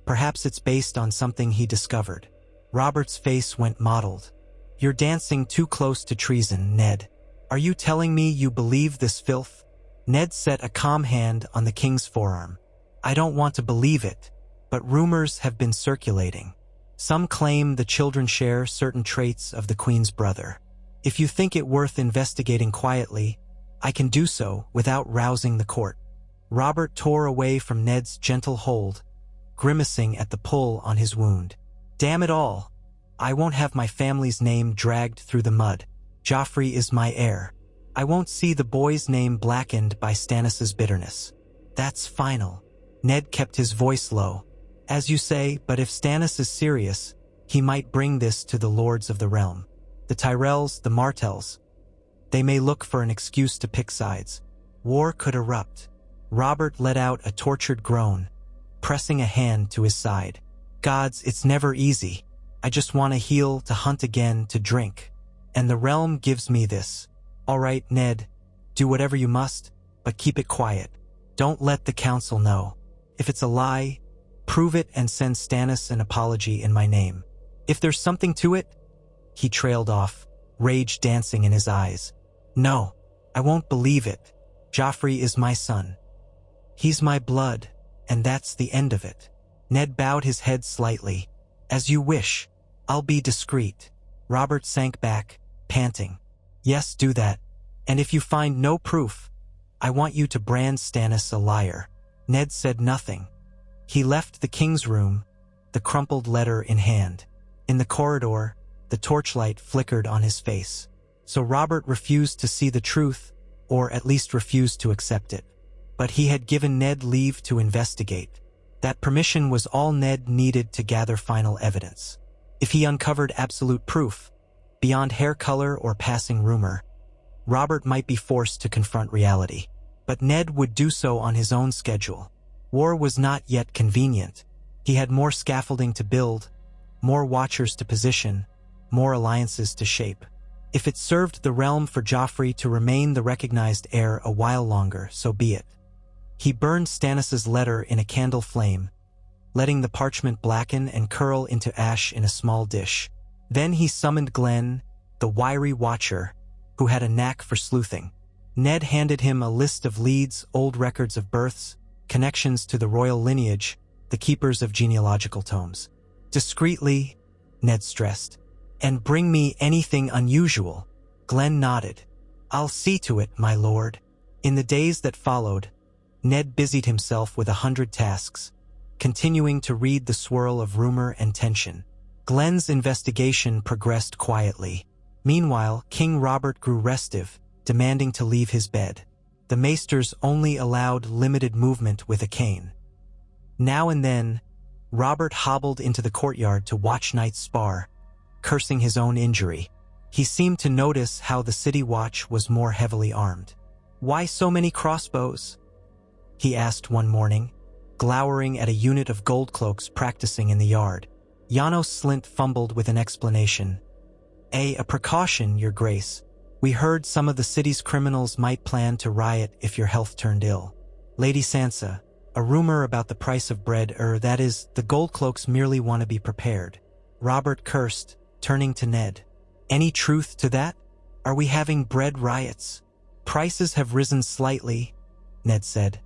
perhaps it's based on something he discovered." Robert's face went mottled. "You're dancing too close to treason, Ned. Are you telling me you believe this filth?" Ned set a calm hand on the king's forearm. "I don't want to believe it, but rumors have been circulating. Some claim the children share certain traits of the queen's brother. If you think it worth investigating quietly, I can do so without rousing the court." Robert tore away from Ned's gentle hold, grimacing at the pull on his wound. Damn it all. I won't have my family's name dragged through the mud. Joffrey is my heir. I won't see the boy's name blackened by Stannis' bitterness. That's final. Ned kept his voice low. As you say, but if Stannis is serious, he might bring this to the Lords of the Realm. The Tyrells, the Martells. They may look for an excuse to pick sides. War could erupt. Robert let out a tortured groan, pressing a hand to his side. Gods, it's never easy. I just want to heal, to hunt again, to drink. And the realm gives me this. All right, Ned, do whatever you must, but keep it quiet. Don't let the council know. If it's a lie, prove it and send Stannis an apology in my name. If there's something to it, he trailed off, rage dancing in his eyes. No, I won't believe it. Joffrey is my son. He's my blood, and that's the end of it. Ned bowed his head slightly. As you wish. I'll be discreet. Robert sank back, panting. Yes, do that. And if you find no proof, I want you to brand Stannis a liar. Ned said nothing. He left the king's room, the crumpled letter in hand. In the corridor, the torchlight flickered on his face. So Robert refused to see the truth, or at least refused to accept it. But he had given Ned leave to investigate. That permission was all Ned needed to gather final evidence. If he uncovered absolute proof, beyond hair color or passing rumor, Robert might be forced to confront reality. But Ned would do so on his own schedule. War was not yet convenient. He had more scaffolding to build, more watchers to position, more alliances to shape. If it served the realm for Joffrey to remain the recognized heir a while longer, so be it. He burned Stannis' letter in a candle flame, letting the parchment blacken and curl into ash in a small dish. Then he summoned Glenn, the wiry watcher, who had a knack for sleuthing. Ned handed him a list of leads, old records of births, connections to the royal lineage, the keepers of genealogical tomes. Discreetly, Ned stressed. And bring me anything unusual. Glenn nodded. I'll see to it, my lord. In the days that followed, Ned busied himself with 100 tasks, continuing to read the swirl of rumor and tension. Glenn's investigation progressed quietly. Meanwhile, King Robert grew restive, demanding to leave his bed. The maesters only allowed limited movement with a cane. Now and then, Robert hobbled into the courtyard to watch knights spar, cursing his own injury. He seemed to notice how the city watch was more heavily armed. Why so many crossbows? He asked one morning, glowering at a unit of gold cloaks practicing in the yard. Janos Slint fumbled with an explanation. A precaution, your grace. We heard some of the city's criminals might plan to riot if your health turned ill. Lady Sansa, a rumor about the price of bread, that is, the gold cloaks merely want to be prepared. Robert cursed, turning to Ned. Any truth to that? Are we having bread riots? Prices have risen slightly, Ned said,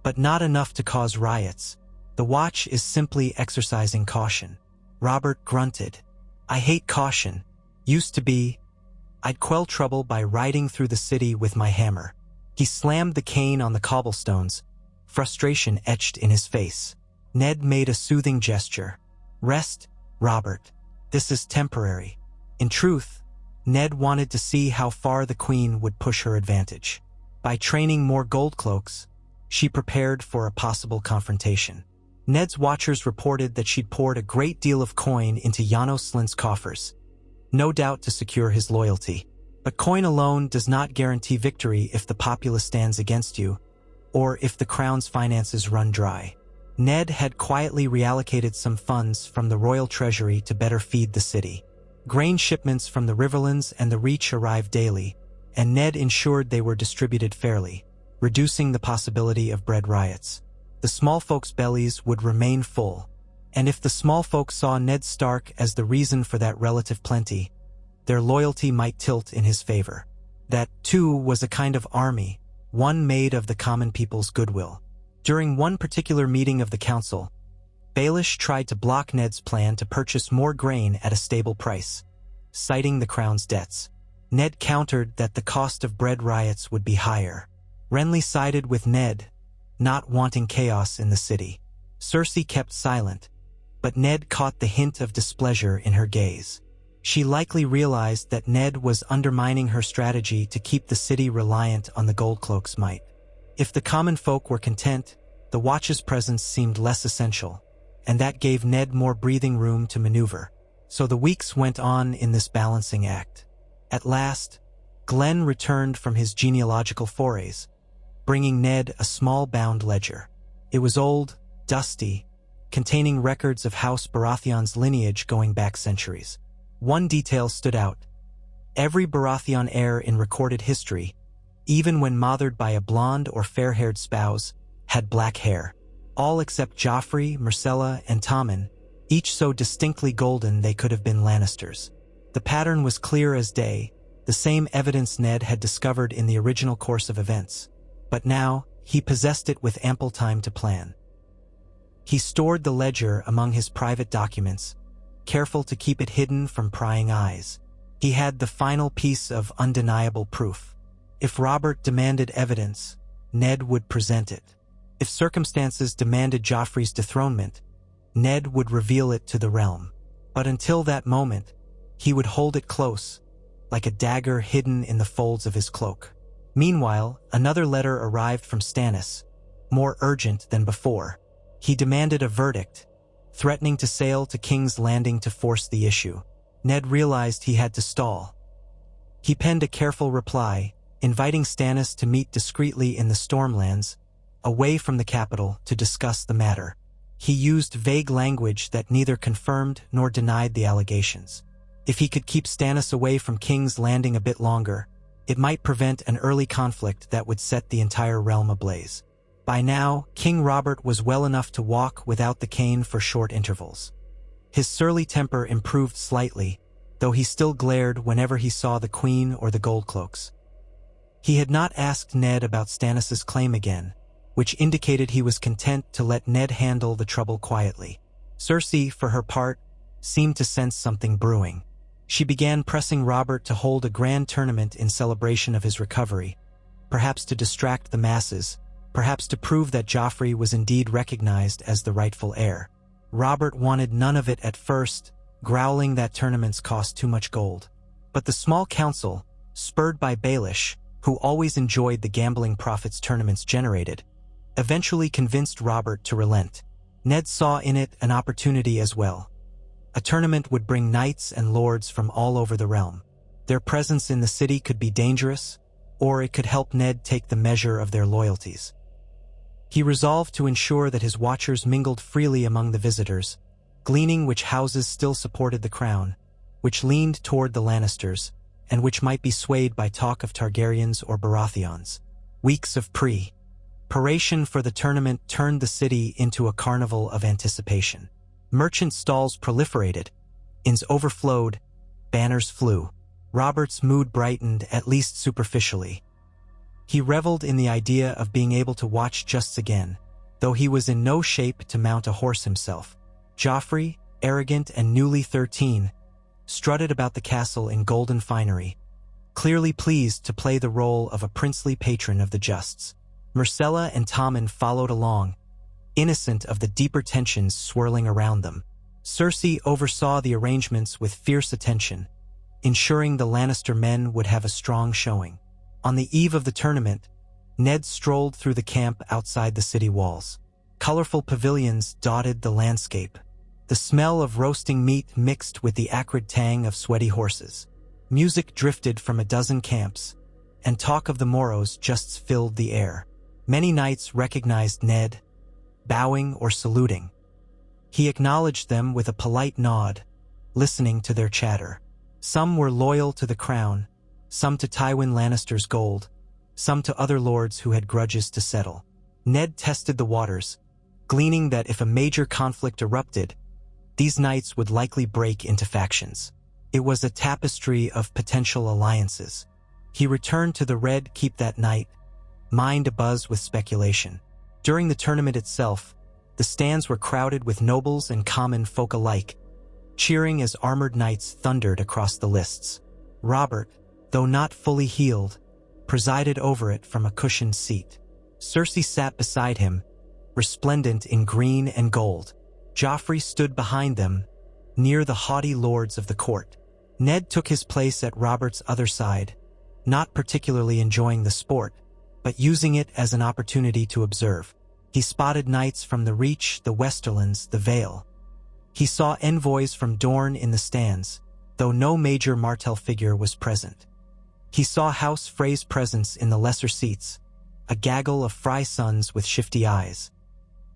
but not enough to cause riots. The watch is simply exercising caution. Robert grunted. I hate caution. Used to be. I'd quell trouble by riding through the city with my hammer. He slammed the cane on the cobblestones, frustration etched in his face. Ned made a soothing gesture. Rest, Robert. This is temporary. In truth, Ned wanted to see how far the Queen would push her advantage. By training more gold cloaks, she prepared for a possible confrontation. Ned's watchers reported that she'd poured a great deal of coin into Janos Slint's coffers, no doubt to secure his loyalty. But coin alone does not guarantee victory if the populace stands against you, or if the crown's finances run dry. Ned had quietly reallocated some funds from the royal treasury to better feed the city. Grain shipments from the Riverlands and the Reach arrived daily, and Ned ensured they were distributed fairly, reducing the possibility of bread riots. The small folks' bellies would remain full, and if the small folk saw Ned Stark as the reason for that relative plenty, their loyalty might tilt in his favor. That, too, was a kind of army, one made of the common people's goodwill. During one particular meeting of the council, Baelish tried to block Ned's plan to purchase more grain at a stable price, citing the crown's debts. Ned countered that the cost of bread riots would be higher. Renly sided with Ned, not wanting chaos in the city. Cersei kept silent, but Ned caught the hint of displeasure in her gaze. She likely realized that Ned was undermining her strategy to keep the city reliant on the Goldcloak's might. If the common folk were content, the Watch's presence seemed less essential, and that gave Ned more breathing room to maneuver. So the weeks went on in this balancing act. At last, Glenn returned from his genealogical forays, bringing Ned a small bound ledger. It was old, dusty, containing records of House Baratheon's lineage going back centuries. One detail stood out. Every Baratheon heir in recorded history, even when mothered by a blonde or fair-haired spouse, had black hair. All except Joffrey, Myrcella, and Tommen, each so distinctly golden they could have been Lannisters. The pattern was clear as day, the same evidence Ned had discovered in the original course of events. But now, he possessed it with ample time to plan. He stored the ledger among his private documents, careful to keep it hidden from prying eyes. He had the final piece of undeniable proof. If Robert demanded evidence, Ned would present it. If circumstances demanded Joffrey's dethronement, Ned would reveal it to the realm. But until that moment, he would hold it close, like a dagger hidden in the folds of his cloak. Meanwhile, another letter arrived from Stannis, more urgent than before. He demanded a verdict, threatening to sail to King's Landing to force the issue. Ned realized he had to stall. He penned a careful reply, inviting Stannis to meet discreetly in the Stormlands, away from the capital, to discuss the matter. He used vague language that neither confirmed nor denied the allegations. If he could keep Stannis away from King's Landing a bit longer, it might prevent an early conflict that would set the entire realm ablaze. By now, King Robert was well enough to walk without the cane for short intervals. His surly temper improved slightly, though he still glared whenever he saw the Queen or the Goldcloaks. He had not asked Ned about Stannis's claim again, which indicated he was content to let Ned handle the trouble quietly. Cersei, for her part, seemed to sense something brewing. She began pressing Robert to hold a grand tournament in celebration of his recovery, perhaps to distract the masses, perhaps to prove that Joffrey was indeed recognized as the rightful heir. Robert wanted none of it at first, growling that tournaments cost too much gold. But the small council, spurred by Baelish, who always enjoyed the gambling profits tournaments generated, eventually convinced Robert to relent. Ned saw in it an opportunity as well. A tournament would bring knights and lords from all over the realm. Their presence in the city could be dangerous, or it could help Ned take the measure of their loyalties. He resolved to ensure that his watchers mingled freely among the visitors, gleaning which houses still supported the crown, which leaned toward the Lannisters, and which might be swayed by talk of Targaryens or Baratheons. Weeks of preparation for the tournament turned the city into a carnival of anticipation. Merchant stalls proliferated, inns overflowed, banners flew. Robert's mood brightened, at least superficially. He reveled in the idea of being able to watch justs again, though he was in no shape to mount a horse himself. Joffrey, arrogant and newly 13, strutted about the castle in golden finery, clearly pleased to play the role of a princely patron of the justs. Myrcella and Tommen followed along, innocent of the deeper tensions swirling around them. Cersei oversaw the arrangements with fierce attention, ensuring the Lannister men would have a strong showing. On the eve of the tournament, Ned strolled through the camp outside the city walls. Colorful pavilions dotted the landscape. The smell of roasting meat mixed with the acrid tang of sweaty horses. Music drifted from a dozen camps, and talk of the morrows just filled the air. Many knights recognized Ned, bowing or saluting. He acknowledged them with a polite nod, listening to their chatter. Some were loyal to the crown, some to Tywin Lannister's gold, some to other lords who had grudges to settle. Ned tested the waters, gleaning that if a major conflict erupted, these knights would likely break into factions. It was a tapestry of potential alliances. He returned to the Red Keep that night, mind abuzz with speculation. During the tournament itself, the stands were crowded with nobles and common folk alike, cheering as armored knights thundered across the lists. Robert, though not fully healed, presided over it from a cushioned seat. Cersei sat beside him, resplendent in green and gold. Joffrey stood behind them, near the haughty lords of the court. Ned took his place at Robert's other side, not particularly enjoying the sport, but using it as an opportunity to observe. He spotted knights from the Reach, the Westerlands, the Vale. He saw envoys from Dorne in the stands, though no major Martell figure was present. He saw House Frey's presence in the lesser seats, a gaggle of Frey sons with shifty eyes.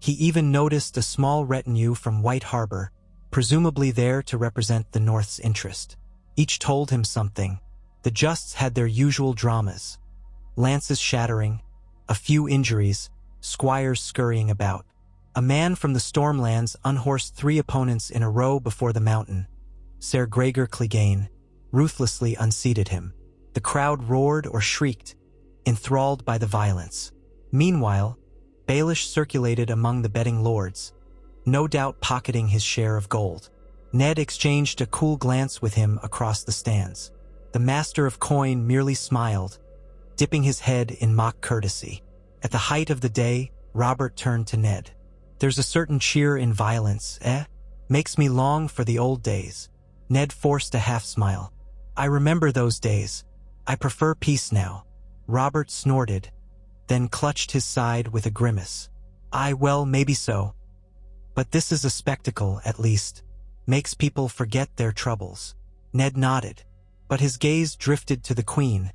He even noticed a small retinue from White Harbor, presumably there to represent the North's interest. Each told him something. The Justs had their usual dramas. Lances shattering, a few injuries, squires scurrying about. A man from the Stormlands unhorsed 3 opponents in a row before the mountain. Ser Gregor Clegane ruthlessly unseated him. The crowd roared or shrieked, enthralled by the violence. Meanwhile, Baelish circulated among the betting lords, no doubt pocketing his share of gold. Ned exchanged a cool glance with him across the stands. The master of coin merely smiled, dipping his head in mock courtesy. At the height of the day, Robert turned to Ned. "There's a certain cheer in violence, eh? Makes me long for the old days." Ned forced a half-smile. "I remember those days. I prefer peace now." Robert snorted, then clutched his side with a grimace. Well, maybe so. But this is a spectacle, at least. Makes people forget their troubles." Ned nodded, but his gaze drifted to the Queen,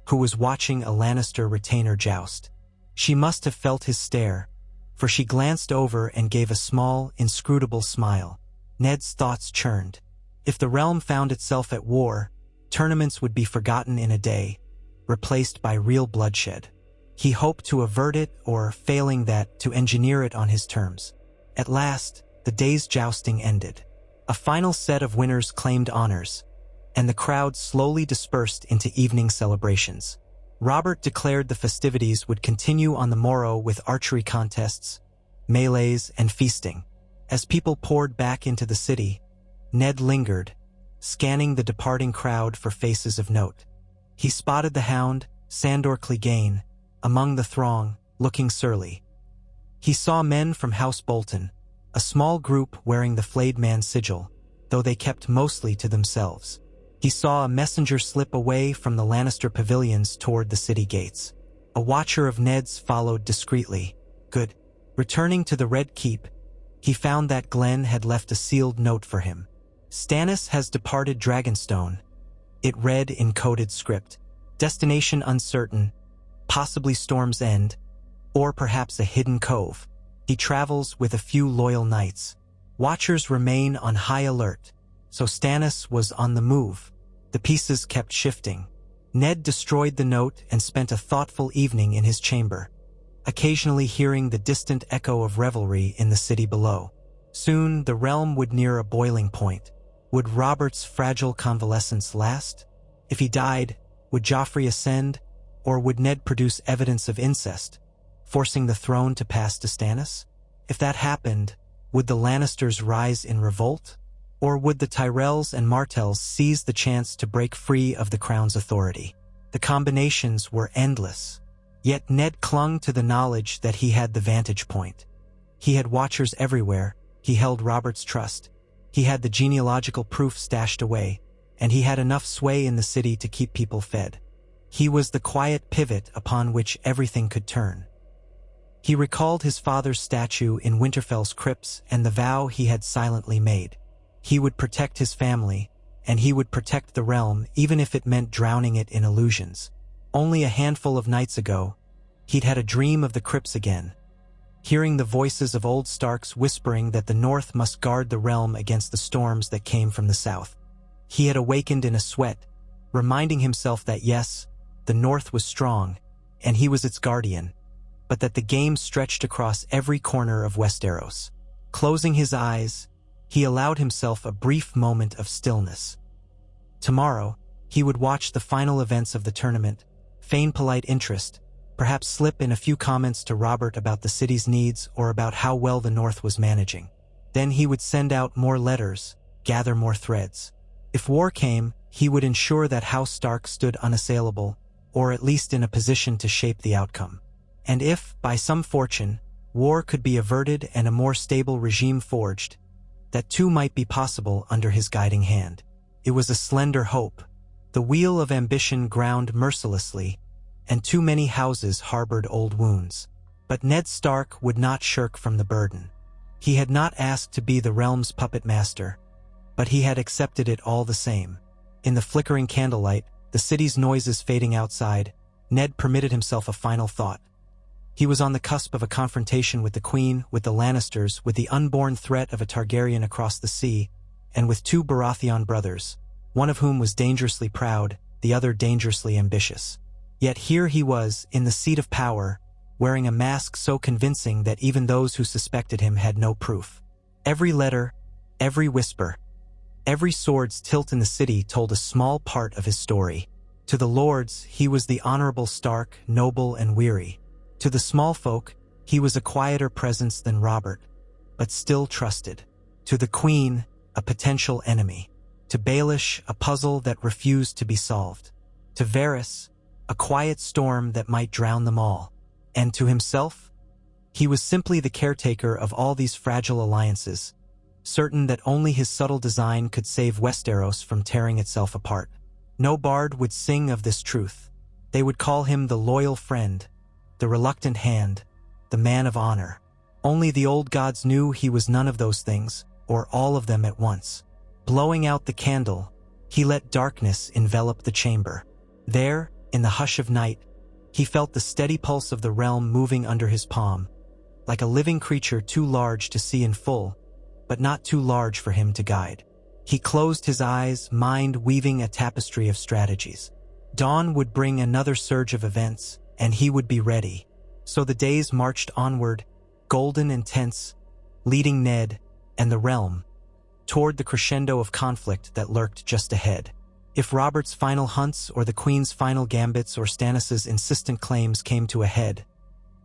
who was watching a Lannister retainer joust. She must have felt his stare, for she glanced over and gave a small, inscrutable smile. Ned's thoughts churned. If the realm found itself at war, tournaments would be forgotten in a day, replaced by real bloodshed. He hoped to avert it, or, failing that, to engineer it on his terms. At last, the day's jousting ended. A final set of winners claimed honors, and the crowd slowly dispersed into evening celebrations. Robert declared the festivities would continue on the morrow with archery contests, melees, and feasting. As people poured back into the city, Ned lingered, scanning the departing crowd for faces of note. He spotted the Hound, Sandor Clegane, among the throng, looking surly. He saw men from House Bolton, a small group wearing the Flayed Man sigil, though they kept mostly to themselves. He saw a messenger slip away from the Lannister pavilions toward the city gates. A watcher of Ned's followed discreetly. Good. Returning to the Red Keep, he found that Glenn had left a sealed note for him. "Stannis has departed Dragonstone," it read in coded script. "Destination uncertain, possibly Storm's End, or perhaps a hidden cove. He travels with a few loyal knights. Watchers remain on high alert, so Stannis was on the move." The pieces kept shifting. Ned destroyed the note and spent a thoughtful evening in his chamber, occasionally hearing the distant echo of revelry in the city below. Soon, the realm would near a boiling point. Would Robert's fragile convalescence last? If he died, would Joffrey ascend, or would Ned produce evidence of incest, forcing the throne to pass to Stannis? If that happened, would the Lannisters rise in revolt? Or would the Tyrells and Martells seize the chance to break free of the crown's authority? The combinations were endless. Yet Ned clung to the knowledge that he had the vantage point. He had watchers everywhere, he held Robert's trust. He had the genealogical proof stashed away, and he had enough sway in the city to keep people fed. He was the quiet pivot upon which everything could turn. He recalled his father's statue in Winterfell's crypts and the vow he had silently made. He would protect his family, and he would protect the realm even if it meant drowning it in illusions. Only a handful of nights ago, he'd had a dream of the crypts again, hearing the voices of old Starks whispering that the North must guard the realm against the storms that came from the South. He had awakened in a sweat, reminding himself that yes, the North was strong, and he was its guardian, but that the game stretched across every corner of Westeros. Closing his eyes, he allowed himself a brief moment of stillness. Tomorrow, he would watch the final events of the tournament, feign polite interest, perhaps slip in a few comments to Robert about the city's needs or about how well the North was managing. Then he would send out more letters, gather more threads. If war came, he would ensure that House Stark stood unassailable, or at least in a position to shape the outcome. And if, by some fortune, war could be averted and a more stable regime forged, that too might be possible under his guiding hand. It was a slender hope. The wheel of ambition ground mercilessly, and too many houses harbored old wounds. But Ned Stark would not shirk from the burden. He had not asked to be the realm's puppet master, but he had accepted it all the same. In the flickering candlelight, the city's noises fading outside, Ned permitted himself a final thought. He was on the cusp of a confrontation with the Queen, with the Lannisters, with the unborn threat of a Targaryen across the sea, and with two Baratheon brothers, one of whom was dangerously proud, the other dangerously ambitious. Yet here he was, in the seat of power, wearing a mask so convincing that even those who suspected him had no proof. Every letter, every whisper, every sword's tilt in the city told a small part of his story. To the lords, he was the honorable Stark, noble and weary. To the small folk, he was a quieter presence than Robert, but still trusted. To the Queen, a potential enemy. To Baelish, a puzzle that refused to be solved. To Varys, a quiet storm that might drown them all. And to himself, he was simply the caretaker of all these fragile alliances, certain that only his subtle design could save Westeros from tearing itself apart. No bard would sing of this truth. They would call him the loyal friend, the reluctant hand, the man of honor. Only the old gods knew he was none of those things, or all of them at once. Blowing out the candle, he let darkness envelop the chamber. There, in the hush of night, he felt the steady pulse of the realm moving under his palm, like a living creature too large to see in full, but not too large for him to guide. He closed his eyes, mind weaving a tapestry of strategies. Dawn would bring another surge of events, and he would be ready. So the days marched onward, golden and tense, leading Ned and the realm toward the crescendo of conflict that lurked just ahead. If Robert's final hunts or the Queen's final gambits or Stannis' insistent claims came to a head,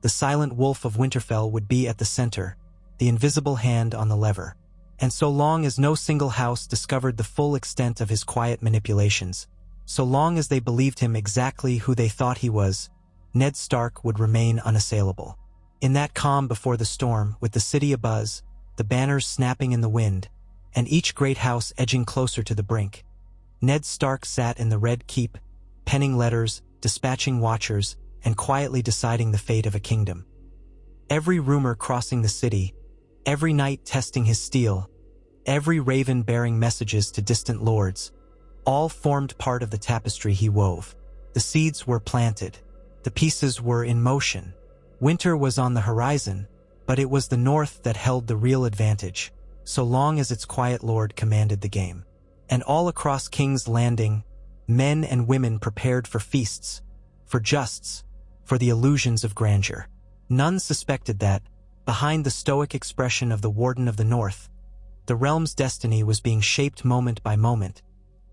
the silent wolf of Winterfell would be at the center, the invisible hand on the lever. And so long as no single house discovered the full extent of his quiet manipulations, so long as they believed him exactly who they thought he was, Ned Stark would remain unassailable. In that calm before the storm, with the city abuzz, the banners snapping in the wind, and each great house edging closer to the brink, Ned Stark sat in the Red Keep, penning letters, dispatching watchers, and quietly deciding the fate of a kingdom. Every rumor crossing the city, every knight testing his steel, every raven bearing messages to distant lords, all formed part of the tapestry he wove. The seeds were planted. The pieces were in motion. Winter was on the horizon, but it was the North that held the real advantage, so long as its quiet lord commanded the game. And all across King's Landing, men and women prepared for feasts, for justs, for the illusions of grandeur. None suspected that, behind the stoic expression of the Warden of the North, the realm's destiny was being shaped moment by moment,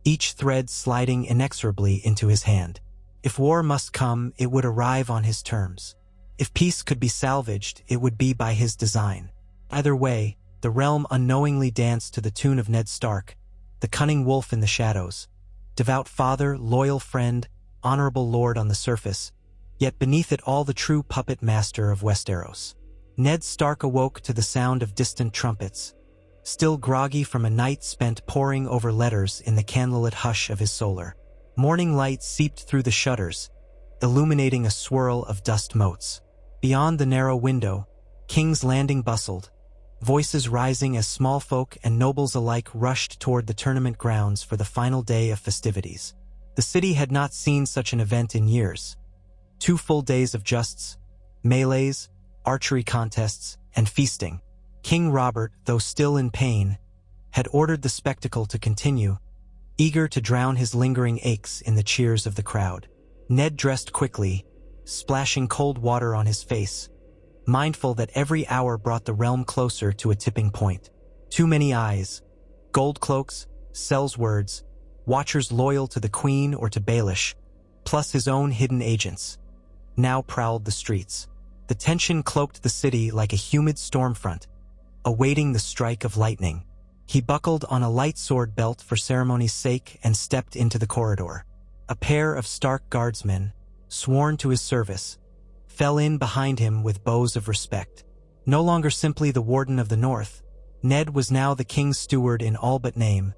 each thread sliding inexorably into his hand. If war must come, it would arrive on his terms. If peace could be salvaged, it would be by his design. Either way, the realm unknowingly danced to the tune of Ned Stark, the cunning wolf in the shadows, devout father, loyal friend, honorable lord on the surface, yet beneath it all the true puppet master of Westeros. Ned Stark awoke to the sound of distant trumpets, still groggy from a night spent poring over letters in the candlelit hush of his solar. Morning light seeped through the shutters, illuminating a swirl of dust motes. Beyond the narrow window, King's Landing bustled, voices rising as small folk and nobles alike rushed toward the tournament grounds for the final day of festivities. The city had not seen such an event in years. 2 full days of justs, melees, archery contests, and feasting. King Robert, though still in pain, had ordered the spectacle to continue, eager to drown his lingering aches in the cheers of the crowd. Ned dressed quickly, splashing cold water on his face, mindful that every hour brought the realm closer to a tipping point. Too many eyes, gold cloaks, Sel's words, watchers loyal to the Queen or to Baelish, plus his own hidden agents, now prowled the streets. The tension cloaked the city like a humid storm front, awaiting the strike of lightning. He buckled on a light sword belt for ceremony's sake and stepped into the corridor. A pair of Stark guardsmen, sworn to his service, fell in behind him with bows of respect. No longer simply the Warden of the North, Ned was now the king's steward in all but name,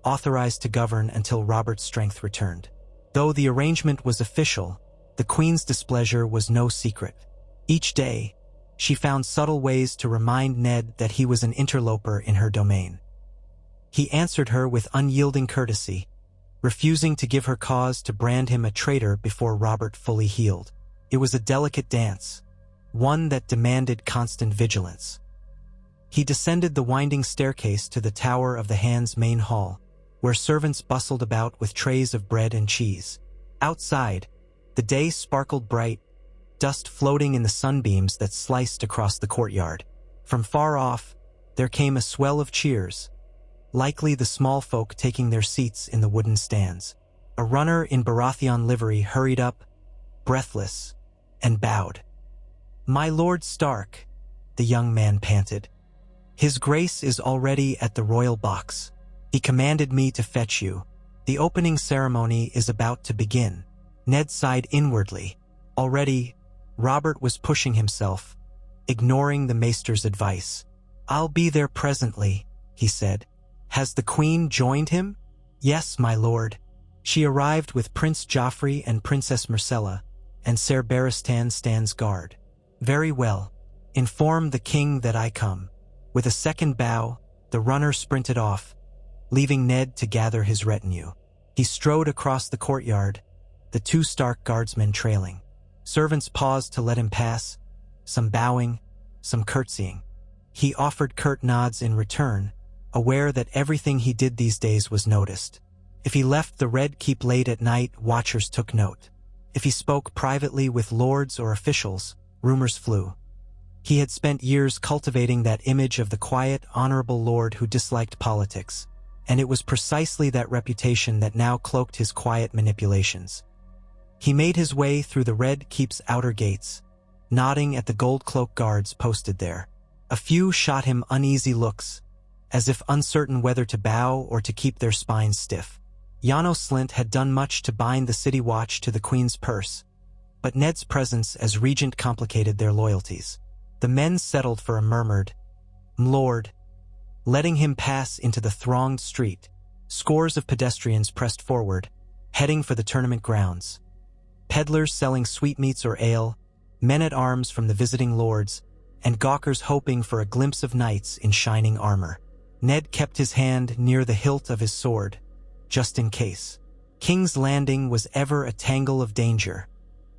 authorized to govern until Robert's strength returned. Though the arrangement was official, the queen's displeasure was no secret. Each day, she found subtle ways to remind Ned that he was an interloper in her domain. He answered her with unyielding courtesy, refusing to give her cause to brand him a traitor before Robert fully healed. It was a delicate dance, one that demanded constant vigilance. He descended the winding staircase to the Tower of the Hand's main hall, where servants bustled about with trays of bread and cheese. Outside, the day sparkled bright, dust floating in the sunbeams that sliced across the courtyard. From far off, there came a swell of cheers, likely the small folk taking their seats in the wooden stands. A runner in Baratheon livery hurried up, breathless, and bowed. "My Lord Stark," the young man panted. "His Grace is already at the royal box. He commanded me to fetch you. The opening ceremony is about to begin." Ned sighed inwardly. Already, Robert was pushing himself, ignoring the maester's advice. "I'll be there presently," he said. "Has the Queen joined him?" "Yes, my lord. She arrived with Prince Joffrey and Princess Myrcella, and Ser Barristan stands guard." "Very well. Inform the king that I come." With a second bow, the runner sprinted off, leaving Ned to gather his retinue. He strode across the courtyard, the two Stark guardsmen trailing. Servants paused to let him pass, some bowing, some curtsying. He offered curt nods in return, aware that everything he did these days was noticed. If he left the Red Keep late at night, watchers took note. If he spoke privately with lords or officials, rumors flew. He had spent years cultivating that image of the quiet, honorable lord who disliked politics, and it was precisely that reputation that now cloaked his quiet manipulations. He made his way through the Red Keep's outer gates, nodding at the gold-cloaked guards posted there. A few shot him uneasy looks, as if uncertain whether to bow or to keep their spines stiff. Janos Slynt had done much to bind the city watch to the Queen's purse, but Ned's presence as regent complicated their loyalties. The men settled for a murmured, "M'lord," letting him pass into the thronged street. Scores of pedestrians pressed forward, heading for the tournament grounds. Peddlers selling sweetmeats or ale, men-at-arms from the visiting lords, and gawkers hoping for a glimpse of knights in shining armor. Ned kept his hand near the hilt of his sword, just in case. King's Landing was ever a tangle of danger,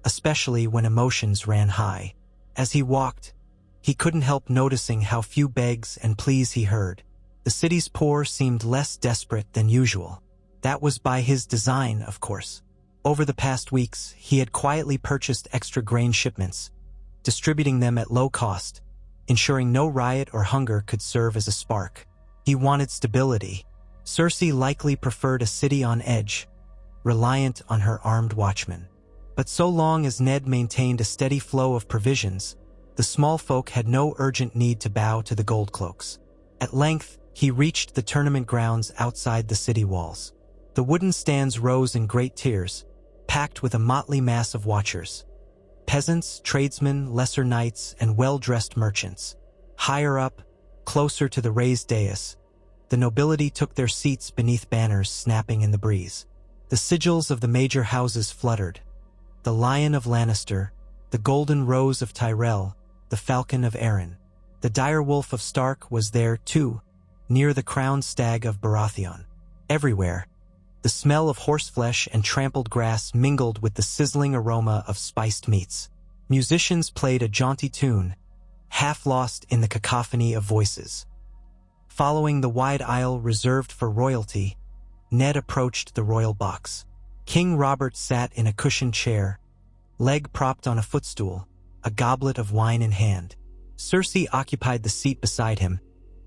especially when emotions ran high. As he walked, he couldn't help noticing how few begs and pleas he heard. The city's poor seemed less desperate than usual. That was by his design, of course. Over the past weeks, he had quietly purchased extra grain shipments, distributing them at low cost, ensuring no riot or hunger could serve as a spark. He wanted stability. Cersei likely preferred a city on edge, reliant on her armed watchmen. But so long as Ned maintained a steady flow of provisions, the small folk had no urgent need to bow to the Goldcloaks. At length, he reached the tournament grounds outside the city walls. The wooden stands rose in great tiers, packed with a motley mass of watchers. Peasants, tradesmen, lesser knights, and well-dressed merchants. Higher up, closer to the raised dais, the nobility took their seats beneath banners snapping in the breeze. The sigils of the major houses fluttered. The Lion of Lannister, the Golden Rose of Tyrell, the Falcon of Arryn. The Direwolf of Stark was there too, near the crowned stag of Baratheon. Everywhere, the smell of horseflesh and trampled grass mingled with the sizzling aroma of spiced meats. Musicians played a jaunty tune, half lost in the cacophony of voices. Following the wide aisle reserved for royalty, Ned approached the royal box. King Robert sat in a cushioned chair, leg propped on a footstool, a goblet of wine in hand. Cersei occupied the seat beside him,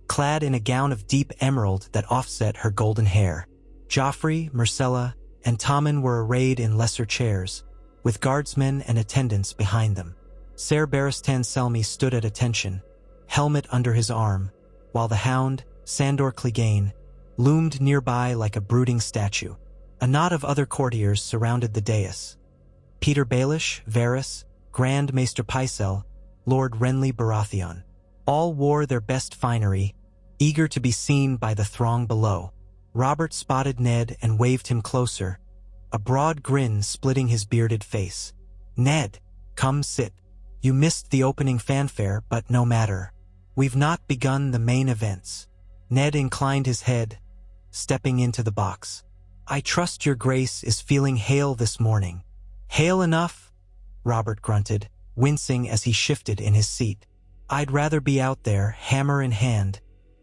clad in a gown of deep emerald that offset her golden hair. Joffrey, Myrcella, and Tommen were arrayed in lesser chairs, with guardsmen and attendants behind them. Ser Barristan Selmy stood at attention, helmet under his arm, while the Hound, Sandor Clegane, loomed nearby like a brooding statue. A knot of other courtiers surrounded the dais. Peter Baelish, Varys, Grand Maester Pycelle, Lord Renly Baratheon. All wore their best finery, eager to be seen by the throng below. Robert spotted Ned and waved him closer, a broad grin splitting his bearded face. "Ned, come sit. You missed the opening fanfare, but no matter. We've not begun the main events." Ned inclined his head, stepping into the box. "I trust your grace is feeling hale this morning." "Hale enough," Robert grunted, wincing as he shifted in his seat. "I'd rather be out there, hammer in hand,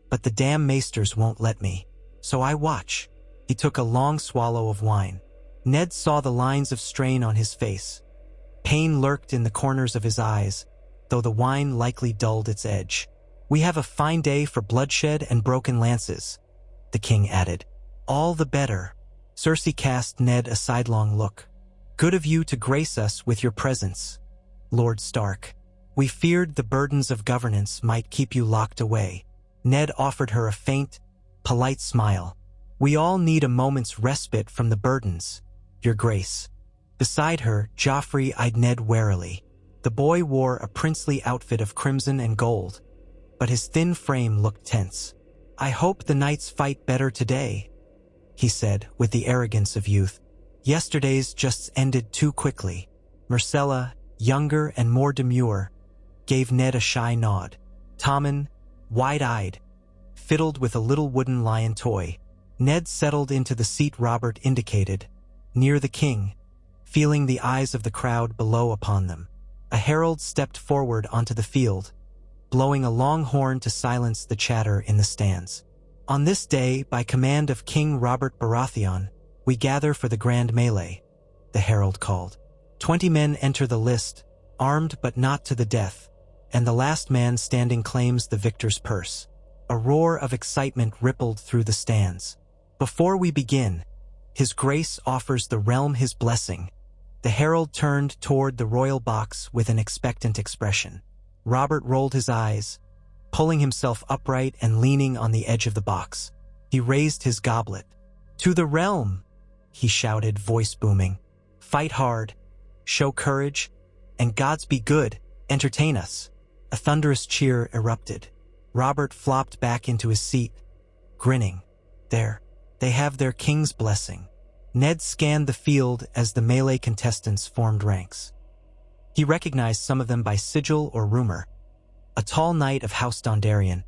but the damn maesters won't let me. So I watch." He took a long swallow of wine. Ned saw the lines of strain on his face. Pain lurked in the corners of his eyes, though the wine likely dulled its edge. "We have a fine day for bloodshed and broken lances," the king added. "All the better." Cersei cast Ned a sidelong look. "Good of you to grace us with your presence, Lord Stark. We feared the burdens of governance might keep you locked away." Ned offered her a faint, polite smile. "We all need a moment's respite from the burdens, your grace." Beside her, Joffrey eyed Ned warily. The boy wore a princely outfit of crimson and gold, but his thin frame looked tense. "I hope the knights fight better today," he said with the arrogance of youth. "Yesterday's just ended too quickly." Myrcella, younger and more demure, gave Ned a shy nod. Tommen, wide-eyed, fiddled with a little wooden lion toy. Ned settled into the seat Robert indicated, near the king, feeling the eyes of the crowd below upon them. A herald stepped forward onto the field, blowing a long horn to silence the chatter in the stands. "On this day, by command of King Robert Baratheon, we gather for the grand melee," the herald called. 20 men enter the list, armed but not to the death, and the last man standing claims the victor's purse. A roar of excitement rippled through the stands. "Before we begin, His Grace offers the realm his blessing." The herald turned toward the royal box with an expectant expression. Robert rolled his eyes, pulling himself upright and leaning on the edge of the box. He raised his goblet. "To the realm!" he shouted, voice booming. "Fight hard, show courage, and gods be good, entertain us." A thunderous cheer erupted. Robert flopped back into his seat, grinning. "There, they have their king's blessing." Ned scanned the field as the melee contestants formed ranks. He recognized some of them by sigil or rumor. A tall knight of House Dondarrion,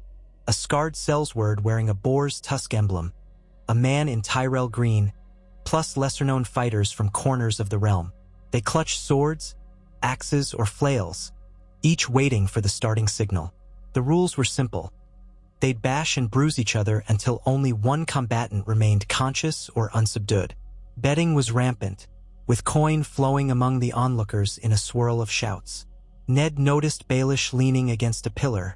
a scarred sellsword wearing a boar's tusk emblem, a man in Tyrell green, plus lesser-known fighters from corners of the realm. They clutched swords, axes, or flails, each waiting for the starting signal. The rules were simple. They'd bash and bruise each other until only one combatant remained conscious or unsubdued. Betting was rampant, with coin flowing among the onlookers in a swirl of shouts. Ned noticed Baelish leaning against a pillar,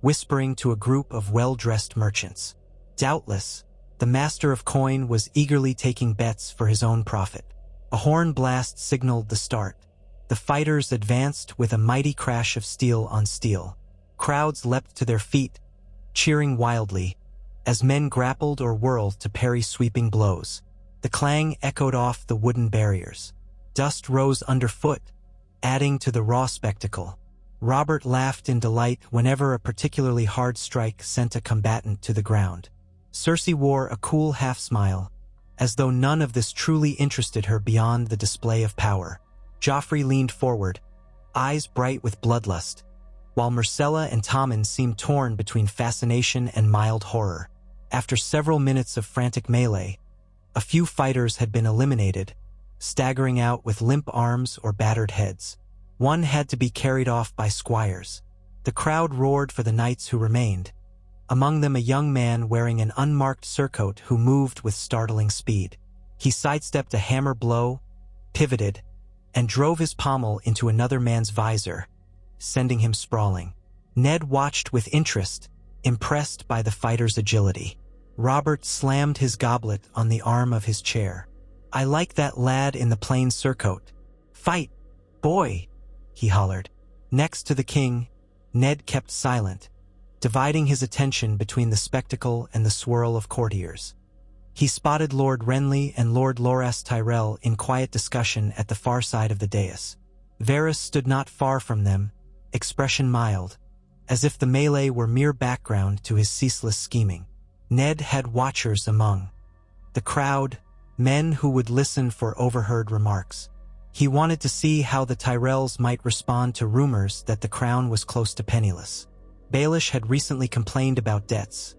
whispering to a group of well-dressed merchants. Doubtless, the master of coin was eagerly taking bets for his own profit. A horn blast signaled the start. The fighters advanced with a mighty crash of steel on steel. Crowds leapt to their feet, cheering wildly, as men grappled or whirled to parry sweeping blows. The clang echoed off the wooden barriers. Dust rose underfoot, adding to the raw spectacle. Robert laughed in delight whenever a particularly hard strike sent a combatant to the ground. Cersei wore a cool half-smile, as though none of this truly interested her beyond the display of power. Joffrey leaned forward, eyes bright with bloodlust, while Myrcella and Tommen seemed torn between fascination and mild horror. After several minutes of frantic melee, a few fighters had been eliminated, staggering out with limp arms or battered heads. One had to be carried off by squires. The crowd roared for the knights who remained, among them a young man wearing an unmarked surcoat who moved with startling speed. He sidestepped a hammer blow, pivoted, and drove his pommel into another man's visor, sending him sprawling. Ned watched with interest, impressed by the fighter's agility. Robert slammed his goblet on the arm of his chair. "I like that lad in the plain surcoat. Fight, boy!" he hollered. Next to the king, Ned kept silent, dividing his attention between the spectacle and the swirl of courtiers. He spotted Lord Renly and Lord Loras Tyrell in quiet discussion at the far side of the dais. Varys stood not far from them, expression mild, as if the melee were mere background to his ceaseless scheming. Ned had watchers among the crowd, men who would listen for overheard remarks. He wanted to see how the Tyrells might respond to rumors that the crown was close to penniless. Baelish had recently complained about debts,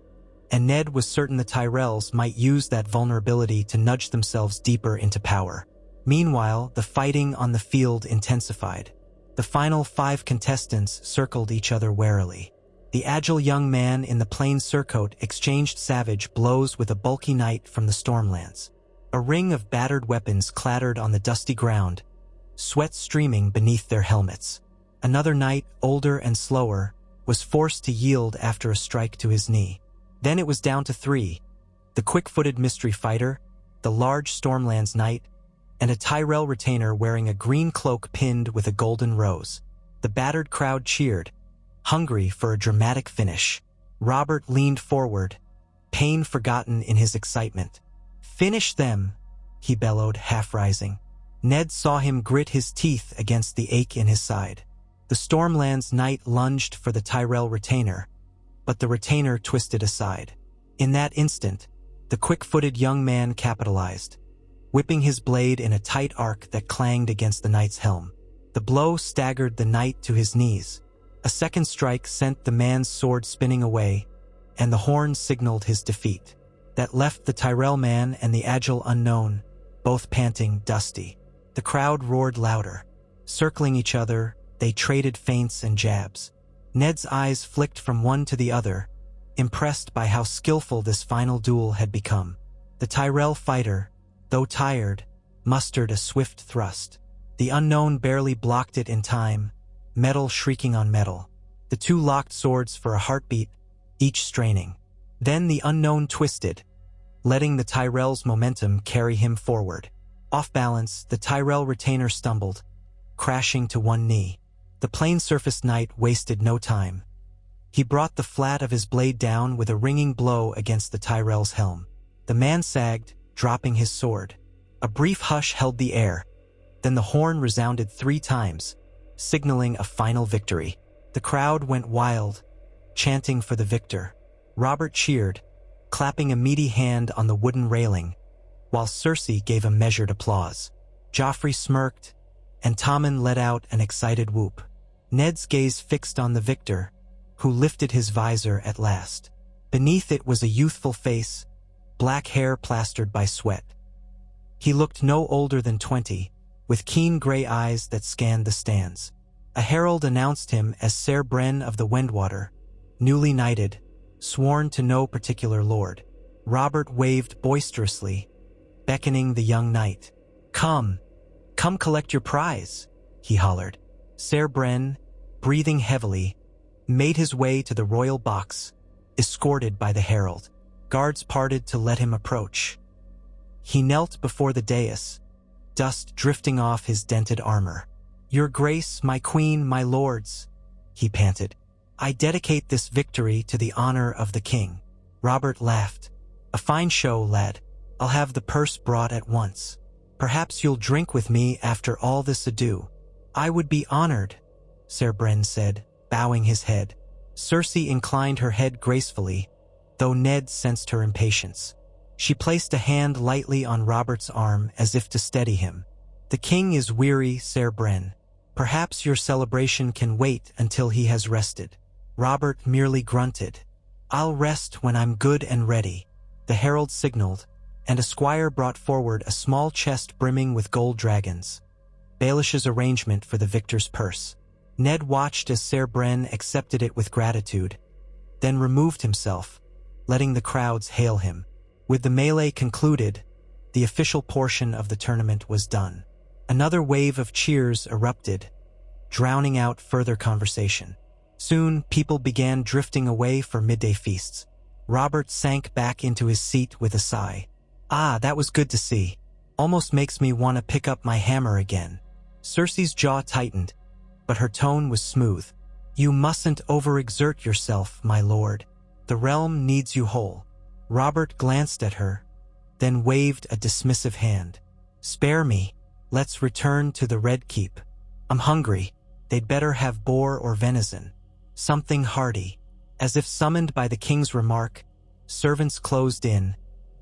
and Ned was certain the Tyrells might use that vulnerability to nudge themselves deeper into power. Meanwhile, the fighting on the field intensified. The final 5 contestants circled each other warily. The agile young man in the plain surcoat exchanged savage blows with a bulky knight from the Stormlands. A ring of battered weapons clattered on the dusty ground, sweat streaming beneath their helmets. Another knight, older and slower, was forced to yield after a strike to his knee. Then it was down to 3, the quick-footed mystery fighter, the large Stormlands knight, and a Tyrell retainer wearing a green cloak pinned with a golden rose. The battered crowd cheered, hungry for a dramatic finish. Robert leaned forward, pain forgotten in his excitement. "Finish them," he bellowed, half-rising. Ned saw him grit his teeth against the ache in his side. The Stormlands knight lunged for the Tyrell retainer, but the retainer twisted aside. In that instant, the quick-footed young man capitalized, whipping his blade in a tight arc that clanged against the knight's helm. The blow staggered the knight to his knees. A second strike sent the man's sword spinning away, and the horn signaled his defeat. That left the Tyrell man and the agile unknown, both panting, dusty. The crowd roared louder. Circling each other, they traded feints and jabs. Ned's eyes flicked from one to the other, impressed by how skillful this final duel had become. The Tyrell fighter, though tired, mustered a swift thrust. The unknown barely blocked it in time, metal shrieking on metal. The two locked swords for a heartbeat, each straining. Then the unknown twisted, letting the Tyrell's momentum carry him forward. Off balance, the Tyrell retainer stumbled, crashing to one knee. The plain-surfaced knight wasted no time. He brought the flat of his blade down with a ringing blow against the Tyrell's helm. The man sagged, dropping his sword. A brief hush held the air. Then the horn resounded 3 times, signaling a final victory. The crowd went wild, chanting for the victor. Robert cheered, clapping a meaty hand on the wooden railing, while Cersei gave a measured applause. Joffrey smirked, and Tommen let out an excited whoop. Ned's gaze fixed on the victor, who lifted his visor at last. Beneath it was a youthful face, black hair plastered by sweat. He looked no older than 20, with keen gray eyes that scanned the stands. A herald announced him as Ser Bren of the Wendwater, newly knighted, sworn to no particular lord. Robert waved boisterously, beckoning the young knight. Come collect your prize," he hollered. Ser Bren, breathing heavily, made his way to the royal box, escorted by the herald. Guards parted to let him approach. He knelt before the dais, dust drifting off his dented armor. "Your Grace, my queen, my lords," he panted. "I dedicate this victory to the honor of the king." Robert laughed. "A fine show, lad. I'll have the purse brought at once. Perhaps you'll drink with me after all this ado." "I would be honored," Ser Bren said, bowing his head. Cersei inclined her head gracefully, though Ned sensed her impatience. She placed a hand lightly on Robert's arm as if to steady him. "The king is weary, Ser Bren. Perhaps your celebration can wait until he has rested." Robert merely grunted. "I'll rest when I'm good and ready." The herald signaled, and a squire brought forward a small chest brimming with gold dragons, Baelish's arrangement for the victor's purse. Ned watched as Ser Bren accepted it with gratitude, then removed himself, letting the crowds hail him. With the melee concluded, the official portion of the tournament was done. Another wave of cheers erupted, drowning out further conversation. Soon, people began drifting away for midday feasts. Robert sank back into his seat with a sigh. "Ah, that was good to see. Almost makes me want to pick up my hammer again." Cersei's jaw tightened, but her tone was smooth. "You mustn't overexert yourself, my lord. The realm needs you whole." Robert glanced at her, then waved a dismissive hand. "Spare me. Let's return to the Red Keep. I'm hungry. They'd better have boar or venison." something hearty. As if summoned by the king's remark, servants closed in,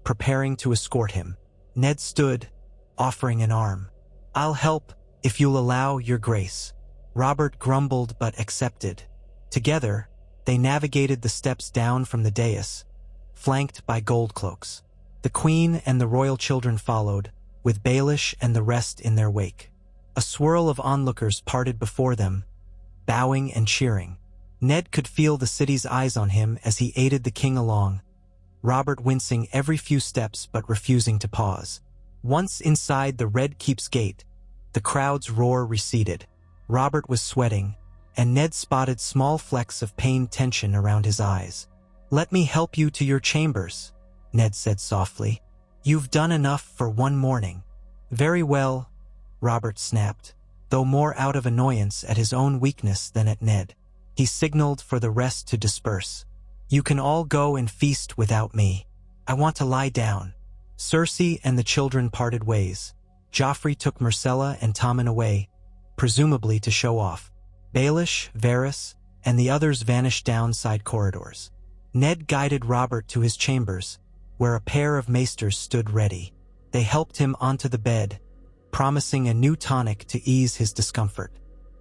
preparing to escort him. Ned stood, offering an arm. "I'll help, if you'll allow, your grace." Robert grumbled but accepted. Together, they navigated the steps down from the dais, flanked by gold cloaks. The queen and the royal children followed, with Baelish and the rest in their wake. A swirl of onlookers parted before them, bowing and cheering. Ned could feel the city's eyes on him as he aided the king along, Robert wincing every few steps but refusing to pause. Once inside the Red Keep's gate, the crowd's roar receded. Robert was sweating, and Ned spotted small flecks of pained tension around his eyes. "Let me help you to your chambers," Ned said softly. "You've done enough for one morning." "Very well," Robert snapped, though more out of annoyance at his own weakness than at Ned. He signaled for the rest to disperse. "You can all go and feast without me. I want to lie down." Cersei and the children parted ways. Joffrey took Myrcella and Tommen away, presumably to show off. Baelish, Varys, and the others vanished down side corridors. Ned guided Robert to his chambers, where a pair of maesters stood ready. They helped him onto the bed, promising a new tonic to ease his discomfort.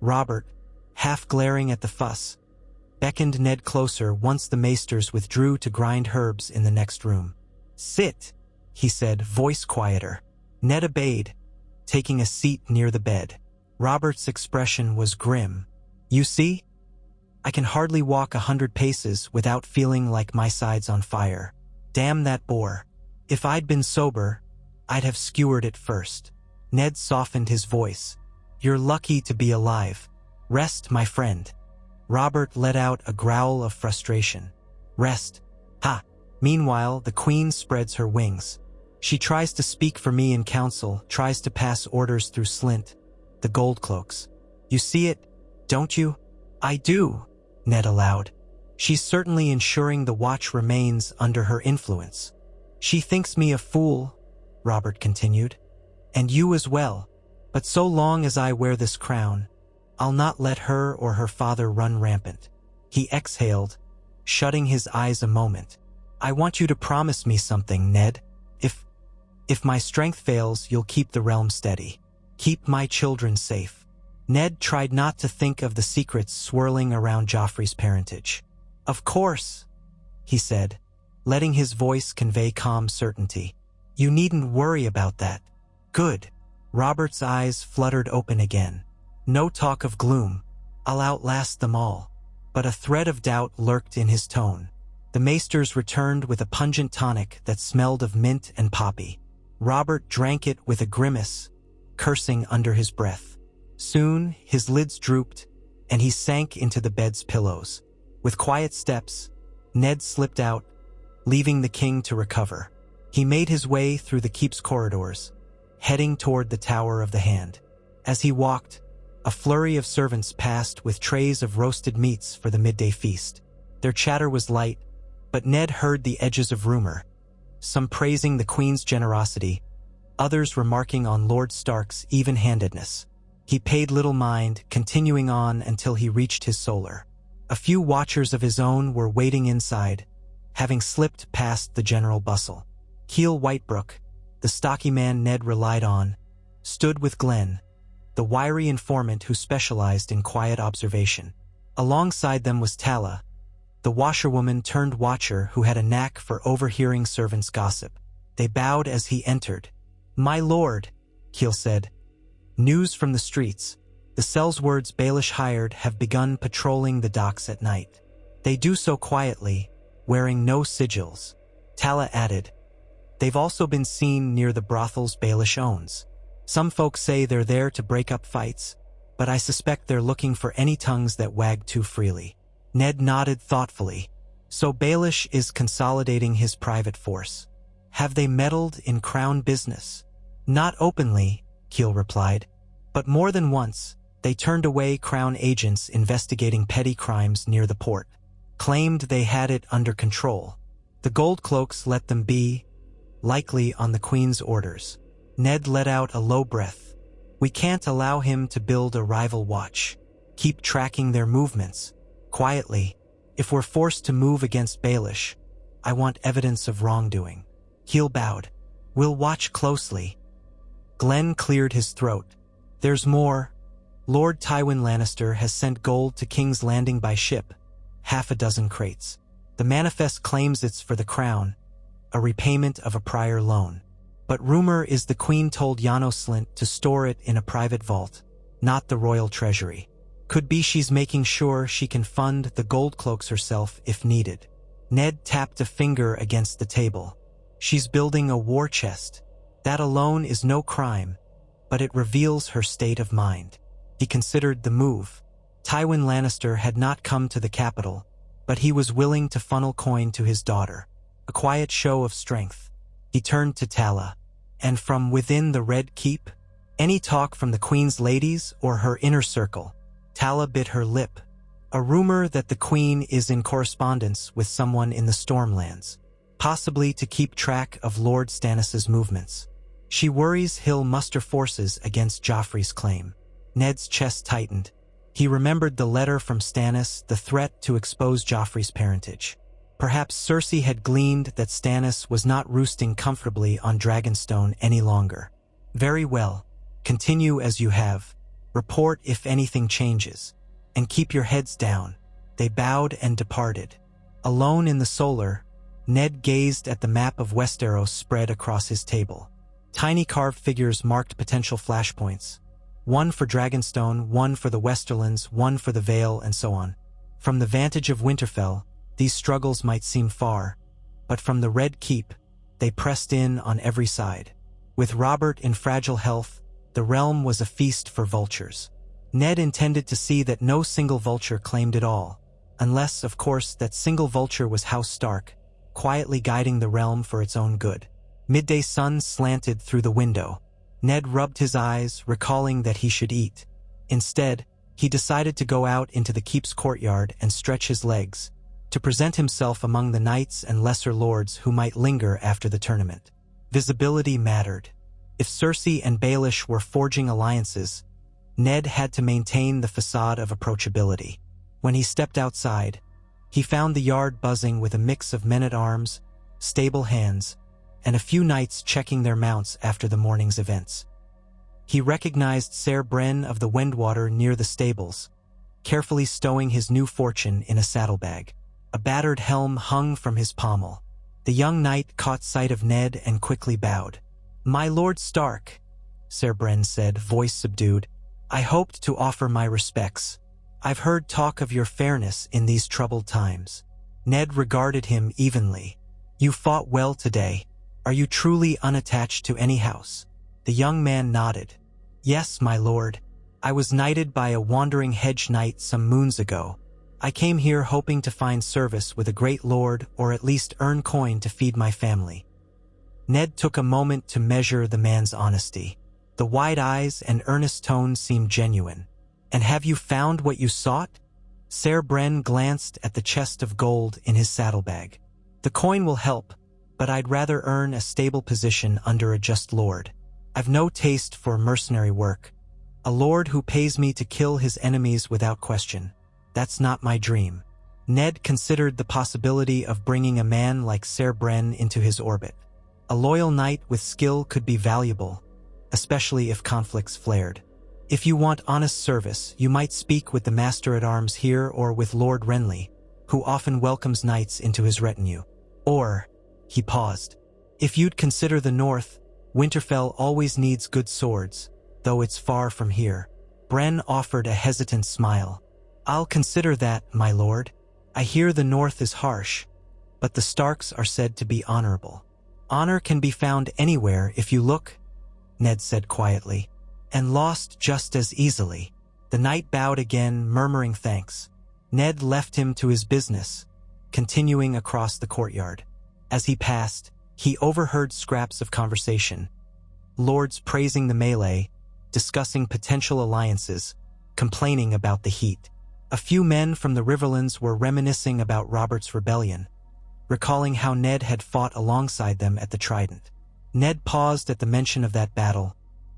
Robert, half glaring at the fuss, beckoned Ned closer once the maesters withdrew to grind herbs in the next room. "Sit," he said, voice quieter. Ned obeyed, taking a seat near the bed. Robert's expression was grim. "You see? I can hardly walk 100 paces without feeling like my side's on fire. Damn that boar. If I'd been sober, I'd have skewered it first." Ned softened his voice. "You're lucky to be alive. Rest, my friend." Robert let out a growl of frustration. "Rest? Ha!" Meanwhile, the queen spreads her wings. She tries to speak for me in council, tries to pass orders through Slint, the gold cloaks. "You see it, don't you?" "I do," Ned allowed. "She's certainly ensuring the watch remains under her influence." "She thinks me a fool," Robert continued. "And you as well. But so long as I wear this crown, I'll not let her or her father run rampant." He exhaled, shutting his eyes a moment. "I want you to promise me something, Ned. If my strength fails, you'll keep the realm steady. Keep my children safe." Ned tried not to think of the secrets swirling around Joffrey's parentage. "Of course," he said, letting his voice convey calm certainty. "You needn't worry about that." "Good." Robert's eyes fluttered open again. "No talk of gloom. I'll outlast them all." But a thread of doubt lurked in his tone. The maesters returned with a pungent tonic that smelled of mint and poppy. Robert drank it with a grimace, cursing under his breath. Soon, his lids drooped, and he sank into the bed's pillows. With quiet steps, Ned slipped out, leaving the king to recover. He made his way through the keep's corridors, heading toward the Tower of the Hand. As he walked, a flurry of servants passed with trays of roasted meats for the midday feast. Their chatter was light, but Ned heard the edges of rumor, some praising the queen's generosity, others remarking on Lord Stark's even-handedness. He paid little mind, continuing on until he reached his solar. A few watchers of his own were waiting inside, having slipped past the general bustle. Keel Whitebrook, the stocky man Ned relied on, stood with Glenn, the wiry informant who specialized in quiet observation. Alongside them was Tala, the washerwoman turned watcher who had a knack for overhearing servants' gossip. They bowed as he entered. "My lord," Keel said. "News from the streets. The Sellswords Baelish hired have begun patrolling the docks at night. They do so quietly, wearing no sigils." Tala added, "They've also been seen near the brothels Baelish owns. Some folks say they're there to break up fights, but I suspect they're looking for any tongues that wag too freely." Ned nodded thoughtfully. "So Baelish is consolidating his private force. Have they meddled in crown business?" "Not openly," Keel replied, "but more than once, they turned away crown agents investigating petty crimes near the port, claimed they had it under control. The gold cloaks let them be, likely on the queen's orders." Ned let out a low breath. "We can't allow him to build a rival watch. Keep tracking their movements. quietly, "If we're forced to move against Baelish, I want evidence of wrongdoing." Heel bowed. "We'll watch closely." Glenn cleared his throat. "There's more. Lord Tywin Lannister has sent gold to King's Landing by ship, 6 crates. The manifest claims it's for the crown, a repayment of a prior loan. But rumor is the Queen told Janos Slynt to store it in a private vault, not the royal treasury. Could be she's making sure she can fund the gold cloaks herself if needed." Ned tapped a finger against the table. "She's building a war chest. That alone is no crime, but it reveals her state of mind." He considered the move. Tywin Lannister had not come to the capital, but he was willing to funnel coin to his daughter. A quiet show of strength. He turned to Tala. "And from within the Red Keep? Any talk from the Queen's ladies or her inner circle?" Tala bit her lip. "A rumor that the Queen is in correspondence with someone in the Stormlands, possibly to keep track of Lord Stannis's movements. She worries he'll muster forces against Joffrey's claim." Ned's chest tightened. He remembered the letter from Stannis, the threat to expose Joffrey's parentage. Perhaps Cersei had gleaned that Stannis was not roosting comfortably on Dragonstone any longer. "Very well. Continue as you have. Report if anything changes. And keep your heads down." They bowed and departed. Alone in the solar, Ned gazed at the map of Westeros spread across his table. Tiny carved figures marked potential flashpoints. One for Dragonstone, one for the Westerlands, one for the Vale, and so on. From the vantage of Winterfell, these struggles might seem far, but from the Red Keep, they pressed in on every side. With Robert in fragile health, the realm was a feast for vultures. Ned intended to see that no single vulture claimed it all, unless, of course, that single vulture was House Stark, quietly guiding the realm for its own good. Midday sun slanted through the window. Ned rubbed his eyes, recalling that he should eat. Instead, he decided to go out into the keep's courtyard and stretch his legs, to present himself among the knights and lesser lords who might linger after the tournament. Visibility mattered. If Cersei and Baelish were forging alliances, Ned had to maintain the facade of approachability. When he stepped outside, he found the yard buzzing with a mix of men-at-arms, stable hands, and a few knights checking their mounts after the morning's events. He recognized Ser Bren of the Wendwater near the stables, carefully stowing his new fortune in a saddlebag. A battered helm hung from his pommel. The young knight caught sight of Ned and quickly bowed. "My Lord Stark," Ser Bren said, voice subdued, "I hoped to offer my respects. I've heard talk of your fairness in these troubled times." Ned regarded him evenly. "You fought well today. Are you truly unattached to any house?" The young man nodded. "Yes, my lord. I was knighted by a wandering hedge knight some moons ago. I came here hoping to find service with a great lord or at least earn coin to feed my family." Ned took a moment to measure the man's honesty. The wide eyes and earnest tone seemed genuine. "And have you found what you sought?" Ser Bren glanced at the chest of gold in his saddlebag. "The coin will help, but I'd rather earn a stable position under a just lord. I've no taste for mercenary work. A lord who pays me to kill his enemies without question. That's not my dream." Ned considered the possibility of bringing a man like Ser Bren into his orbit. A loyal knight with skill could be valuable, especially if conflicts flared. "If you want honest service, you might speak with the Master-at-Arms here or with Lord Renly, who often welcomes knights into his retinue. Or," he paused, "if you'd consider the north, Winterfell always needs good swords, though it's far from here." Bren offered a hesitant smile. "I'll consider that, my lord. I hear the north is harsh, but the Starks are said to be honorable." "Honor can be found anywhere if you look," Ned said quietly, "and lost just as easily." The knight bowed again, murmuring thanks. Ned left him to his business, continuing across the courtyard. As he passed, he overheard scraps of conversation. Lords praising the melee, discussing potential alliances, complaining about the heat. A few men from the Riverlands were reminiscing about Robert's rebellion, recalling how Ned had fought alongside them at the Trident. Ned paused at the mention of that battle,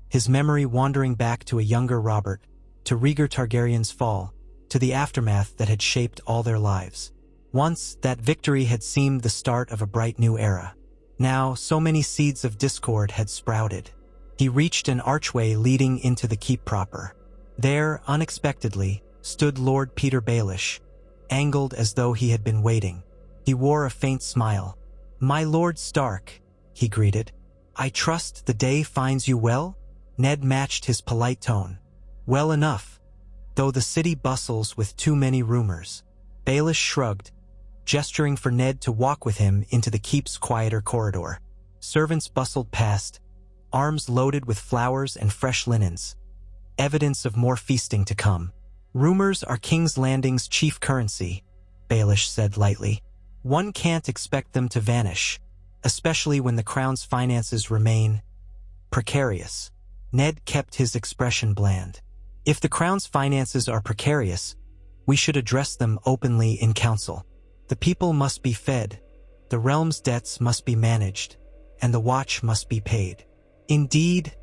his memory wandering back to a younger Robert, to Rhaegar Targaryen's fall, to the aftermath that had shaped all their lives. Once, that victory had seemed the start of a bright new era. Now, so many seeds of discord had sprouted. He reached an archway leading into the keep proper. There, unexpectedly, stood Lord Peter Baelish, angled as though he had been waiting. He wore a faint smile. "My Lord Stark," he greeted. "I trust the day finds you well?" Ned matched his polite tone. "Well enough, though the city bustles with too many rumors." Baelish shrugged, gesturing for Ned to walk with him into the keep's quieter corridor. Servants bustled past, arms loaded with flowers and fresh linens, evidence of more feasting to come. "Rumors are King's Landing's chief currency," Baelish said lightly. "One can't expect them to vanish, especially when the crown's finances remain precarious." Ned kept his expression bland. "If the crown's finances are precarious, we should address them openly in council. The people must be fed, the realm's debts must be managed, and the watch must be paid." "Indeed,"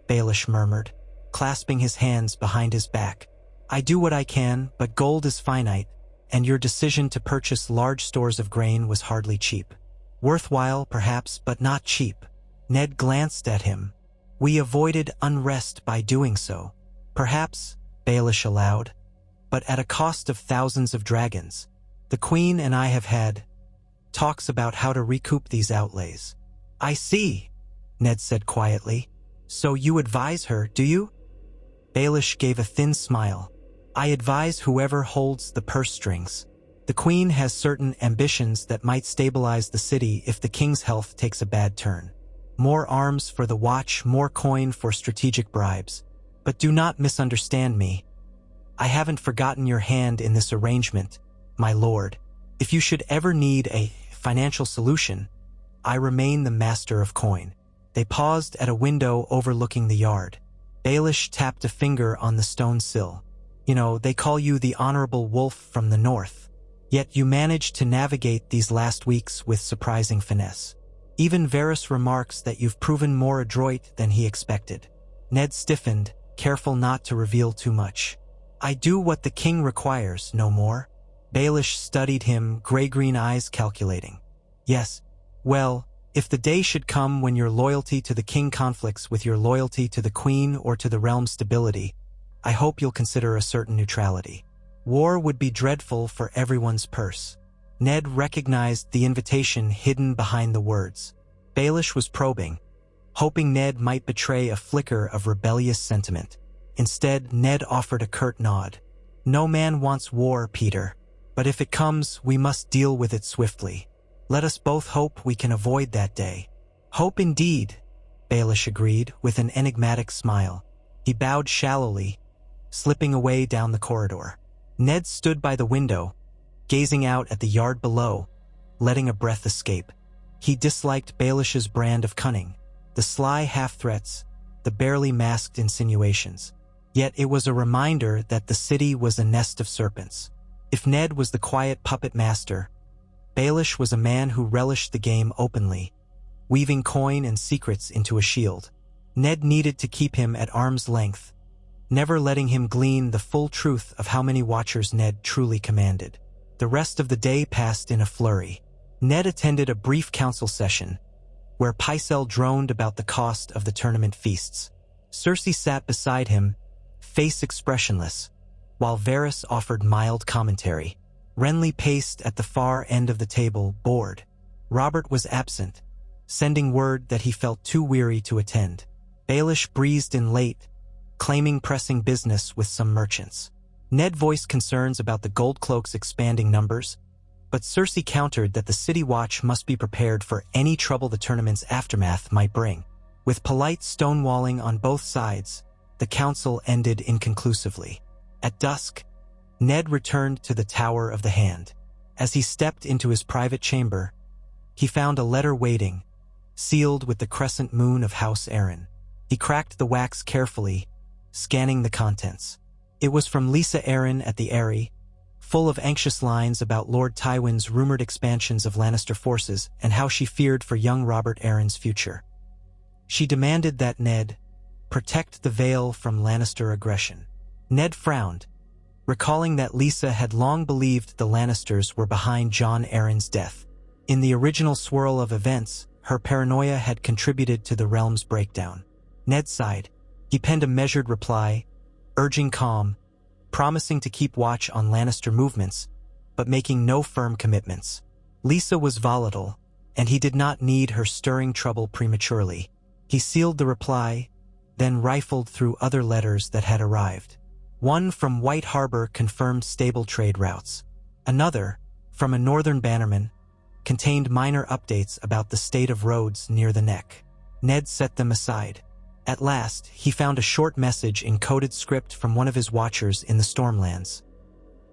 Baelish murmured, clasping his hands behind his back. "I do what I can, but gold is finite, and your decision to purchase large stores of grain was hardly cheap." "Worthwhile, perhaps, but not cheap." Ned glanced at him. "We avoided unrest by doing so." "Perhaps," Baelish allowed, "but at a cost of thousands of dragons. The Queen and I have had talks about how to recoup these outlays." "I see," Ned said quietly. "So you advise her, do you?" Baelish gave a thin smile. "I advise whoever holds the purse strings. The Queen has certain ambitions that might stabilize the city if the King's health takes a bad turn. More arms for the watch, more coin for strategic bribes. But do not misunderstand me. I haven't forgotten your hand in this arrangement, my lord. If you should ever need a financial solution, I remain the master of coin." They paused at a window overlooking the yard. Baelish tapped a finger on the stone sill. "You know, they call you the Honorable Wolf from the North. Yet you managed to navigate these last weeks with surprising finesse. Even Varys remarks that you've proven more adroit than he expected." Ned stiffened, careful not to reveal too much. "I do what the king requires, no more." Baelish studied him, gray-green eyes calculating. "Yes, well, if the day should come when your loyalty to the king conflicts with your loyalty to the queen or to the realm's stability, I hope you'll consider a certain neutrality. War would be dreadful for everyone's purse." Ned recognized the invitation hidden behind the words. Baelish was probing, hoping Ned might betray a flicker of rebellious sentiment. Instead, Ned offered a curt nod. "No man wants war, Peter. But if it comes, we must deal with it swiftly. Let us both hope we can avoid that day." "Hope indeed," Baelish agreed, with an enigmatic smile. He bowed shallowly, slipping away down the corridor. Ned stood by the window, gazing out at the yard below, letting a breath escape. He disliked Baelish's brand of cunning, the sly half-threats, the barely masked insinuations. Yet it was a reminder that the city was a nest of serpents. If Ned was the quiet puppet master, Baelish was a man who relished the game openly, weaving coin and secrets into a shield. Ned needed to keep him at arm's length, never letting him glean the full truth of how many watchers Ned truly commanded. The rest of the day passed in a flurry. Ned attended a brief council session, where Pycelle droned about the cost of the tournament feasts. Cersei sat beside him, face expressionless, while Varys offered mild commentary. Renly paced at the far end of the table, bored. Robert was absent, sending word that he felt too weary to attend. Baelish breezed in late, claiming pressing business with some merchants. Ned voiced concerns about the Goldcloak's expanding numbers, but Cersei countered that the City Watch must be prepared for any trouble the tournament's aftermath might bring. With polite stonewalling on both sides, the council ended inconclusively. At dusk, Ned returned to the Tower of the Hand. As he stepped into his private chamber, he found a letter waiting, sealed with the crescent moon of House Arryn. He cracked the wax carefully, scanning the contents. It was from Lisa Arryn at the Eyrie, full of anxious lines about Lord Tywin's rumored expansions of Lannister forces and how she feared for young Robert Arryn's future. She demanded that Ned protect the Vale from Lannister aggression. Ned frowned, recalling that Lisa had long believed the Lannisters were behind Jon Arryn's death. In the original swirl of events, her paranoia had contributed to the realm's breakdown. Ned sighed. He penned a measured reply, urging calm, promising to keep watch on Lannister movements, but making no firm commitments. Lisa was volatile, and he did not need her stirring trouble prematurely. He sealed the reply, then rifled through other letters that had arrived. One from White Harbor confirmed stable trade routes. Another, from a northern bannerman, contained minor updates about the state of roads near the neck. Ned set them aside. At last, he found a short message in coded script from one of his watchers in the Stormlands.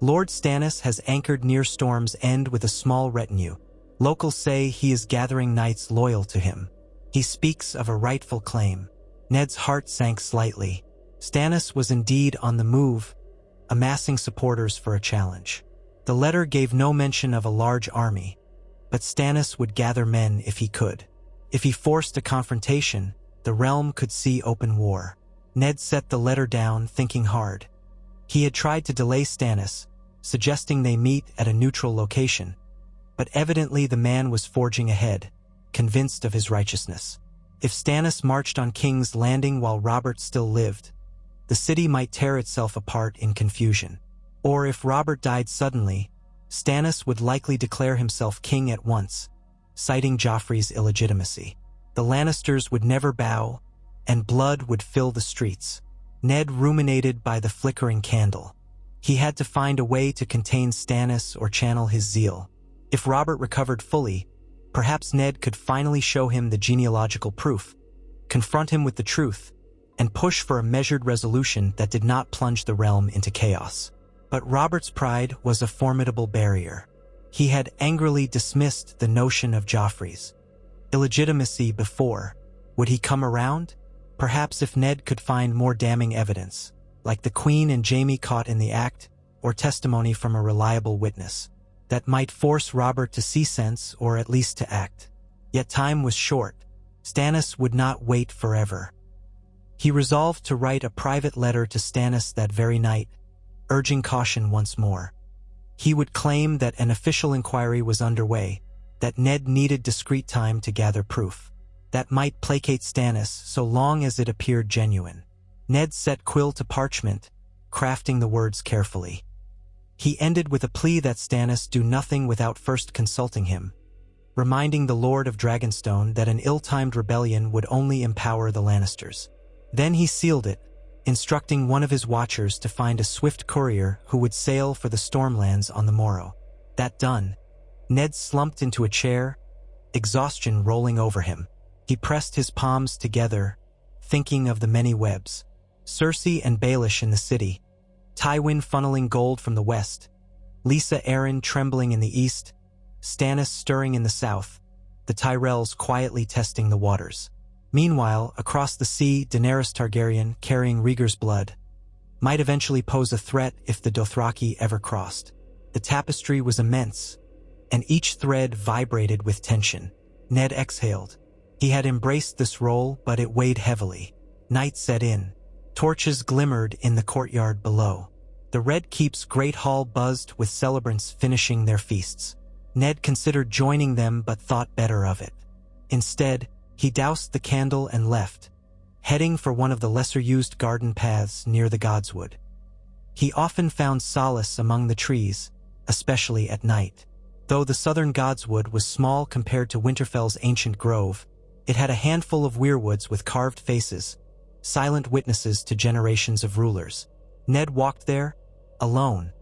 Lord Stannis has anchored near Storm's End with a small retinue. Locals say he is gathering knights loyal to him. He speaks of a rightful claim. Ned's heart sank slightly. Stannis was indeed on the move, amassing supporters for a challenge. The letter gave no mention of a large army, but Stannis would gather men if he could. If he forced a confrontation, the realm could see open war. Ned set the letter down, thinking hard. He had tried to delay Stannis, suggesting they meet at a neutral location, but evidently the man was forging ahead, convinced of his righteousness. If Stannis marched on King's Landing while Robert still lived, the city might tear itself apart in confusion. Or if Robert died suddenly, Stannis would likely declare himself king at once, citing Joffrey's illegitimacy. The Lannisters would never bow, and blood would fill the streets. Ned ruminated by the flickering candle. He had to find a way to contain Stannis or channel his zeal. If Robert recovered fully, perhaps Ned could finally show him the genealogical proof, confront him with the truth, and push for a measured resolution that did not plunge the realm into chaos. But Robert's pride was a formidable barrier. He had angrily dismissed the notion of Joffrey's illegitimacy before. Would he come around? Perhaps if Ned could find more damning evidence, like the Queen and Jaime caught in the act, or testimony from a reliable witness, that might force Robert to see sense or at least to act. Yet time was short. Stannis would not wait forever. He resolved to write a private letter to Stannis that very night, urging caution once more. He would claim that an official inquiry was underway, that Ned needed discreet time to gather proof. That might placate Stannis so long as it appeared genuine. Ned set quill to parchment, crafting the words carefully. He ended with a plea that Stannis do nothing without first consulting him, reminding the Lord of Dragonstone that an ill-timed rebellion would only empower the Lannisters. Then he sealed it, instructing one of his watchers to find a swift courier who would sail for the Stormlands on the morrow. That done, Ned slumped into a chair, exhaustion rolling over him. He pressed his palms together, thinking of the many webs. Cersei and Baelish in the city, Tywin funneling gold from the west, Lisa Arryn trembling in the east, Stannis stirring in the south, the Tyrells quietly testing the waters. Meanwhile, across the sea, Daenerys Targaryen, carrying Rhaegar's blood, might eventually pose a threat if the Dothraki ever crossed. The tapestry was immense, and each thread vibrated with tension. Ned exhaled. He had embraced this role, but it weighed heavily. Night set in. Torches glimmered in the courtyard below. The Red Keep's great hall buzzed with celebrants finishing their feasts. Ned considered joining them but thought better of it. Instead, he doused the candle and left, heading for one of the lesser-used garden paths near the Godswood. He often found solace among the trees, especially at night. Though the southern Godswood was small compared to Winterfell's ancient grove, it had a handful of weirwoods with carved faces, silent witnesses to generations of rulers. Ned walked there, alone,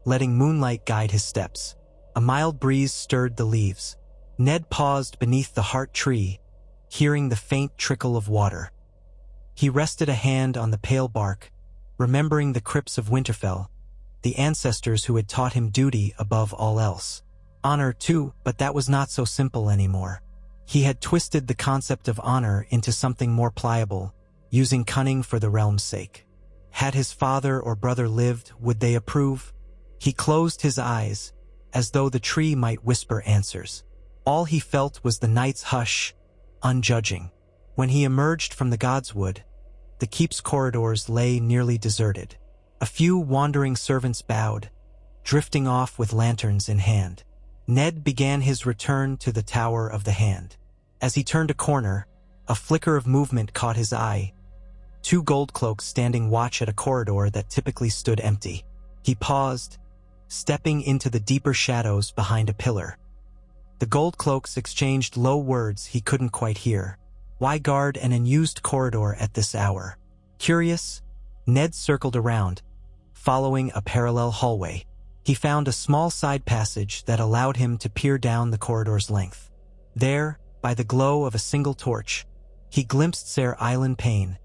letting moonlight guide his steps. A mild breeze stirred the leaves. Ned paused beneath the heart tree, hearing the faint trickle of water. He rested a hand on the pale bark, remembering the crypts of Winterfell, the ancestors who had taught him duty above all else. Honor, too, but that was not so simple anymore. He had twisted the concept of honor into something more pliable, using cunning for the realm's sake. Had his father or brother lived, would they approve? He closed his eyes, as though the tree might whisper answers. All he felt was the night's hush, unjudging. When he emerged from the Godswood, the keep's corridors lay nearly deserted. A few wandering servants bowed, drifting off with lanterns in hand. Ned began his return to the Tower of the Hand. As he turned a corner, a flicker of movement caught his eye. 2 gold cloaks standing watch at a corridor that typically stood empty. He paused, stepping into the deeper shadows behind a pillar. The gold cloaks exchanged low words he couldn't quite hear. Why guard an unused corridor at this hour? Curious, Ned circled around, following a parallel hallway. He found a small side passage that allowed him to peer down the corridor's length. There, by the glow of a single torch, he glimpsed Ser Island Payne,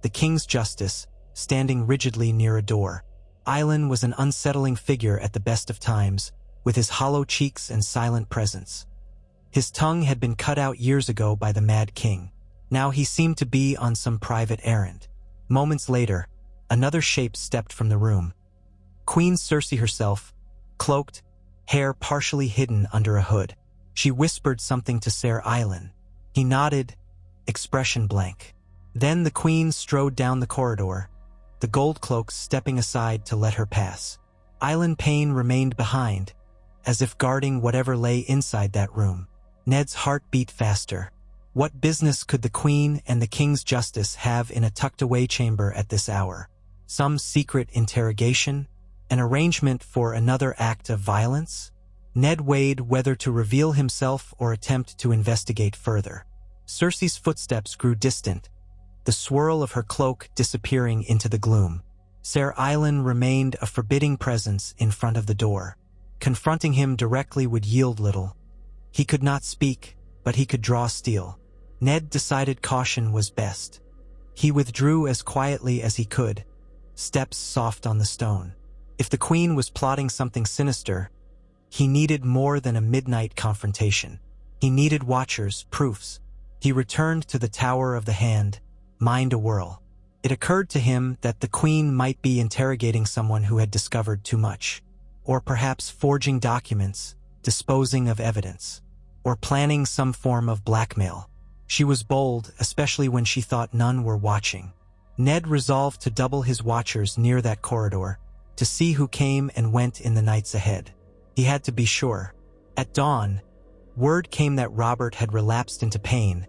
the King's Justice, standing rigidly near a door. Island was an unsettling figure at the best of times, with his hollow cheeks and silent presence. His tongue had been cut out years ago by the Mad King. Now he seemed to be on some private errand. Moments later, another shape stepped from the room. Queen Cersei herself, cloaked, hair partially hidden under a hood. She whispered something to Ser Island. He nodded, expression blank. Then the queen strode down the corridor, the gold cloaks stepping aside to let her pass. Island Payne remained behind, as if guarding whatever lay inside that room. Ned's heart beat faster. What business could the Queen and the King's Justice have in a tucked-away chamber at this hour? Some secret interrogation? An arrangement for another act of violence? Ned weighed whether to reveal himself or attempt to investigate further. Cersei's footsteps grew distant, the swirl of her cloak disappearing into the gloom. Ser Island remained a forbidding presence in front of the door. Confronting him directly would yield little. He could not speak, but he could draw steel. Ned decided caution was best. He withdrew as quietly as he could, steps soft on the stone. If the Queen was plotting something sinister, he needed more than a midnight confrontation. He needed watchers, proofs. He returned to the Tower of the Hand, mind a whirl. It occurred to him that the Queen might be interrogating someone who had discovered too much, or perhaps forging documents, disposing of evidence, or planning some form of blackmail. She was bold, especially when she thought none were watching. Ned resolved to double his watchers near that corridor, to see who came and went in the nights ahead. He had to be sure. At dawn, word came that Robert had relapsed into pain,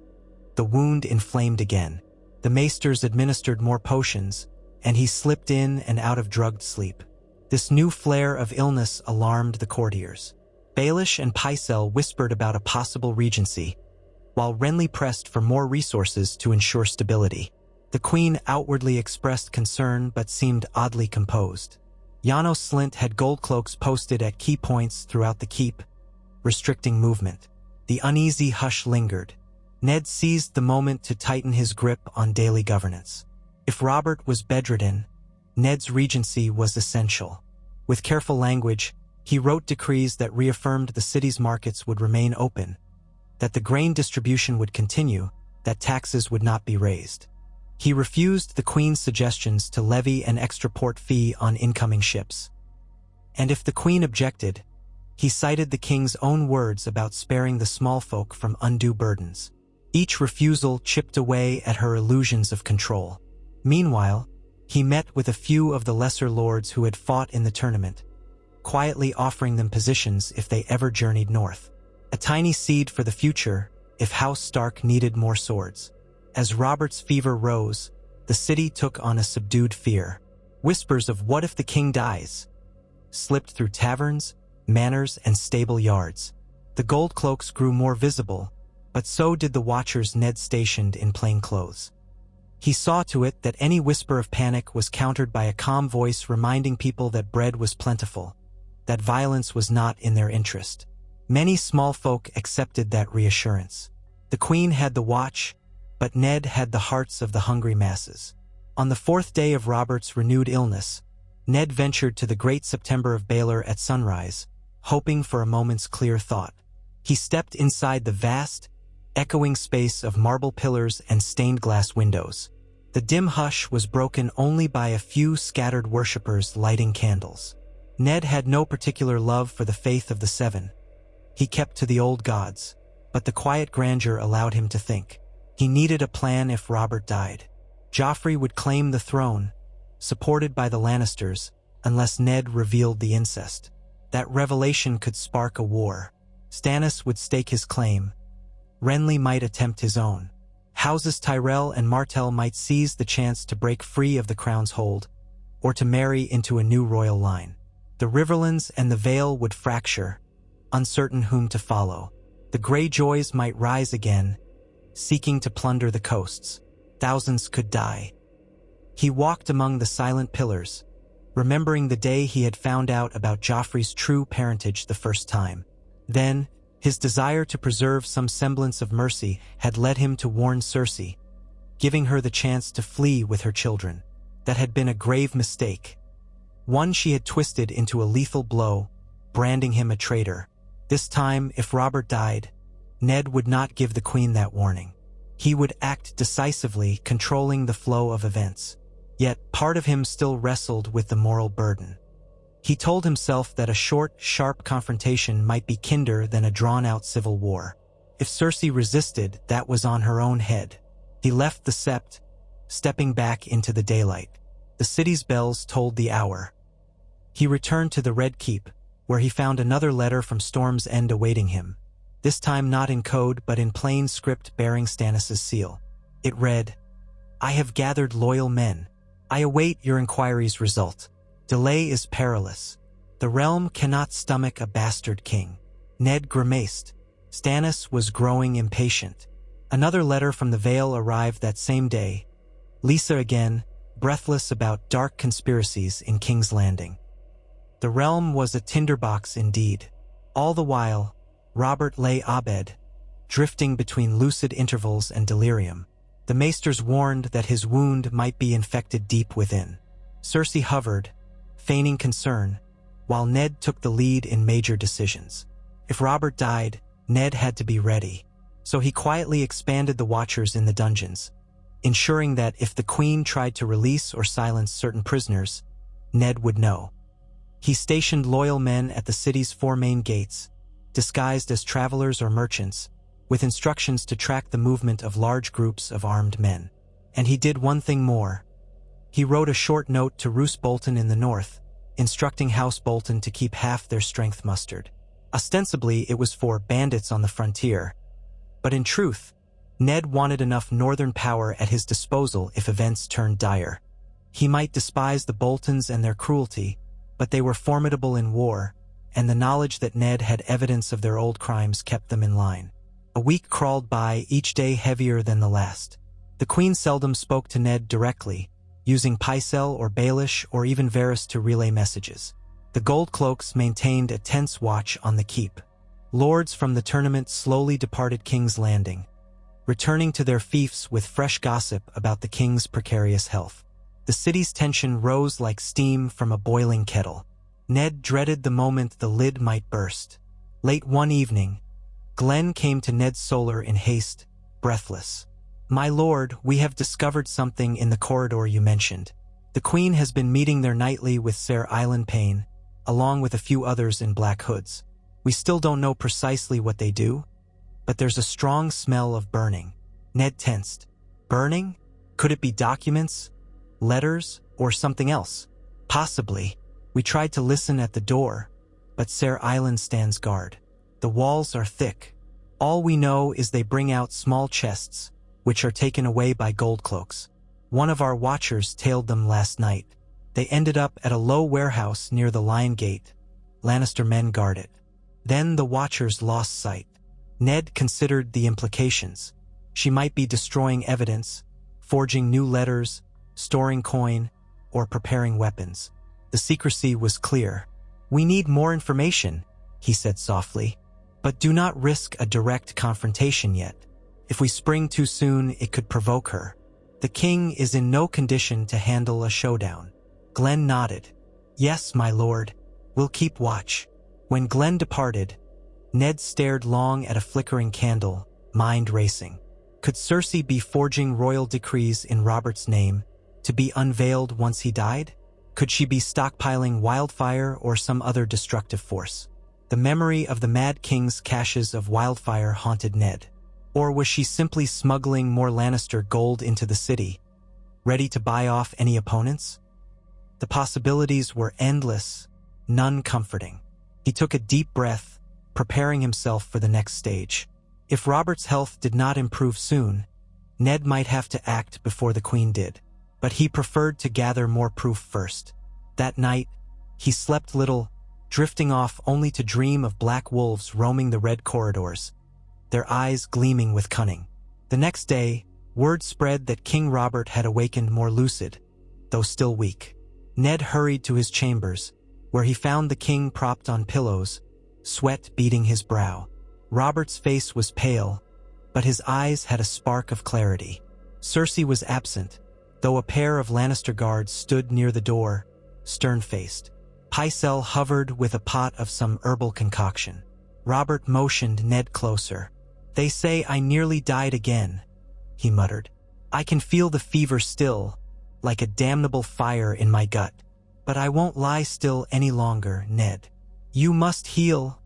the wound inflamed again. The maesters administered more potions, and he slipped in and out of drugged sleep. This new flare of illness alarmed the courtiers. Baelish and Pycelle whispered about a possible regency, while Renly pressed for more resources to ensure stability. The Queen outwardly expressed concern but seemed oddly composed. Janos Slynt had gold cloaks posted at key points throughout the keep, restricting movement. The uneasy hush lingered. Ned seized the moment to tighten his grip on daily governance. If Robert was bedridden, Ned's regency was essential. With careful language, he wrote decrees that reaffirmed the city's markets would remain open, that the grain distribution would continue, that taxes would not be raised. He refused the Queen's suggestions to levy an extra port fee on incoming ships. And if the Queen objected, he cited the King's own words about sparing the small folk from undue burdens. Each refusal chipped away at her illusions of control. Meanwhile, he met with a few of the lesser lords who had fought in the tournament, quietly offering them positions if they ever journeyed north. A tiny seed for the future if House Stark needed more swords. As Robert's fever rose, the city took on a subdued fear. Whispers of "what if the king dies" slipped through taverns, manors, and stable yards. The gold cloaks grew more visible, but so did the watchers Ned stationed in plain clothes. He saw to it that any whisper of panic was countered by a calm voice reminding people that bread was plentiful, that violence was not in their interest. Many small folk accepted that reassurance. The Queen had the watch, but Ned had the hearts of the hungry masses. On the 4th day of Robert's renewed illness, Ned ventured to the Great September of Baelor at sunrise, hoping for a moment's clear thought. He stepped inside the vast, echoing space of marble pillars and stained glass windows. The dim hush was broken only by a few scattered worshippers lighting candles. Ned had no particular love for the faith of the Seven. He kept to the old gods, but the quiet grandeur allowed him to think. He needed a plan if Robert died. Joffrey would claim the throne, supported by the Lannisters, unless Ned revealed the incest. That revelation could spark a war. Stannis would stake his claim. Renly might attempt his own. Houses Tyrell and Martell might seize the chance to break free of the crown's hold, or to marry into a new royal line. The Riverlands and the Vale would fracture, uncertain whom to follow. The Greyjoys might rise again, seeking to plunder the coasts. Thousands could die. He walked among the silent pillars, remembering the day he had found out about Joffrey's true parentage the first time. Then, his desire to preserve some semblance of mercy had led him to warn Cersei, giving her the chance to flee with her children. That had been a grave mistake. One she had twisted into a lethal blow, branding him a traitor. This time, if Robert died, Ned would not give the Queen that warning. He would act decisively, controlling the flow of events. Yet, part of him still wrestled with the moral burden. He told himself that a short, sharp confrontation might be kinder than a drawn-out civil war. If Cersei resisted, that was on her own head. He left the Sept, stepping back into the daylight. The city's bells tolled the hour. He returned to the Red Keep, where he found another letter from Storm's End awaiting him. This time not in code, but in plain script bearing Stannis' seal. It read, "I have gathered loyal men. I await your inquiry's result. Delay is perilous. The realm cannot stomach a bastard king." Ned grimaced. Stannis was growing impatient. Another letter from the Vale arrived that same day. Lisa again, breathless about dark conspiracies in King's Landing. The realm was a tinderbox indeed. All the while, Robert lay abed, drifting between lucid intervals and delirium. The maesters warned that his wound might be infected deep within. Cersei hovered, feigning concern, while Ned took the lead in major decisions. If Robert died, Ned had to be ready. So he quietly expanded the Watchers in the dungeons, ensuring that if the Queen tried to release or silence certain prisoners, Ned would know. He stationed loyal men at the city's 4 main gates, disguised as travelers or merchants, with instructions to track the movement of large groups of armed men. And he did one thing more. He wrote a short note to Roose Bolton in the north, instructing House Bolton to keep half their strength mustered. Ostensibly, it was for bandits on the frontier, but in truth, Ned wanted enough northern power at his disposal if events turned dire. He might despise the Boltons and their cruelty, but they were formidable in war, and the knowledge that Ned had evidence of their old crimes kept them in line. A week crawled by, each day heavier than the last. The Queen seldom spoke to Ned directly, using Pycelle or Baelish or even Varys to relay messages. The Goldcloaks maintained a tense watch on the keep. Lords from the tournament slowly departed King's Landing, returning to their fiefs with fresh gossip about the king's precarious health. The city's tension rose like steam from a boiling kettle. Ned dreaded the moment the lid might burst. Late one evening, Glenn came to Ned's solar in haste, breathless. "My lord, we have discovered something in the corridor you mentioned. The Queen has been meeting there nightly with Ser Island Payne, along with a few others in black hoods. We still don't know precisely what they do, but there's a strong smell of burning." Ned tensed. Burning? Could it be documents, letters, or something else? Possibly. We tried to listen at the door, but Ser Island stands guard. The walls are thick. All we know is they bring out small chests, which are taken away by Goldcloaks. One of our watchers tailed them last night. They ended up at a low warehouse near the Lion Gate. Lannister men guard it. Then the watchers lost sight. Ned considered the implications. She might be destroying evidence, forging new letters, storing coin, or preparing weapons. The secrecy was clear. "We need more information," he said softly, "but do not risk a direct confrontation yet. If we spring too soon, it could provoke her. The king is in no condition to handle a showdown." Glenn nodded. "Yes, my lord. We'll keep watch." When Glenn departed, Ned stared long at a flickering candle, mind racing. Could Cersei be forging royal decrees in Robert's name, to be unveiled once he died? Could she be stockpiling wildfire or some other destructive force? The memory of the Mad King's caches of wildfire haunted Ned. Or was she simply smuggling more Lannister gold into the city, ready to buy off any opponents? The possibilities were endless, none comforting. He took a deep breath, preparing himself for the next stage. If Robert's health did not improve soon, Ned might have to act before the Queen did. But he preferred to gather more proof first. That night, he slept little, drifting off only to dream of black wolves roaming the red corridors, their eyes gleaming with cunning. The next day, word spread that King Robert had awakened more lucid, though still weak. Ned hurried to his chambers, where he found the king propped on pillows, sweat beading his brow. Robert's face was pale, but his eyes had a spark of clarity. Cersei was absent, though a pair of Lannister guards stood near the door, stern-faced. Pycelle hovered with a pot of some herbal concoction. Robert motioned Ned closer. "They say I nearly died again," he muttered. "I can feel the fever still, like a damnable fire in my gut. But I won't lie still any longer, Ned." "You must heal,"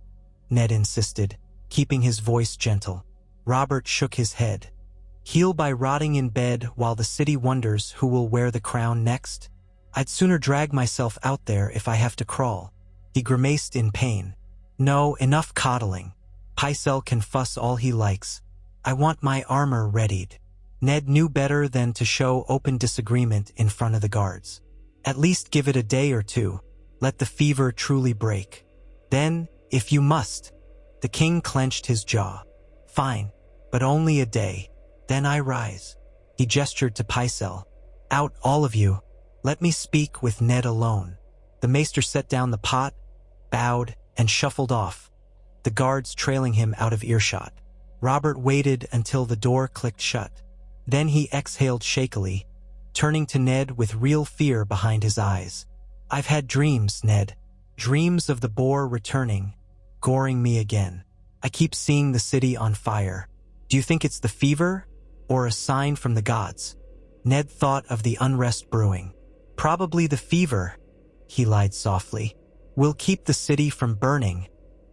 Ned insisted, keeping his voice gentle. Robert shook his head. "Heal by rotting in bed while the city wonders who will wear the crown next? I'd sooner drag myself out there if I have to crawl." He grimaced in pain. "No, enough coddling. Pycelle can fuss all he likes. I want my armor readied." Ned knew better than to show open disagreement in front of the guards. "At least give it a day or two. Let the fever truly break. Then, if you must." The king clenched his jaw. "Fine, but only a day. Then I rise." He gestured to Pycelle. "Out, all of you. Let me speak with Ned alone." The maester set down the pot, bowed, and shuffled off, the guards trailing him out of earshot. Robert waited until the door clicked shut. Then he exhaled shakily, turning to Ned with real fear behind his eyes. "I've had dreams, Ned. Dreams of the boar returning, goring me again. I keep seeing the city on fire. Do you think it's the fever, or a sign from the gods?" Ned thought of the unrest brewing. "Probably the fever," he lied softly. "We'll keep the city from burning,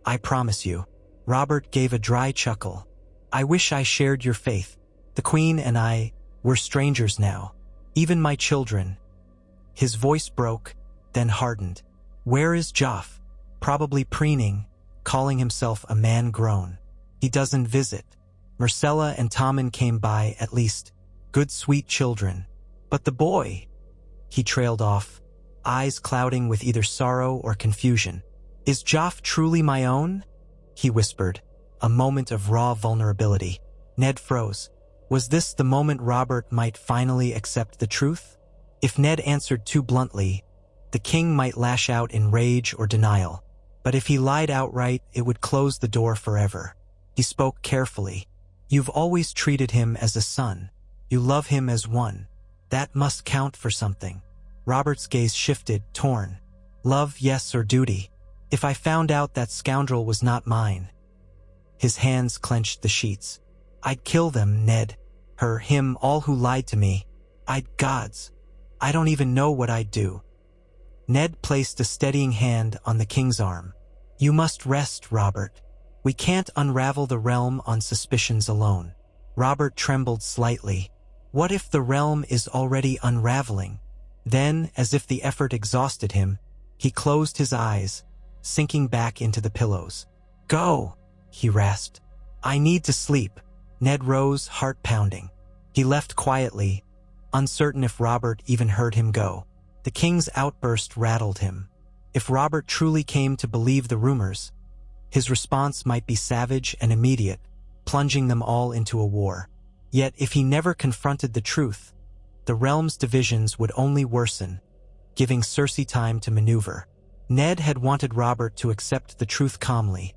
I promise you." Robert gave a dry chuckle. "I wish I shared your faith. The Queen and I, we're strangers now. Even my children." His voice broke, then hardened. "Where is Joff? Probably preening, calling himself a man grown. He doesn't visit. Myrcella and Tommen came by, at least. Good sweet children. But the boy..." He trailed off, eyes clouding with either sorrow or confusion. "Is Joff truly my own?" he whispered, a moment of raw vulnerability. Ned froze. Was this the moment Robert might finally accept the truth? If Ned answered too bluntly, the king might lash out in rage or denial. But if he lied outright, it would close the door forever. He spoke carefully. "You've always treated him as a son. You love him as one. That must count for something." Robert's gaze shifted, torn. "Love, yes, or duty? If I found out that scoundrel was not mine..." His hands clenched the sheets. "I'd kill them, Ned. Her, him, all who lied to me. Gods. I don't even know what I'd do." Ned placed a steadying hand on the king's arm. "You must rest, Robert. We can't unravel the realm on suspicions alone." Robert trembled slightly. What if the realm is already unraveling? Then, as if the effort exhausted him, he closed his eyes, sinking back into the pillows. "Go," he rasped. "I need to sleep." Ned rose, heart pounding. He left quietly, uncertain if Robert even heard him go. The king's outburst rattled him. If Robert truly came to believe the rumors, his response might be savage and immediate, plunging them all into a war. Yet if he never confronted the truth, the realm's divisions would only worsen, giving Cersei time to maneuver. Ned had wanted Robert to accept the truth calmly,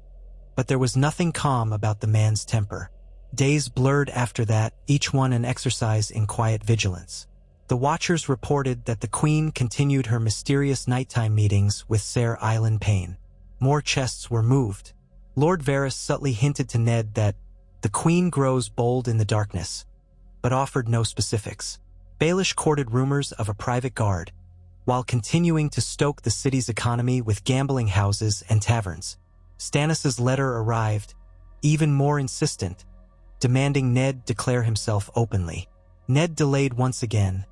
but there was nothing calm about the man's temper. Days blurred after that, each one an exercise in quiet vigilance. The Watchers reported that the Queen continued her mysterious nighttime meetings with Ser Island Payne. More chests were moved. Lord Varys subtly hinted to Ned that the Queen grows bold in the darkness, but offered no specifics. Baelish courted rumors of a private guard, while continuing to stoke the city's economy with gambling houses and taverns. Stannis' letter arrived, even more insistent, demanding Ned declare himself openly. Ned delayed once again,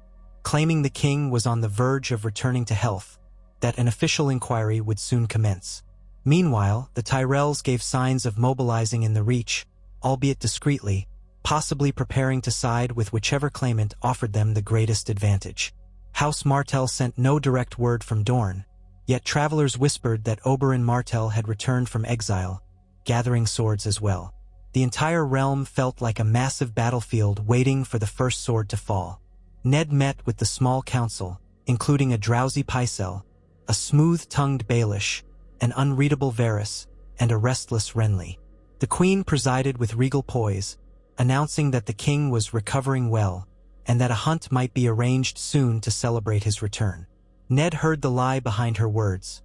claiming the king was on the verge of returning to health, that an official inquiry would soon commence. Meanwhile, the Tyrells gave signs of mobilizing in the Reach, albeit discreetly, possibly preparing to side with whichever claimant offered them the greatest advantage. House Martell sent no direct word from Dorne, yet travelers whispered that Oberyn Martell had returned from exile, gathering swords as well. The entire realm felt like a massive battlefield waiting for the first sword to fall. Ned met with the small council, including a drowsy Pycelle, a smooth-tongued Baelish, an unreadable Varys, and a restless Renly. The queen presided with regal poise, announcing that the king was recovering well, and that a hunt might be arranged soon to celebrate his return. Ned heard the lie behind her words.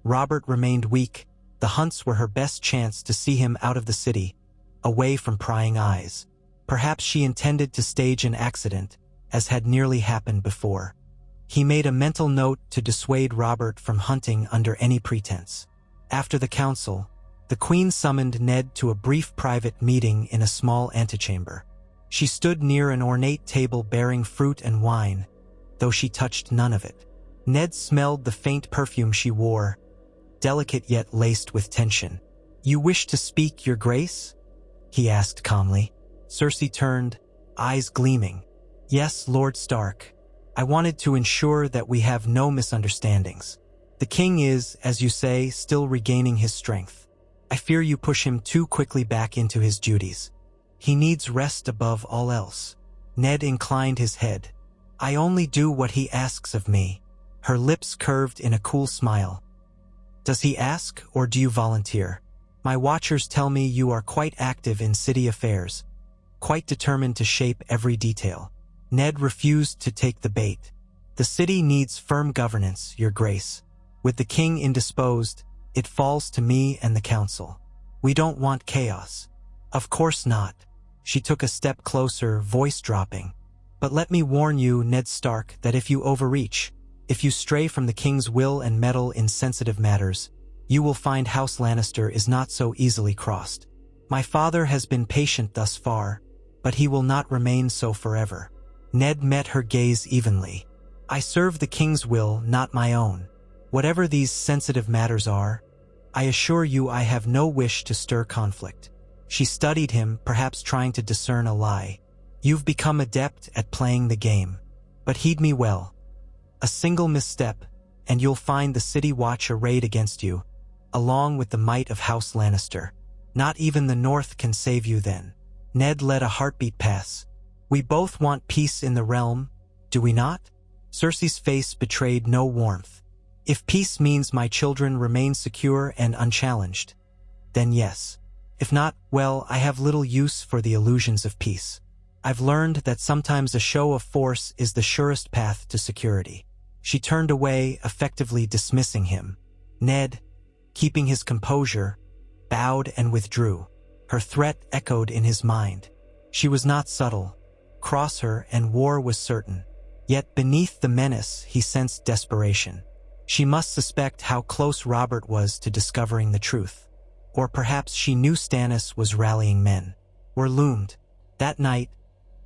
Robert remained weak. The hunts were her best chance to see him out of the city, away from prying eyes. Perhaps she intended to stage an accident, as had nearly happened before. He made a mental note to dissuade Robert from hunting under any pretense. After the council, the queen summoned Ned to a brief private meeting in a small antechamber. She stood near an ornate table bearing fruit and wine, though she touched none of it. Ned smelled the faint perfume she wore, delicate yet laced with tension. "You wish to speak, Your Grace?" he asked calmly. Cersei turned, eyes gleaming. "Yes, Lord Stark. I wanted to ensure that we have no misunderstandings. The king is, as you say, still regaining his strength. I fear you push him too quickly back into his duties. He needs rest above all else." Ned inclined his head. "I only do what he asks of me." Her lips curved in a cool smile. "Does he ask, or do you volunteer? My watchers tell me you are quite active in city affairs, quite determined to shape every detail." Ned refused to take the bait. "The city needs firm governance, Your Grace. With the king indisposed, it falls to me and the council. We don't want chaos." "Of course not." She took a step closer, voice dropping. "But let me warn you, Ned Stark, that if you overreach, if you stray from the king's will and meddle in sensitive matters, you will find House Lannister is not so easily crossed. My father has been patient thus far, but he will not remain so forever." Ned met her gaze evenly. "I serve the king's will, not my own. Whatever these sensitive matters are, I assure you I have no wish to stir conflict." She studied him, perhaps trying to discern a lie. "You've become adept at playing the game. But heed me well. A single misstep, and you'll find the City Watch arrayed against you, along with the might of House Lannister. Not even the North can save you then." Ned let a heartbeat pass. "We both want peace in the realm, do we not?" Cersei's face betrayed no warmth. "If peace means my children remain secure and unchallenged, then yes. If not, well, I have little use for the illusions of peace. I've learned that sometimes a show of force is the surest path to security." She turned away, effectively dismissing him. Ned, keeping his composure, bowed and withdrew. Her threat echoed in his mind. She was not subtle. Cross her and war was certain. Yet beneath the menace he sensed desperation. She must suspect how close Robert was to discovering the truth. Or perhaps she knew Stannis was rallying men. Or loomed. That night,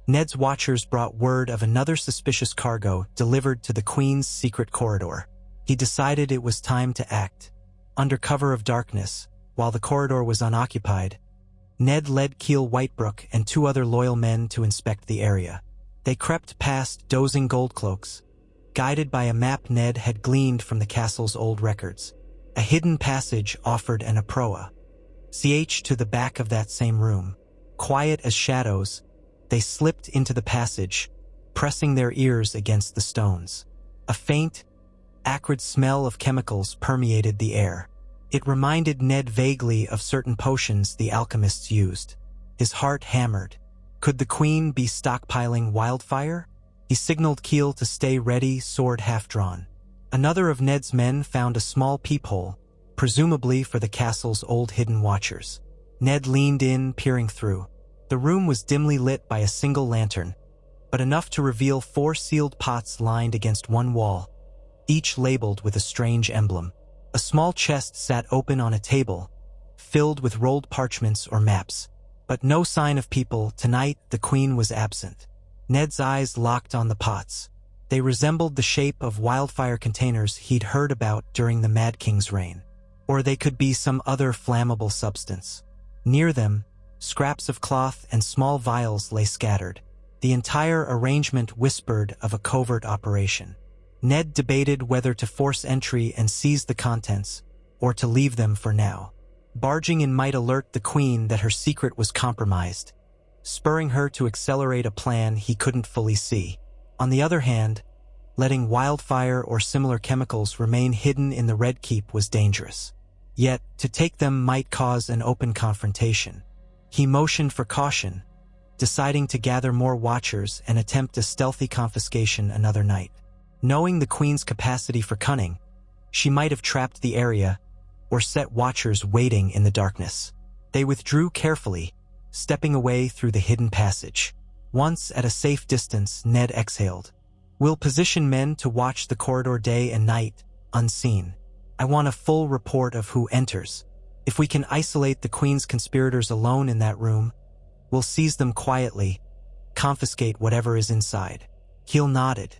Ned's watchers brought word of another suspicious cargo delivered to the Queen's secret corridor. He decided it was time to act. Under cover of darkness, while the corridor was unoccupied, Ned led Keel Whitebrook and 2 other loyal men to inspect the area. They crept past dozing goldcloaks, guided by a map Ned had gleaned from the castle's old records. A hidden passage offered an proa. To the back of that same room. Quiet as shadows, they slipped into the passage, pressing their ears against the stones. A faint, acrid smell of chemicals permeated the air. It reminded Ned vaguely of certain potions the alchemists used. His heart hammered. Could the Queen be stockpiling wildfire? He signaled Keel to stay ready, sword half-drawn. Another of Ned's men found a small peephole, presumably for the castle's old hidden watchers. Ned leaned in, peering through. The room was dimly lit by a single lantern, but enough to reveal 4 sealed pots lined against one wall, each labeled with a strange emblem. A small chest sat open on a table, filled with rolled parchments or maps. But no sign of people. Tonight, the Queen was absent. Ned's eyes locked on the pots. They resembled the shape of wildfire containers he'd heard about during the Mad King's reign. Or they could be some other flammable substance. Near them, scraps of cloth and small vials lay scattered. The entire arrangement whispered of a covert operation. Ned debated whether to force entry and seize the contents, or to leave them for now. Barging in might alert the Queen that her secret was compromised, spurring her to accelerate a plan he couldn't fully see. On the other hand, letting wildfire or similar chemicals remain hidden in the Red Keep was dangerous. Yet, to take them might cause an open confrontation. He motioned for caution, deciding to gather more watchers and attempt a stealthy confiscation another night. Knowing the Queen's capacity for cunning, she might have trapped the area or set watchers waiting in the darkness. They withdrew carefully, stepping away through the hidden passage. Once at a safe distance, Ned exhaled. "We'll position men to watch the corridor day and night, unseen. I want a full report of who enters. If we can isolate the Queen's conspirators alone in that room, we'll seize them quietly, confiscate whatever is inside." Heel nodded.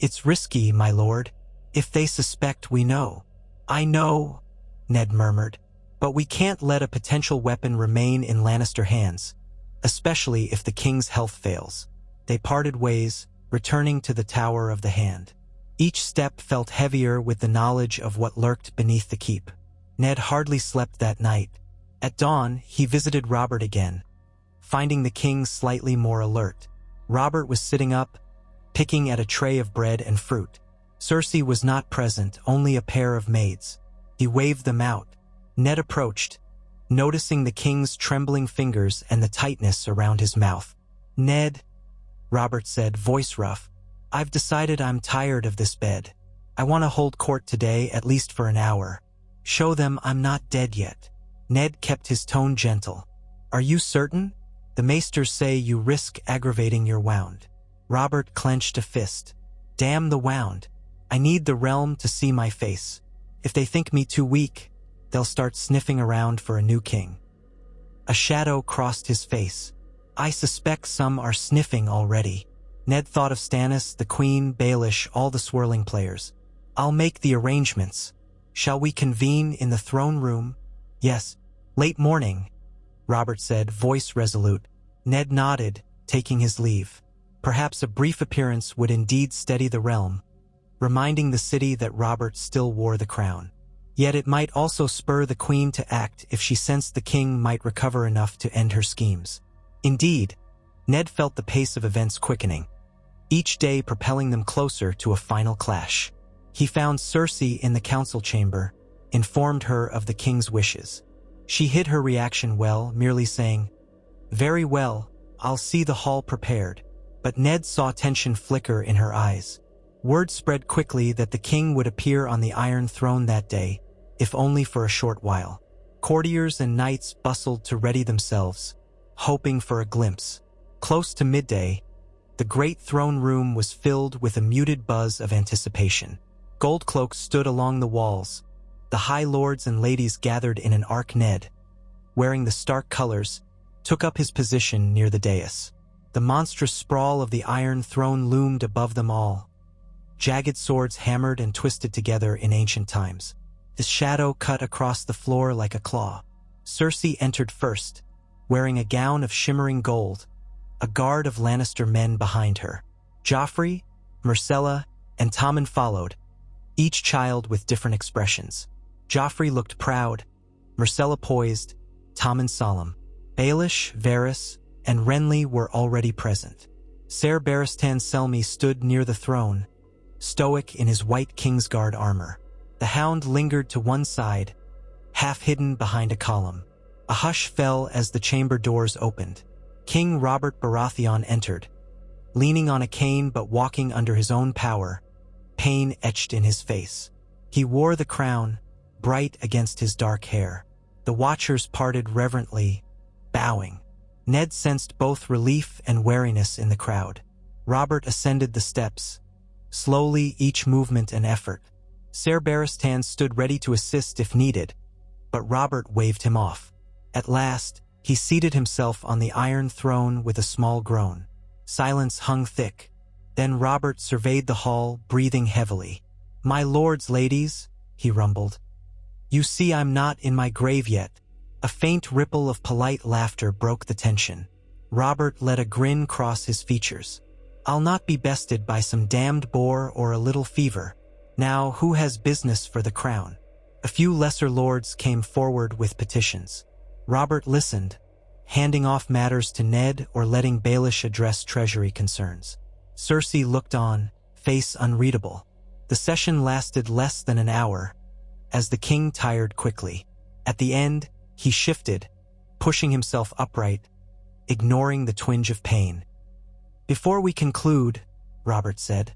"It's risky, my lord. If they suspect, we know." "I know," Ned murmured. "But we can't let a potential weapon remain in Lannister hands, especially if the King's health fails." They parted ways, returning to the Tower of the Hand. Each step felt heavier with the knowledge of what lurked beneath the keep. Ned hardly slept that night. At dawn, he visited Robert again, finding the king slightly more alert. Robert was sitting up, picking at a tray of bread and fruit. Cersei was not present, only a pair of maids. He waved them out. Ned approached, noticing the king's trembling fingers and the tightness around his mouth. "Ned," Robert said, voice rough, "I've decided I'm tired of this bed. I want to hold court today, at least for an hour. Show them I'm not dead yet." Ned kept his tone gentle. "Are you certain? The maesters say you risk aggravating your wound." Robert clenched a fist. "Damn the wound. I need the realm to see my face. If they think me too weak, they'll start sniffing around for a new king." A shadow crossed his face. "I suspect some are sniffing already." Ned thought of Stannis, the Queen, Baelish, all the swirling players. "I'll make the arrangements. Shall we convene in the throne room?" "Yes. Late morning," Robert said, voice resolute. Ned nodded, taking his leave. Perhaps a brief appearance would indeed steady the realm, reminding the city that Robert still wore the crown. Yet it might also spur the Queen to act if she sensed the king might recover enough to end her schemes. Indeed, Ned felt the pace of events quickening, each day propelling them closer to a final clash. He found Cersei in the council chamber, informed her of the king's wishes. She hid her reaction well, merely saying, "Very well, I'll see the hall prepared." But Ned saw tension flicker in her eyes. Word spread quickly that the king would appear on the Iron Throne that day, if only for a short while. Courtiers and knights bustled to ready themselves, hoping for a glimpse. Close to midday, the great throne room was filled with a muted buzz of anticipation. Gold cloaks stood along the walls. The high lords and ladies gathered in an arc. Ned, wearing the Stark colors, took up his position near the dais. The monstrous sprawl of the Iron Throne loomed above them all, jagged swords hammered and twisted together in ancient times. The shadow cut across the floor like a claw. Cersei entered first, wearing a gown of shimmering gold, a guard of Lannister men behind her. Joffrey, Myrcella, and Tommen followed, each child with different expressions. Joffrey looked proud, Myrcella poised, Tommen solemn. Baelish, Varys, and Renly were already present. Ser Barristan Selmy stood near the throne, stoic in his white Kingsguard armor. The Hound lingered to one side, half hidden behind a column. A hush fell as the chamber doors opened. King Robert Baratheon entered, leaning on a cane but walking under his own power, pain etched in his face. He wore the crown, bright against his dark hair. The watchers parted reverently, bowing. Ned sensed both relief and wariness in the crowd. Robert ascended the steps, slowly, each movement an effort. Ser Barristan stood ready to assist if needed, but Robert waved him off. At last, he seated himself on the Iron Throne with a small groan. Silence hung thick, Then Robert surveyed the hall, breathing heavily. "My lords, ladies," he rumbled. "You see I'm not in my grave yet." A faint ripple of polite laughter broke the tension. Robert let a grin cross his features. "I'll not be bested by some damned bore or a little fever. Now, who has business for the crown?" A few lesser lords came forward with petitions. Robert listened, handing off matters to Ned or letting Baelish address treasury concerns. Cersei looked on, face unreadable. The session lasted less than an hour, as the king tired quickly. At the end, he shifted, pushing himself upright, ignoring the twinge of pain. "Before we conclude," Robert said,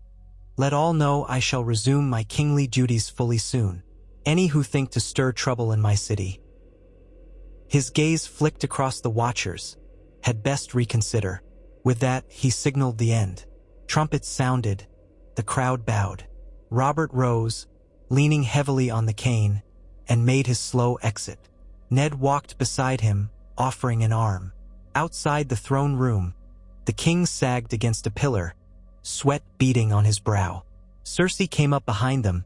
"let all know I shall resume my kingly duties fully soon. Any who think to stir trouble in my city." His gaze flicked across the watchers, had best reconsider. With that, he signaled the end. Trumpets sounded. The crowd bowed. Robert rose, leaning heavily on the cane, and made his slow exit. Ned walked beside him, offering an arm. Outside the throne room, the king sagged against a pillar, sweat beading on his brow. Cersei came up behind them,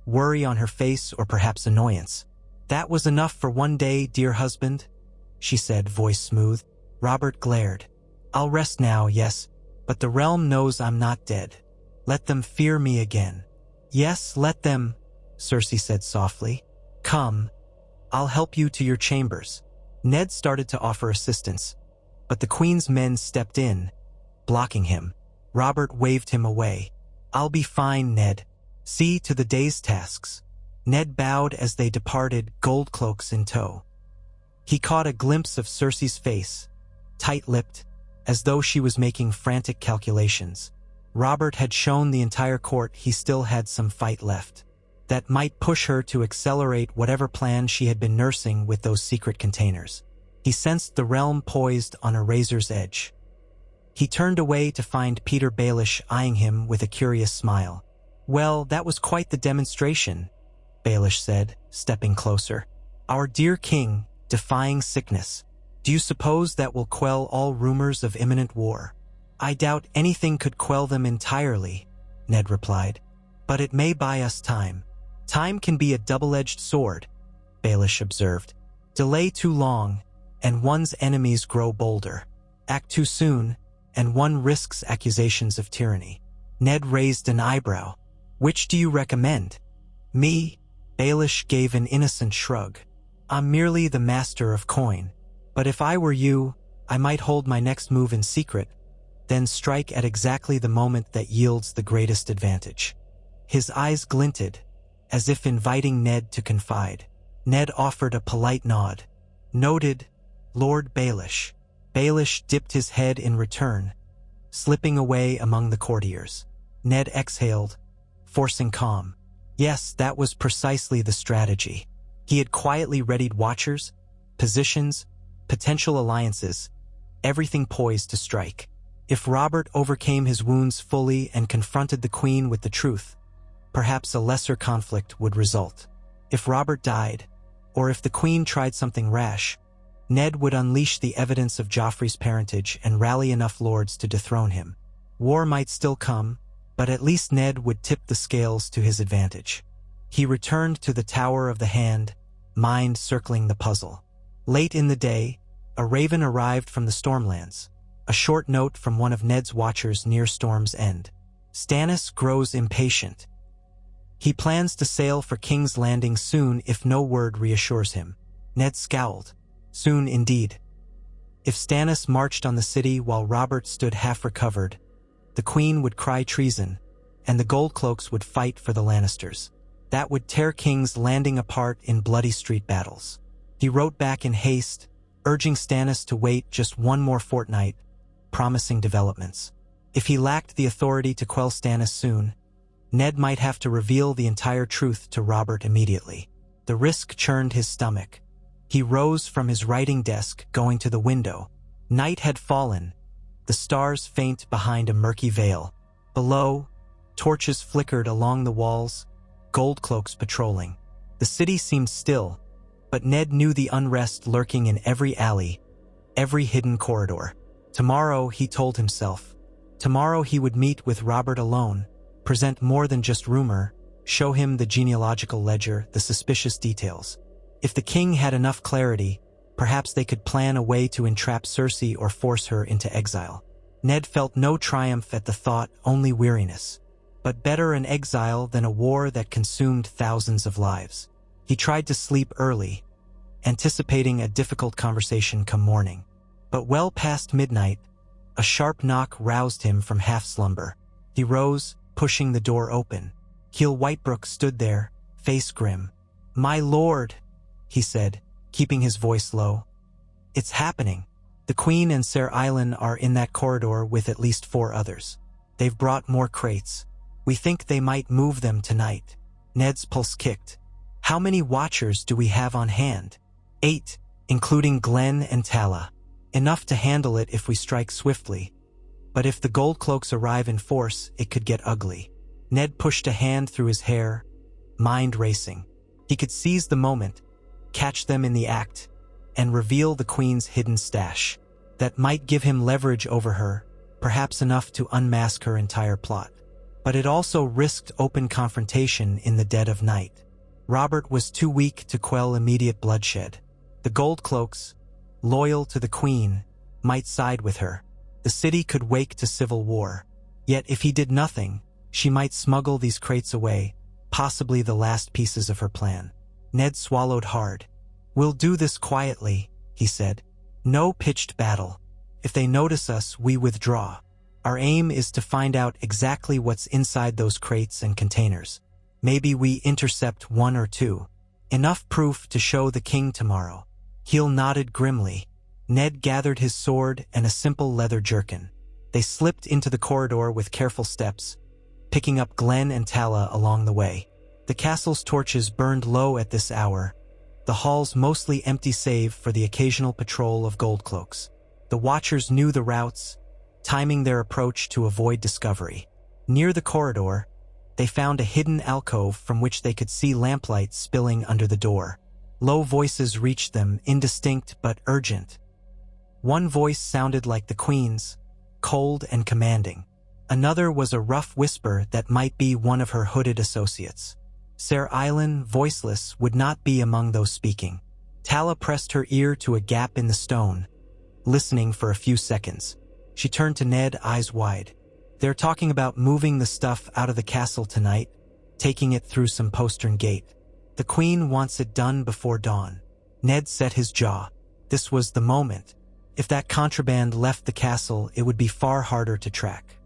worry on her face or perhaps annoyance. "That was enough for one day, dear husband," she said, voice smooth. Robert glared. "I'll rest now, yes, but the realm knows I'm not dead. Let them fear me again." "Yes, let them," Cersei said softly. "Come, I'll help you to your chambers." Ned started to offer assistance, but the queen's men stepped in, blocking him. Robert waved him away. "I'll be fine, Ned. See to the day's tasks." Ned bowed as they departed, gold cloaks in tow. He caught a glimpse of Cersei's face, tight-lipped, as though she was making frantic calculations. Robert had shown the entire court he still had some fight left. That might push her to accelerate whatever plan she had been nursing with those secret containers. He sensed the realm poised on a razor's edge. He turned away to find Peter Baelish eyeing him with a curious smile. "Well, that was quite the demonstration," Baelish said, stepping closer. "Our dear king, defying sickness. Do you suppose that will quell all rumors of imminent war?" "I doubt anything could quell them entirely," Ned replied. "But it may buy us time." "Time can be a double-edged sword," Baelish observed. "Delay too long, and one's enemies grow bolder. Act too soon, and one risks accusations of tyranny." Ned raised an eyebrow. "Which do you recommend?" "Me?" Baelish gave an innocent shrug. "I'm merely the master of coin. But if I were you, I might hold my next move in secret, then strike at exactly the moment that yields the greatest advantage." His eyes glinted, as if inviting Ned to confide. Ned offered a polite nod. "Noted, Lord Baelish." Baelish dipped his head in return, slipping away among the courtiers. Ned exhaled, forcing calm. Yes, that was precisely the strategy. He had quietly readied watchers, positions, potential alliances, everything poised to strike. If Robert overcame his wounds fully and confronted the queen with the truth, perhaps a lesser conflict would result. If Robert died, or if the queen tried something rash, Ned would unleash the evidence of Joffrey's parentage and rally enough lords to dethrone him. War might still come, but at least Ned would tip the scales to his advantage. He returned to the Tower of the Hand, mind circling the puzzle. Late in the day, a raven arrived from the Stormlands, a short note from one of Ned's watchers near Storm's End. "Stannis grows impatient. He plans to sail for King's Landing soon if no word reassures him." Ned scowled. Soon indeed. If Stannis marched on the city while Robert stood half recovered, the Queen would cry treason, and the Goldcloaks would fight for the Lannisters. That would tear King's Landing apart in bloody street battles. He wrote back in haste, urging Stannis to wait just one more fortnight, promising developments. If he lacked the authority to quell Stannis soon, Ned might have to reveal the entire truth to Robert immediately. The risk churned his stomach. He rose from his writing desk, going to the window. Night had fallen, the stars faint behind a murky veil. Below, torches flickered along the walls, Goldcloaks patrolling. The city seemed still, but Ned knew the unrest lurking in every alley, every hidden corridor. Tomorrow, he told himself, Tomorrow he would meet with Robert alone, present more than just rumor, show him the genealogical ledger, the suspicious details. If the king had enough clarity, perhaps they could plan a way to entrap Cersei or force her into exile. Ned felt no triumph at the thought, only weariness. But better an exile than a war that consumed thousands of lives. He tried to sleep early, anticipating a difficult conversation come morning. But well past midnight, a sharp knock roused him from half-slumber. He rose, pushing the door open. Heel Whitebrook stood there, face grim. "My lord," he said, keeping his voice low. "It's happening. The Queen and Ser Island are in that corridor with at least 4 others. They've brought more crates. We think they might move them tonight." Ned's pulse kicked. "How many watchers do we have on hand?" 8, including Glenn and Tala. "Enough to handle it if we strike swiftly. But if the gold cloaks arrive in force, it could get ugly." Ned pushed a hand through his hair, mind racing. He could seize the moment, catch them in the act, and reveal the Queen's hidden stash. That might give him leverage over her, perhaps enough to unmask her entire plot. But it also risked open confrontation in the dead of night. Robert was too weak to quell immediate bloodshed. The gold cloaks, loyal to the Queen, might side with her. The city could wake to civil war. Yet if he did nothing, she might smuggle these crates away, possibly the last pieces of her plan. Ned swallowed hard. "We'll do this quietly," he said. "No pitched battle. If they notice us, we withdraw. Our aim is to find out exactly what's inside those crates and containers. Maybe we intercept 1 or 2. Enough proof to show the king tomorrow." Heel nodded grimly. Ned gathered his sword and a simple leather jerkin. They slipped into the corridor with careful steps, picking up Glenn and Tala along the way. The castle's torches burned low at this hour, the halls mostly empty save for the occasional patrol of gold cloaks. The watchers knew the routes, timing their approach to avoid discovery. Near the corridor, they found a hidden alcove from which they could see lamplight spilling under the door. Low voices reached them, indistinct but urgent. One voice sounded like the Queen's, cold and commanding. Another was a rough whisper that might be one of her hooded associates. Ser Island, voiceless, would not be among those speaking. Tala pressed her ear to a gap in the stone, listening for a few seconds. She turned to Ned, eyes wide. "They're talking about moving the stuff out of the castle tonight, taking it through some postern gate. The Queen wants it done before dawn." Ned set his jaw. This was the moment. If that contraband left the castle, it would be far harder to track.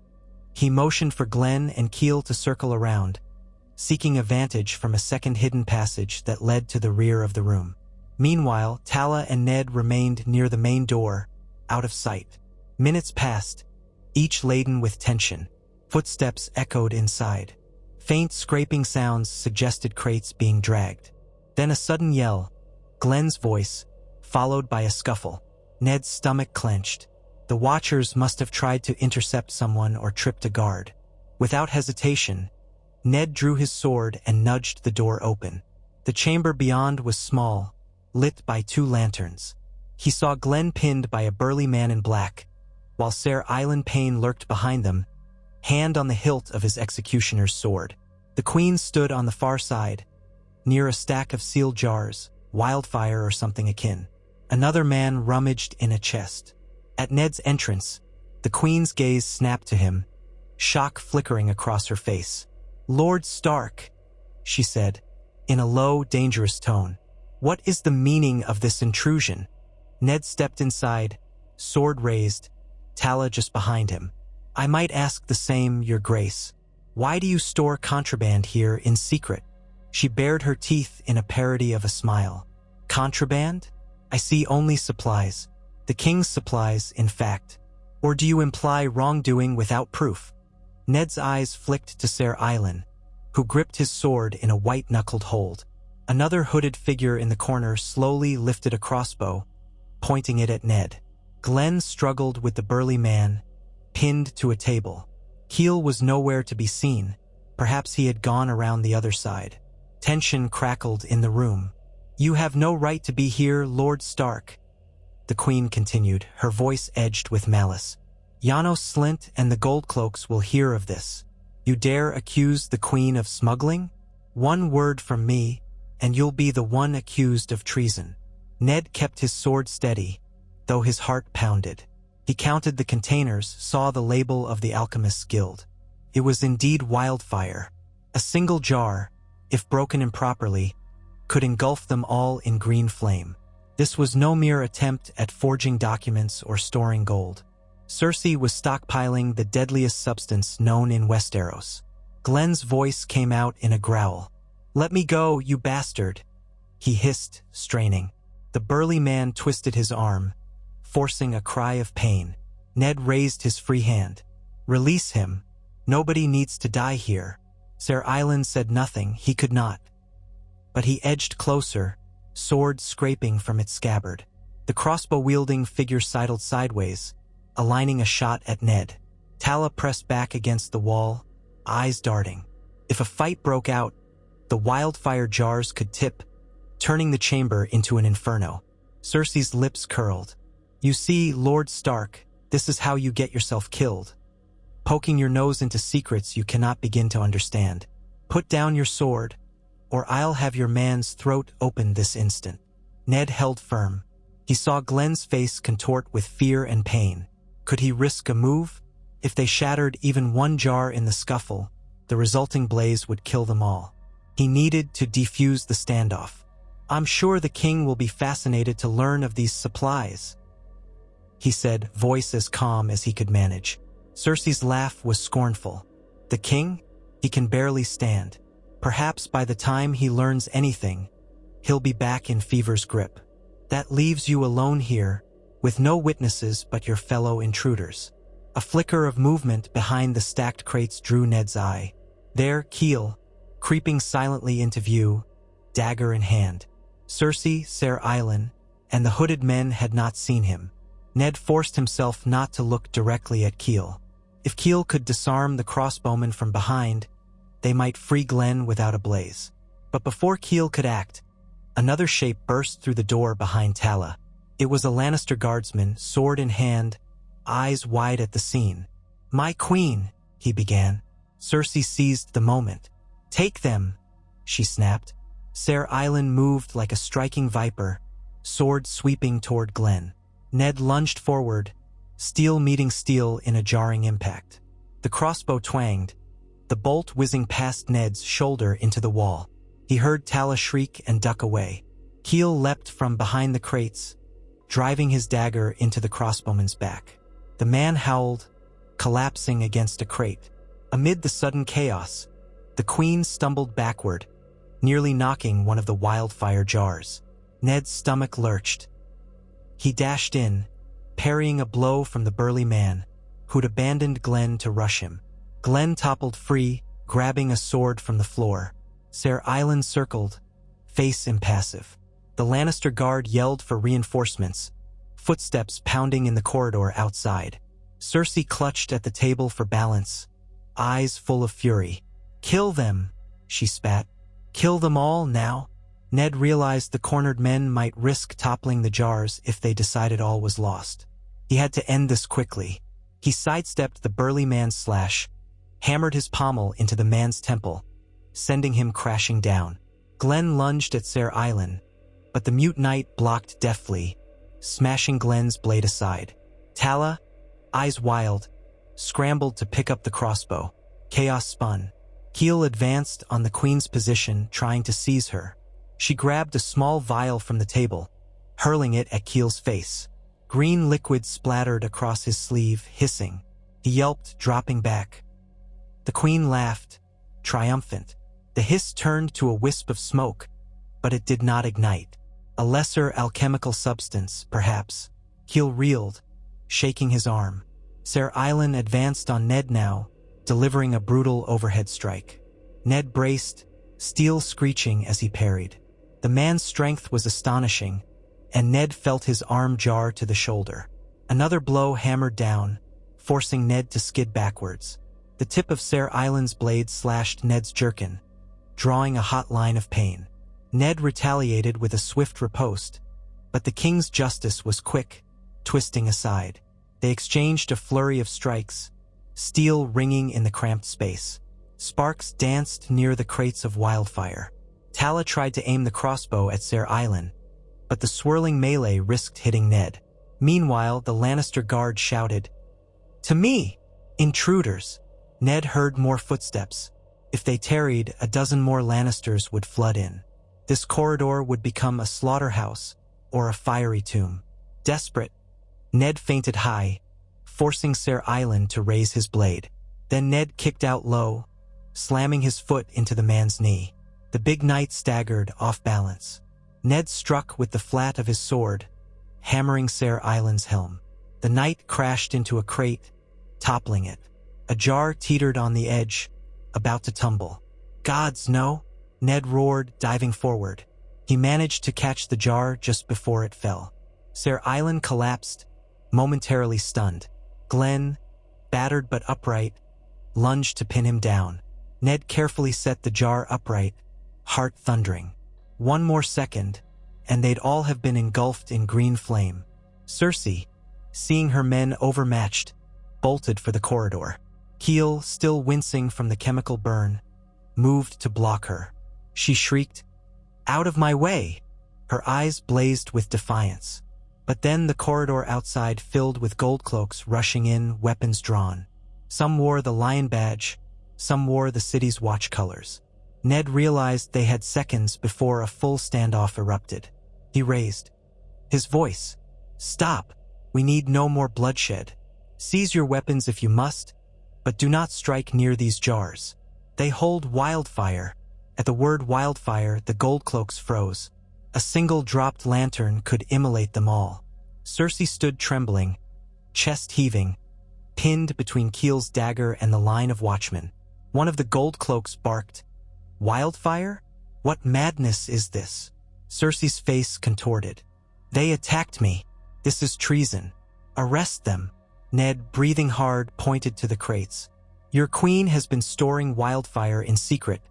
He motioned for Glenn and Keel to circle around, seeking a vantage from a second hidden passage that led to the rear of the room. Meanwhile, Tala and Ned remained near the main door, out of sight. Minutes passed, each laden with tension. Footsteps echoed inside. Faint scraping sounds suggested crates being dragged. Then a sudden yell, Glenn's voice, followed by a scuffle. Ned's stomach clenched. The watchers must have tried to intercept someone or tripped a guard. Without hesitation, Ned drew his sword and nudged the door open. The chamber beyond was small, lit by 2 lanterns. He saw Glenn pinned by a burly man in black, while Ser Island Payne lurked behind them, hand on the hilt of his executioner's sword. The Queen stood on the far side, near a stack of sealed jars, wildfire or something akin. Another man rummaged in a chest. At Ned's entrance, the Queen's gaze snapped to him, shock flickering across her face. "Lord Stark," she said, in a low, dangerous tone. "What is the meaning of this intrusion?" Ned stepped inside, sword raised, Tala just behind him. "I might ask the same, Your Grace. Why do you store contraband here in secret?" She bared her teeth in a parody of a smile. "Contraband? I see only supplies. The king's supplies, in fact. Or do you imply wrongdoing without proof?" Ned's eyes flicked to Ser Island, who gripped his sword in a white-knuckled hold. Another hooded figure in the corner slowly lifted a crossbow, pointing it at Ned. Glenn struggled with the burly man, pinned to a table. Keel was nowhere to be seen. Perhaps he had gone around the other side. Tension crackled in the room. "You have no right to be here, Lord Stark," the Queen continued, her voice edged with malice. Janos Slint and the Goldcloaks will hear of this. You dare accuse the Queen of smuggling? One word from me, and you'll be the one accused of treason." Ned kept his sword steady, though his heart pounded. He counted the containers, saw the label of the Alchemist's Guild. It was indeed wildfire. A single jar, if broken improperly, could engulf them all in green flame. This was no mere attempt at forging documents or storing gold. Cersei was stockpiling the deadliest substance known in Westeros. Glenn's voice came out in a growl. "Let me go, you bastard," he hissed, straining. The burly man twisted his arm, forcing a cry of pain. Ned raised his free hand. "Release him. Nobody needs to die here." Ser Island said nothing. He could not. But he edged closer, sword scraping from its scabbard. The crossbow-wielding figure sidled sideways, aligning a shot at Ned. Tala pressed back against the wall, eyes darting. If a fight broke out, the wildfire jars could tip, turning the chamber into an inferno. Cersei's lips curled. "You see, Lord Stark, this is how you get yourself killed. Poking your nose into secrets you cannot begin to understand. Put down your sword, or I'll have your man's throat open this instant." Ned held firm. He saw Glenn's face contort with fear and pain. Could he risk a move? If they shattered even one jar in the scuffle, the resulting blaze would kill them all. He needed to defuse the standoff. "I'm sure the king will be fascinated to learn of these supplies," he said, voice as calm as he could manage. Cersei's laugh was scornful. "The king? He can barely stand. Perhaps by the time he learns anything, he'll be back in fever's grip. That leaves you alone here, with no witnesses but your fellow intruders." A flicker of movement behind the stacked crates drew Ned's eye. There, Keel, creeping silently into view, dagger in hand. Cersei, Ser Island, and the hooded men had not seen him. Ned forced himself not to look directly at Keel. If Keel could disarm the crossbowmen from behind, they might free Glenn without a blaze. But before Keel could act, another shape burst through the door behind Tala. It was a Lannister guardsman, sword in hand, eyes wide at the scene. "My queen," he began. Cersei seized the moment. "Take them," she snapped. Ser Island moved like a striking viper, sword sweeping toward Glenn. Ned lunged forward, steel meeting steel in a jarring impact. The crossbow twanged, the bolt whizzing past Ned's shoulder into the wall. He heard Tala shriek and duck away. Keel leapt from behind the crates, driving his dagger into the crossbowman's back. The man howled, collapsing against a crate. Amid the sudden chaos, the queen stumbled backward, nearly knocking one of the wildfire jars. Ned's stomach lurched. He dashed in, parrying a blow from the burly man, who'd abandoned Glenn to rush him. Glenn toppled free, grabbing a sword from the floor. Ser Island circled, face impassive. The Lannister guard yelled for reinforcements, footsteps pounding in the corridor outside. Cersei clutched at the table for balance, eyes full of fury. "Kill them," she spat. "Kill them all now." Ned realized the cornered men might risk toppling the jars if they decided all was lost. He had to end this quickly. He sidestepped the burly man's slash, hammered his pommel into the man's temple, sending him crashing down. Glenn lunged at Ser Island, but the mute knight blocked deftly, smashing Glenn's blade aside. Tala, eyes wild, scrambled to pick up the crossbow. Chaos spun. Keel advanced on the queen's position, trying to seize her. She grabbed a small vial from the table, hurling it at Keel's face. Green liquid splattered across his sleeve, hissing. He yelped, dropping back. The queen laughed, triumphant. The hiss turned to a wisp of smoke, but it did not ignite. A lesser alchemical substance, perhaps. Keel reeled, shaking his arm. Ser Island advanced on Ned now, delivering a brutal overhead strike. Ned braced, steel screeching as he parried. The man's strength was astonishing, and Ned felt his arm jar to the shoulder. Another blow hammered down, forcing Ned to skid backwards. The tip of Ser Island's blade slashed Ned's jerkin, drawing a hot line of pain. Ned retaliated with a swift riposte, but the king's justice was quick, twisting aside. They exchanged a flurry of strikes, steel ringing in the cramped space. Sparks danced near the crates of wildfire. Tala tried to aim the crossbow at Ser Island, but the swirling melee risked hitting Ned. Meanwhile, the Lannister guard shouted, "To me! Intruders!" Ned heard more footsteps. If they tarried, a dozen more Lannisters would flood in. This corridor would become a slaughterhouse or a fiery tomb. Desperate, Ned feinted high, forcing Ser Island to raise his blade. Then Ned kicked out low, slamming his foot into the man's knee. The big knight staggered off balance. Ned struck with the flat of his sword, hammering Ser Island's helm. The knight crashed into a crate, toppling it. A jar teetered on the edge, about to tumble. "Gods, no!" Ned roared, diving forward. He managed to catch the jar just before it fell. Ser Island collapsed, momentarily stunned. Glenn, battered but upright, lunged to pin him down. Ned carefully set the jar upright, heart thundering. One more second, and they'd all have been engulfed in green flame. Cersei, seeing her men overmatched, bolted for the corridor. Keel, still wincing from the chemical burn, moved to block her. She shrieked, "Out of my way!" Her eyes blazed with defiance. But then the corridor outside filled with gold cloaks rushing in, weapons drawn. Some wore the lion badge, some wore the city's watch colors. Ned realized they had seconds before a full standoff erupted. He raised his voice. "Stop! We need no more bloodshed. Seize your weapons if you must, but do not strike near these jars. They hold wildfire." At the word wildfire, the gold cloaks froze. A single dropped lantern could immolate them all. Cersei stood trembling, chest heaving, pinned between Keel's dagger and the line of watchmen. One of the gold cloaks barked, "Wildfire? What madness is this?" Cersei's face contorted. "They attacked me. This is treason. Arrest them." Ned, breathing hard, pointed to the crates. "Your queen has been storing wildfire in secret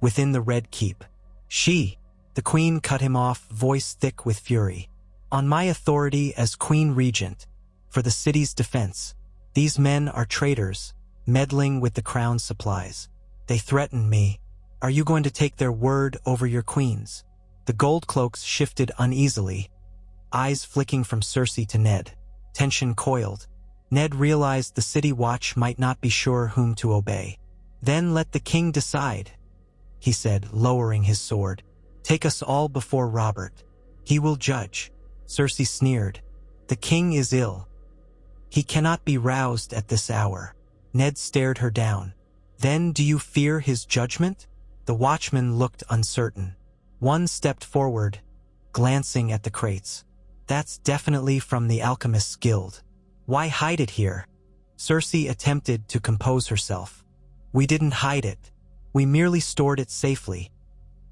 within the Red Keep." The queen cut him off, voice thick with fury. "On my authority as queen regent, for the city's defense, these men are traitors, meddling with the crown's supplies. They threaten me. Are you going to take their word over your queen's?" The gold cloaks shifted uneasily, eyes flicking from Cersei to Ned. Tension coiled. Ned realized the city watch might not be sure whom to obey. "Then let the king decide," he said, lowering his sword. "Take us all before Robert. He will judge." Cersei sneered. "The king is ill. He cannot be roused at this hour." Ned stared her down. "Then do you fear his judgment?" The watchman looked uncertain. One stepped forward, glancing at the crates. "That's definitely from the Alchemist's Guild. Why hide it here?" Cersei attempted to compose herself. "We didn't hide it. We merely stored it safely,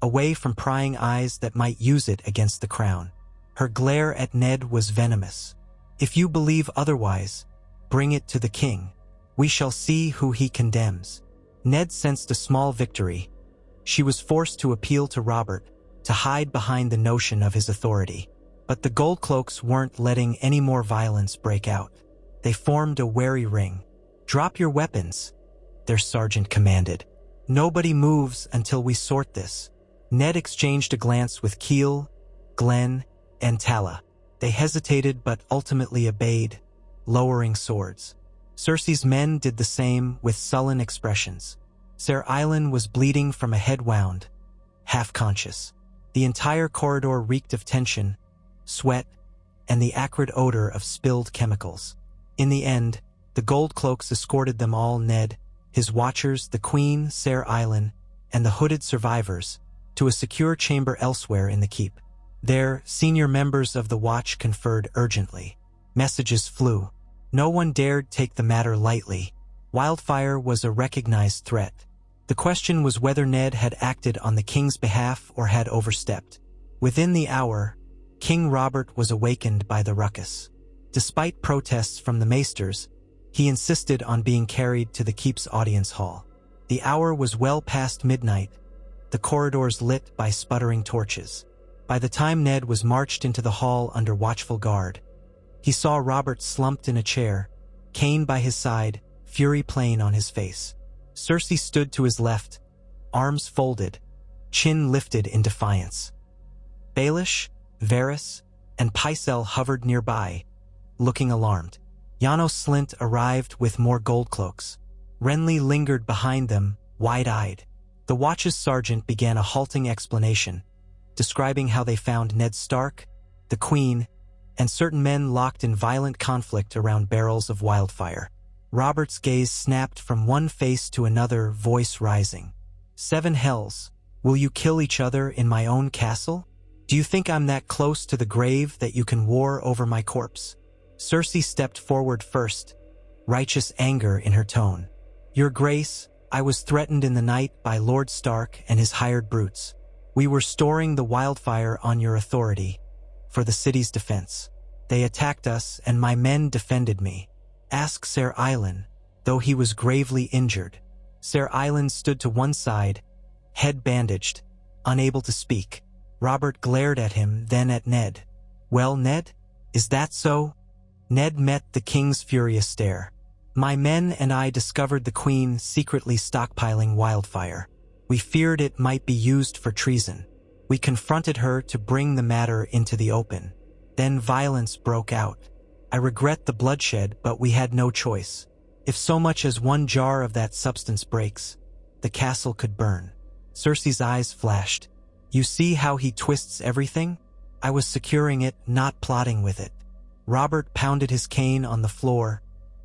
away from prying eyes that might use it against the crown." Her glare at Ned was venomous. "If you believe otherwise, bring it to the king. We shall see who he condemns." Ned sensed a small victory. She was forced to appeal to Robert, to hide behind the notion of his authority. But the gold cloaks weren't letting any more violence break out. They formed a wary ring. "Drop your weapons," their sergeant commanded. "Nobody moves until we sort this." Ned exchanged a glance with Keel, Glenn, and Tala. They hesitated but ultimately obeyed, lowering swords. Cersei's men did the same with sullen expressions. Ser Island was bleeding from a head wound, half-conscious. The entire corridor reeked of tension, sweat, and the acrid odor of spilled chemicals. In the end, the gold cloaks escorted them all, Ned, his watchers, the queen, Ser Island, and the hooded survivors, to a secure chamber elsewhere in the keep. There, senior members of the watch conferred urgently. Messages flew. No one dared take the matter lightly. Wildfire was a recognized threat. The question was whether Ned had acted on the king's behalf or had overstepped. Within the hour, King Robert was awakened by the ruckus. Despite protests from the maesters, he insisted on being carried to the keep's audience hall. The hour was well past midnight, the corridors lit by sputtering torches. By the time Ned was marched into the hall under watchful guard, He saw Robert slumped in a chair, cane by his side, fury plain on his face. Cersei stood to his left, arms folded, chin lifted in defiance. Baelish, Varys, and Pycelle hovered nearby, looking alarmed. Janos Slynt arrived with more gold cloaks. Renly lingered behind them, wide-eyed. The Watch's sergeant began a halting explanation, describing how they found Ned Stark, the Queen, and certain men locked in violent conflict around barrels of wildfire. Robert's gaze snapped from one face to another, voice rising. "Seven hells, will you kill each other in my own castle? Do you think I'm that close to the grave that you can war over my corpse?" Cersei stepped forward first, righteous anger in her tone. "Your Grace, I was threatened in the night by Lord Stark and his hired brutes. We were storing the wildfire on your authority, for the city's defense. They attacked us and my men defended me. Ask Ser Ilyn, though he was gravely injured." Ser Ilyn stood to one side, head bandaged, unable to speak. Robert glared at him, then at Ned. "Well, Ned, is that so?" Ned met the king's furious stare. "My men and I discovered the Queen secretly stockpiling wildfire. We feared it might be used for treason. We confronted her to bring the matter into the open. Then violence broke out. I regret the bloodshed, but we had no choice. If so much as one jar of that substance breaks, the castle could burn." Cersei's eyes flashed. "You see how he twists everything? I was securing it, not plotting with it." Robert pounded his cane on the floor,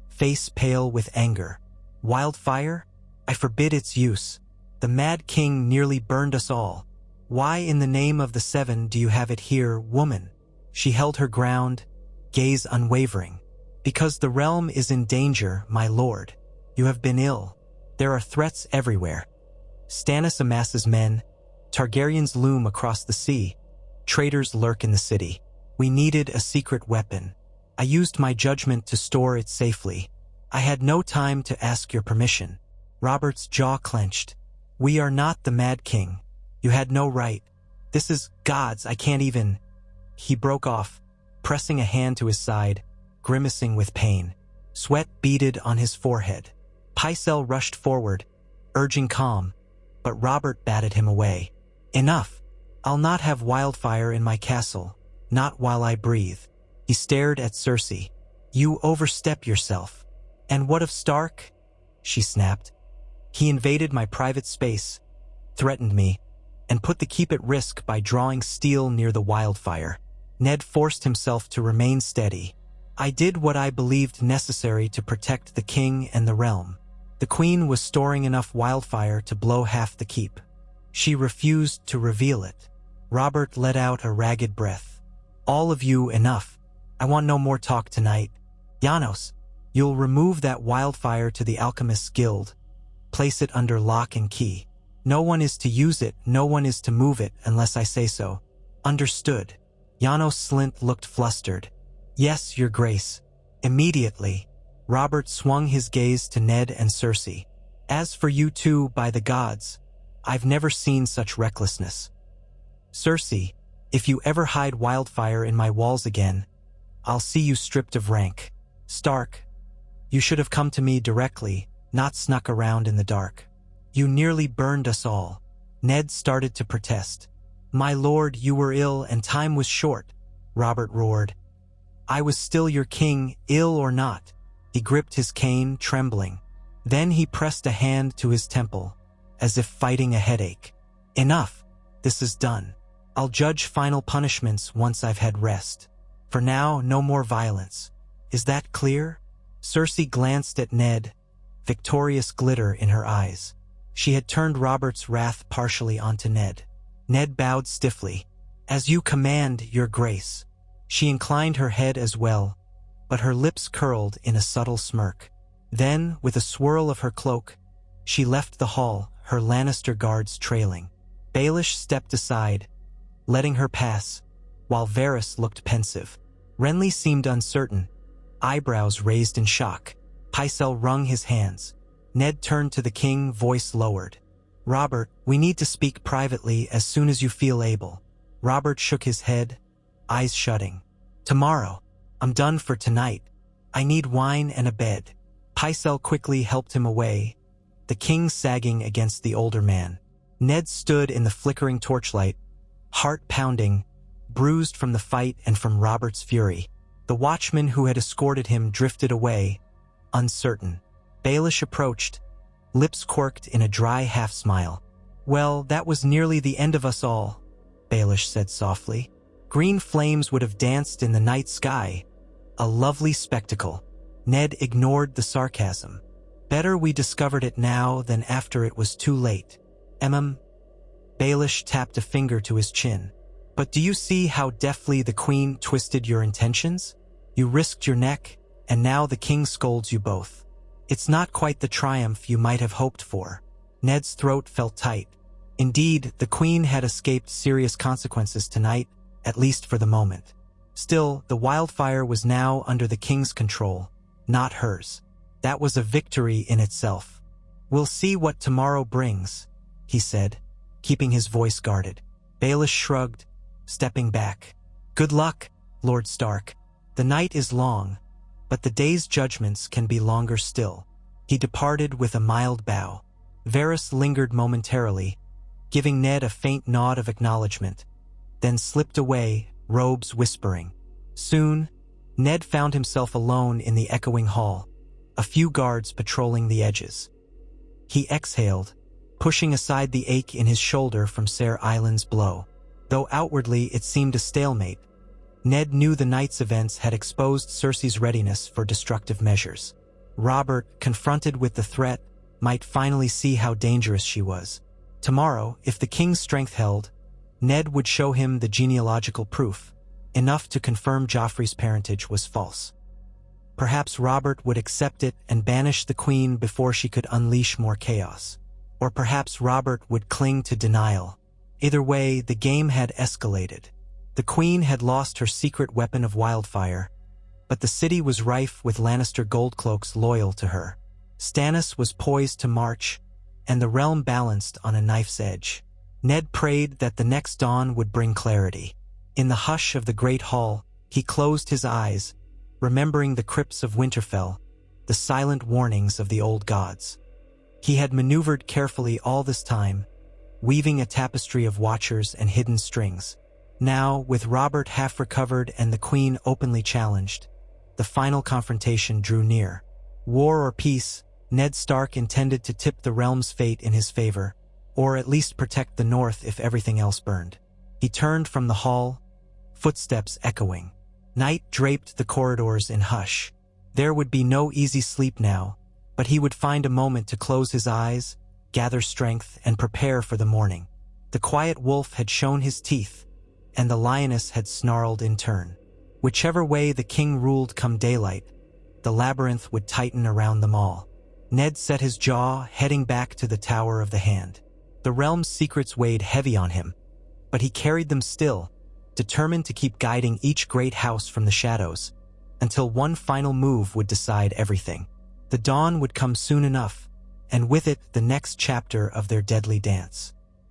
face pale with anger. "Wildfire? I forbid its use. The Mad King nearly burned us all. Why in the name of the Seven do you have it here, woman?" She held her ground, gaze unwavering. "Because the realm is in danger, my lord. You have been ill. There are threats everywhere. Stannis amasses men. Targaryens loom across the sea. Traitors lurk in the city. We needed a secret weapon. I used my judgment to store it safely. I had no time to ask your permission." Robert's jaw clenched. "We are not the Mad King. You had no right. This is God's, I can't even—" He broke off, pressing a hand to his side, grimacing with pain. Sweat beaded on his forehead. Pycelle rushed forward, urging calm, but Robert batted him away. "Enough. I'll not have wildfire in my castle, not while I breathe." He stared at Cersei. "You overstep yourself." "And what of Stark?" she snapped. "He invaded my private space, threatened me, and put the keep at risk by drawing steel near the wildfire." Ned forced himself to remain steady. "I did what I believed necessary to protect the king and the realm. The Queen was storing enough wildfire to blow half the keep. She refused to reveal it." Robert let out a ragged breath. "All of you, enough. I want no more talk tonight. Janos, you'll remove that wildfire to the Alchemist's Guild. Place it under lock and key. No one is to use it, no one is to move it unless I say so. Understood?" Janos Slynt looked flustered. "Yes, your grace." Immediately, Robert swung his gaze to Ned and Cersei. "As for you two, by the gods, I've never seen such recklessness. Cersei, if you ever hide wildfire in my walls again, I'll see you stripped of rank. Stark, you should have come to me directly, not snuck around in the dark. You nearly burned us all." Ned started to protest. "My lord, you were ill and time was short," Robert roared. "I was still your king, ill or not." He gripped his cane, trembling. Then he pressed a hand to his temple, as if fighting a headache. "Enough. This is done. I'll judge final punishments once I've had rest. For now, no more violence. Is that clear?" Cersei glanced at Ned, victorious glitter in her eyes. She had turned Robert's wrath partially onto Ned. Ned bowed stiffly. "As you command, your grace." She inclined her head as well, but her lips curled in a subtle smirk. Then, with a swirl of her cloak, she left the hall, her Lannister guards trailing. Baelish stepped aside, letting her pass, while Varys looked pensive. Renly seemed uncertain, eyebrows raised in shock. Pycelle wrung his hands. Ned turned to the king, voice lowered. "Robert, we need to speak privately as soon as you feel able." Robert shook his head, eyes shutting. "Tomorrow. I'm done for tonight. I need wine and a bed." Pycelle quickly helped him away, the king sagging against the older man. Ned stood in the flickering torchlight, heart pounding, bruised from the fight and from Robert's fury. The watchman who had escorted him drifted away, uncertain. Baelish approached, lips quirked in a dry half-smile. "Well, that was nearly the end of us all," Baelish said softly. "Green flames would have danced in the night sky. A lovely spectacle." Ned ignored the sarcasm. "Better we discovered it now than after it was too late." Baelish tapped a finger to his chin. "But do you see how deftly the queen twisted your intentions? You risked your neck, and now the king scolds you both. It's not quite the triumph you might have hoped for." Ned's throat felt tight. Indeed, the queen had escaped serious consequences tonight, at least for the moment. Still, the wildfire was now under the king's control, not hers. That was a victory in itself. "We'll see what tomorrow brings," he said, keeping his voice guarded. Baelish shrugged, stepping back. "Good luck, Lord Stark. The night is long, but the day's judgments can be longer still." He departed with a mild bow. Varys lingered momentarily, giving Ned a faint nod of acknowledgement, then slipped away, robes whispering. Soon, Ned found himself alone in the echoing hall, a few guards patrolling the edges. He exhaled, pushing aside the ache in his shoulder from Ser Island's blow. Though outwardly it seemed a stalemate, Ned knew the night's events had exposed Cersei's readiness for destructive measures. Robert, confronted with the threat, might finally see how dangerous she was. Tomorrow, if the king's strength held, Ned would show him the genealogical proof, enough to confirm Joffrey's parentage was false. Perhaps Robert would accept it and banish the queen before she could unleash more chaos. Or perhaps Robert would cling to denial. Either way, the game had escalated. The queen had lost her secret weapon of wildfire, but the city was rife with Lannister goldcloaks loyal to her. Stannis was poised to march, and the realm balanced on a knife's edge. Ned prayed that the next dawn would bring clarity. In the hush of the great hall, he closed his eyes, remembering the crypts of Winterfell, the silent warnings of the old gods. He had maneuvered carefully all this time, weaving a tapestry of watchers and hidden strings. Now, with Robert half recovered and the queen openly challenged, the final confrontation drew near. War or peace, Ned Stark intended to tip the realm's fate in his favor, or at least protect the north if everything else burned. He turned from the hall, footsteps echoing. Night draped the corridors in hush. There would be no easy sleep now, but he would find a moment to close his eyes, gather strength, and prepare for the morning. The quiet wolf had shown his teeth, and the lioness had snarled in turn. Whichever way the king ruled come daylight, the labyrinth would tighten around them all. Ned set his jaw, heading back to the Tower of the Hand. The realm's secrets weighed heavy on him, but he carried them still, determined to keep guiding each great house from the shadows, until one final move would decide everything. The dawn would come soon enough, and with it the next chapter of their deadly dance.